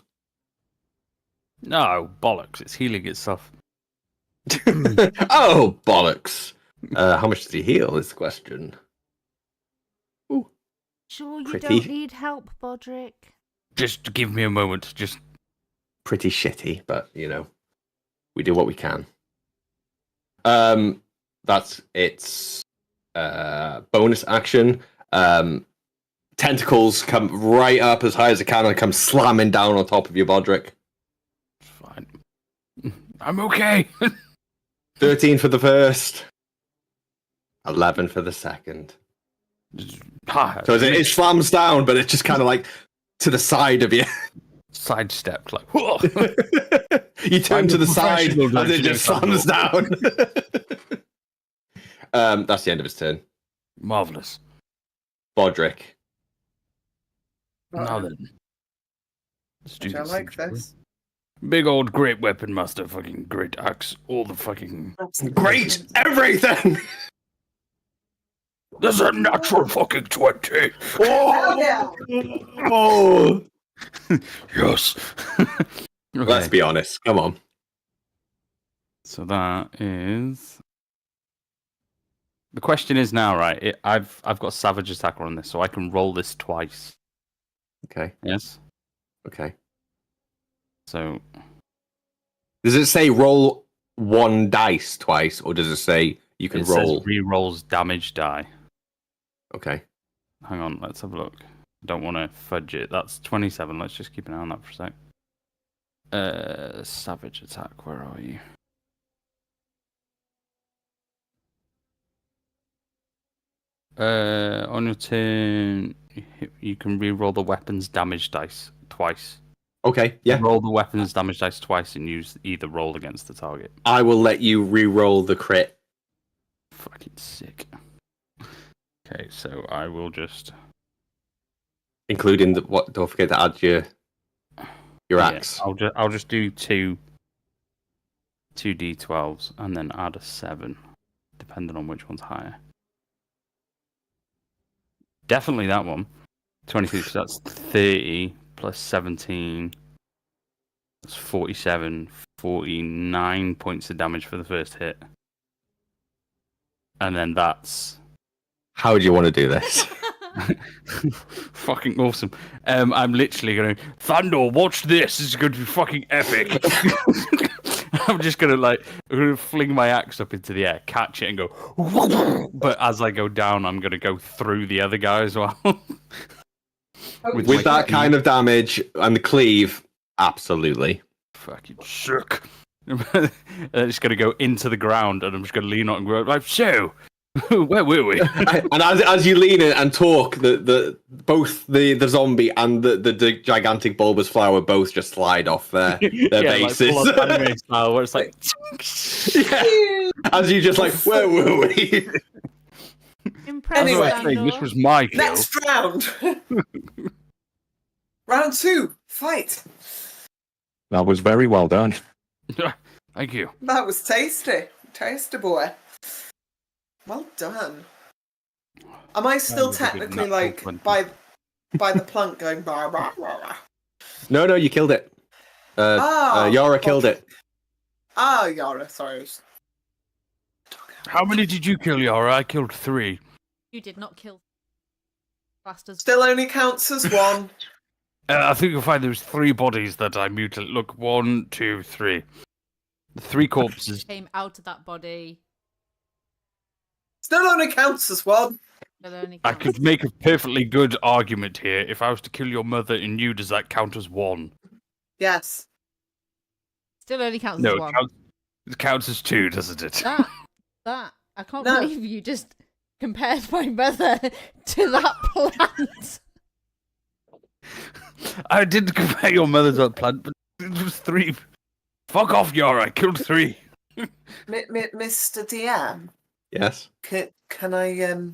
No, bollocks. It's healing itself. Oh, bollocks! How much does he heal? Is the question. Sure, you Pretty. don't need help, Bodrick. Just give me a moment. Just Pretty shitty, but we do what we can. That's its bonus action. Tentacles come right up as high as they can and come slamming down on top of you, Bodrick. fine. I'm okay. 13 for the first. 11 for the second. So it slams down, but it's just kind of like to the side of you. Sidestepped, like, whoa. You turn I'm to a the side professional as it just slams down. That's the end of his turn. Marvelous. Bodrick. Now then. Let's do I this. like shall we? this. Big old great weapon master, fucking great axe, all the fucking. Great everything! There's a natural fucking 20. Hell yeah! Oh! Yes. Let's Okay, be honest. Come on. so that is. The question is now, right? I've got Savage Attacker on this, so I can roll this twice. Okay. Yes. Okay. So Does it say roll one dice twice, or does it say you can it roll? says re-rolls damage die. Okay. Hang on, let's have a look. Don't want to fudge it. That's 27. Let's just keep an eye on that for a sec. Savage Attack, where are you? On your turn, you can re-roll the weapon's damage dice twice. Okay. Yeah. Roll the weapon's damage dice twice and use either roll against the target. I will let you re-roll the crit. Fucking sick. Okay, so I will just. Including the what? Don't forget to add your axe. I'll just do two d12s and then add a 7, depending on which one's higher. Definitely that one. 26. That's 30 plus 17. That's 47. 49 points of damage for the first hit. And then that's How do you want to do this? fucking awesome. I'm literally going, Thunder, watch this. This is going to be fucking epic. I'm just going to fling my axe up into the air, catch it and go, but as I go down, I'm going to go through the other guy as well. With that kind of damage and the cleave, absolutely. Fucking sick. I'm just going to go into the ground and I'm just going to lean on and go, like, so, where were we? And as you lean in and talk, both the zombie and the gigantic bulbous flower both just slide off their bases. Like full-on anime style, where it's like, Yeah. As you just like, where were we? Impressive. Anyway. saying, this was my kill. Next round. Round 2. Fight. That was very well done. Thank you. That was tasty. Tasty boy. Well done. Am I still That was a big technically nut like open. by the plant going bah, bah, bah, bah. No, you killed it. Yara killed it. Ah, Yara, sorry. How many did you kill, Yara? I killed 3. You did not kill bastards. Still only counts as one. I think you'll find there's 3 bodies that I mutilated. Look, 1, 2, 3. 3 corpses. Came out of that body. Still only counts as one. I could make a perfectly good argument here. If I was to kill your mother and you, does that count as 1? Yes. Still only counts No, as 1. it counts as 2, doesn't it? That I can't No. believe you just compared my mother to that plant. I didn't compare your mother to that plant, but it was 3. Fuck off, Yara. I killed 3. Mr. DM, Yes. can I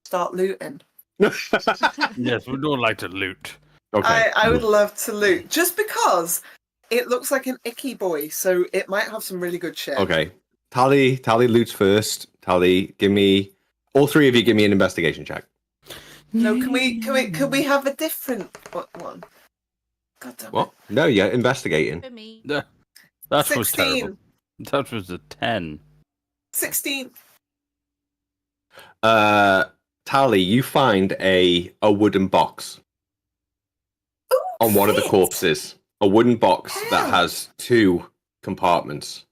start looting? Yes, we don't like to loot. Okay. I would love to loot, just because it looks like an icky boy, so it might have some really good shit. Okay. Tally loots first. Tally, give me all 3 of you. Give me an investigation check. No, can we have a different one? God damn it. What? No, you're investigating. For me. That was 16. terrible. That was a 10. 16. Tally, you find a wooden box on one of the Shit. corpses. A wooden box that Hell. has 2 compartments.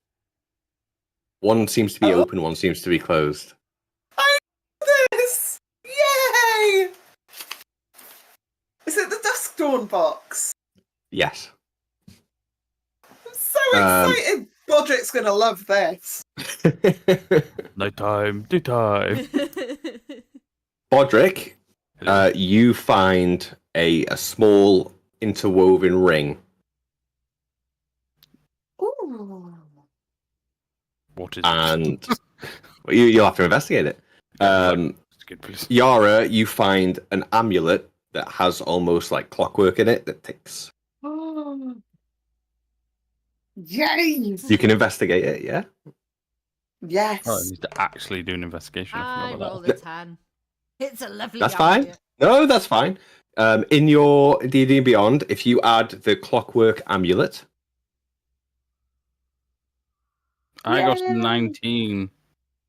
One seems to be Oh. open, one seems to be closed. I know this! Yay! Is it the Dusk Dawn box? Yes. I'm so excited! Bodrick's gonna love this. Daytime. Bodrick, you find a small interwoven ring. Ooh. What is And you'll have to investigate it. Good, please. Yara, you find an amulet that has almost like clockwork in it that ticks. Oh. Yay! You can investigate it, yeah? Yes. Oh, I need to actually do an investigation. I I forgot about rolled that. a 10. It's a lovely That's idea. fine. No, that's fine. In your D&D Beyond, if you add the clockwork amulet, I got Yay. 19.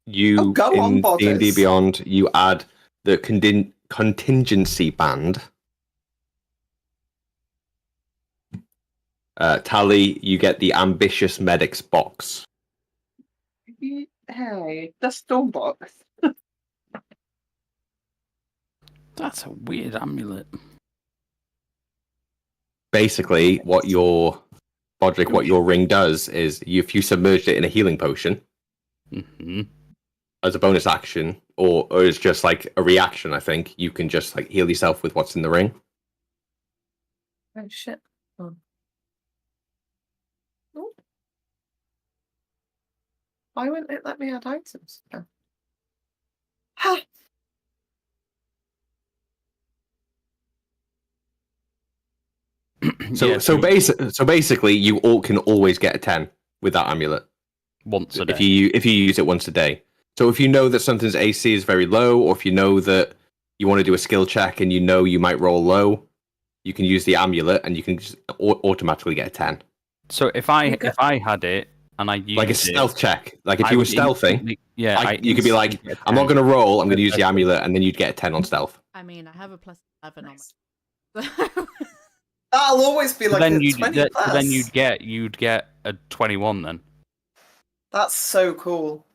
you go on, in D&D Bodders. Beyond, you add the contingency band. Tally, you get the ambitious medics box. Hey, the stone box. That's a weird amulet. Basically, what your ring does is if you submerged it in a healing potion Mm-hmm. as a bonus action, or as just like a reaction, I think you can just like heal yourself with what's in the ring. Oh shit. Oh. Oh. Why wouldn't it let me add items? Oh. Ha! So basically, you all can always get a 10 with that amulet once a day. if you use it once a day. So if you know that something's AC is very low, or if you know that you want to do a skill check and you know you might roll low, you can use the amulet and you can just automatically get a 10. So if I had it and I used like a stealth check, like if I you were would stealthing, yeah, you could be like, I'm not going to roll, I'm going to use the amulet, and then you'd get a 10 on stealth. I mean, I have a plus 11 on Nice. my. That'll always be like then a you'd 20 plus. then you'd get a 21 then. That's so cool.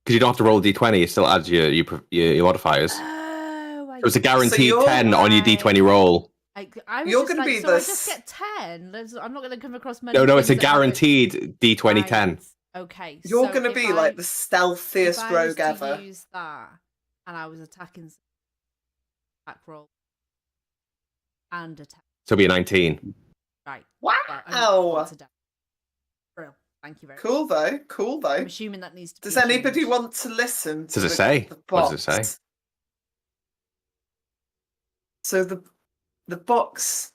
Because you don't have to roll a d20, it still adds your modifiers. Oh, So it's a guaranteed you're 10 on your d20 roll. I was You're just gonna like, be so the I just get 10. I'm not going to come across many. No, it's a things that have it. guaranteed d20 10. Right. Okay. You're so going to if be like the stealthiest if I was rogue ever. to use that, and I was attacking attack roll and attack. So it'll be a 19. Right. Wow! Brill. Thank you very much. Cool though. Cool though. I'm assuming that needs to. Does be anybody changed. want to listen to Does it say? the What box? does it say? So the box.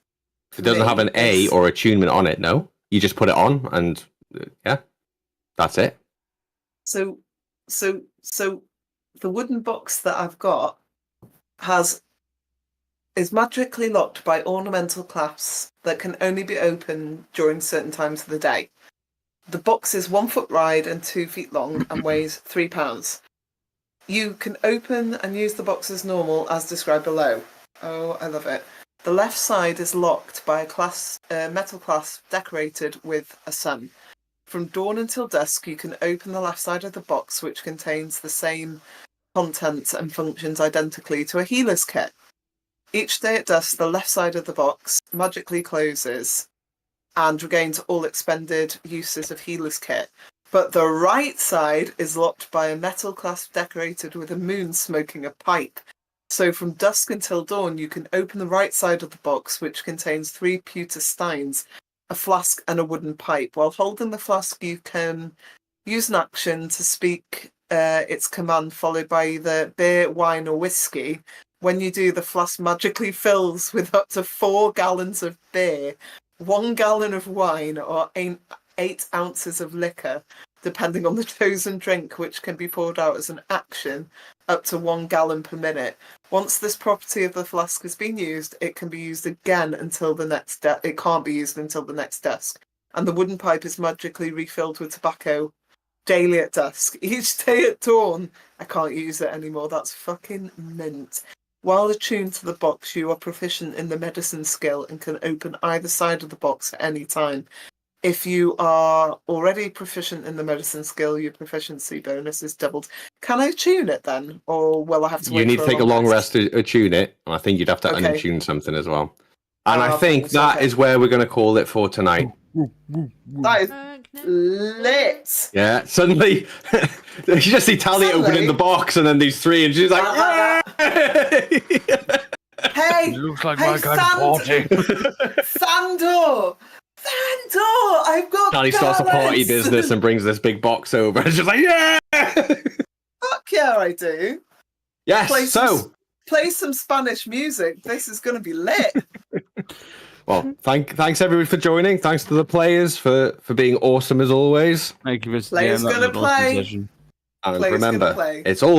It doesn't have an A is- or attunement on it, no? You just put it on and yeah, that's it. So the wooden box that I've got is magically locked by ornamental clasps that can only be opened during certain times of the day. The box is 1 foot wide and 2 feet long and weighs 3 pounds. You can open and use the box as normal, as described below. Oh, I love it. The left side is locked by a metal clasp decorated with a sun. From dawn until dusk, you can open the left side of the box, which contains the same contents and functions identically to a healer's kit. Each day at dusk, the left side of the box magically closes and regains all expended uses of healer's kit. But the right side is locked by a metal clasp decorated with a moon smoking a pipe. So from dusk until dawn, you can open the right side of the box, which contains 3 pewter steins, a flask and a wooden pipe. While holding the flask, you can use an action to speak its command, followed by either beer, wine, or whiskey. When you do, the flask magically fills with up to 4 gallons of beer, 1 gallon of wine, or 8 ounces of liquor, depending on the chosen drink, which can be poured out as an action up to 1 gallon per minute. Once this property of the flask has been used, it can be used again until the next it can't be used until the next dusk. And the wooden pipe is magically refilled with tobacco daily at dusk. Each day at dawn, I can't use it anymore. That's fucking mint. While attuned to the box, you are proficient in the medicine skill and can open either side of the box at any time. If you are already proficient in the medicine skill, your proficiency bonus is doubled. Can I attune it then? Or will I have to wait? You need to take a long rest to attune it. And I think you'd have to unattune something as well. And I think that is where we're going to call it for tonight. That is lit. Yeah, suddenly you just see Tally opening the box and then these 3 and she's like, Hey! It looks like my kind of party. Sandor! Sandor! I've got Tally starts a party business and brings this big box over. And she's like, yeah! Fuck yeah, I do. Yes, Play some Spanish music. This is going to be lit. Well, thanks everybody for joining. Thanks to the players for being awesome as always. Thank you for Players gonna play. And remember, it's all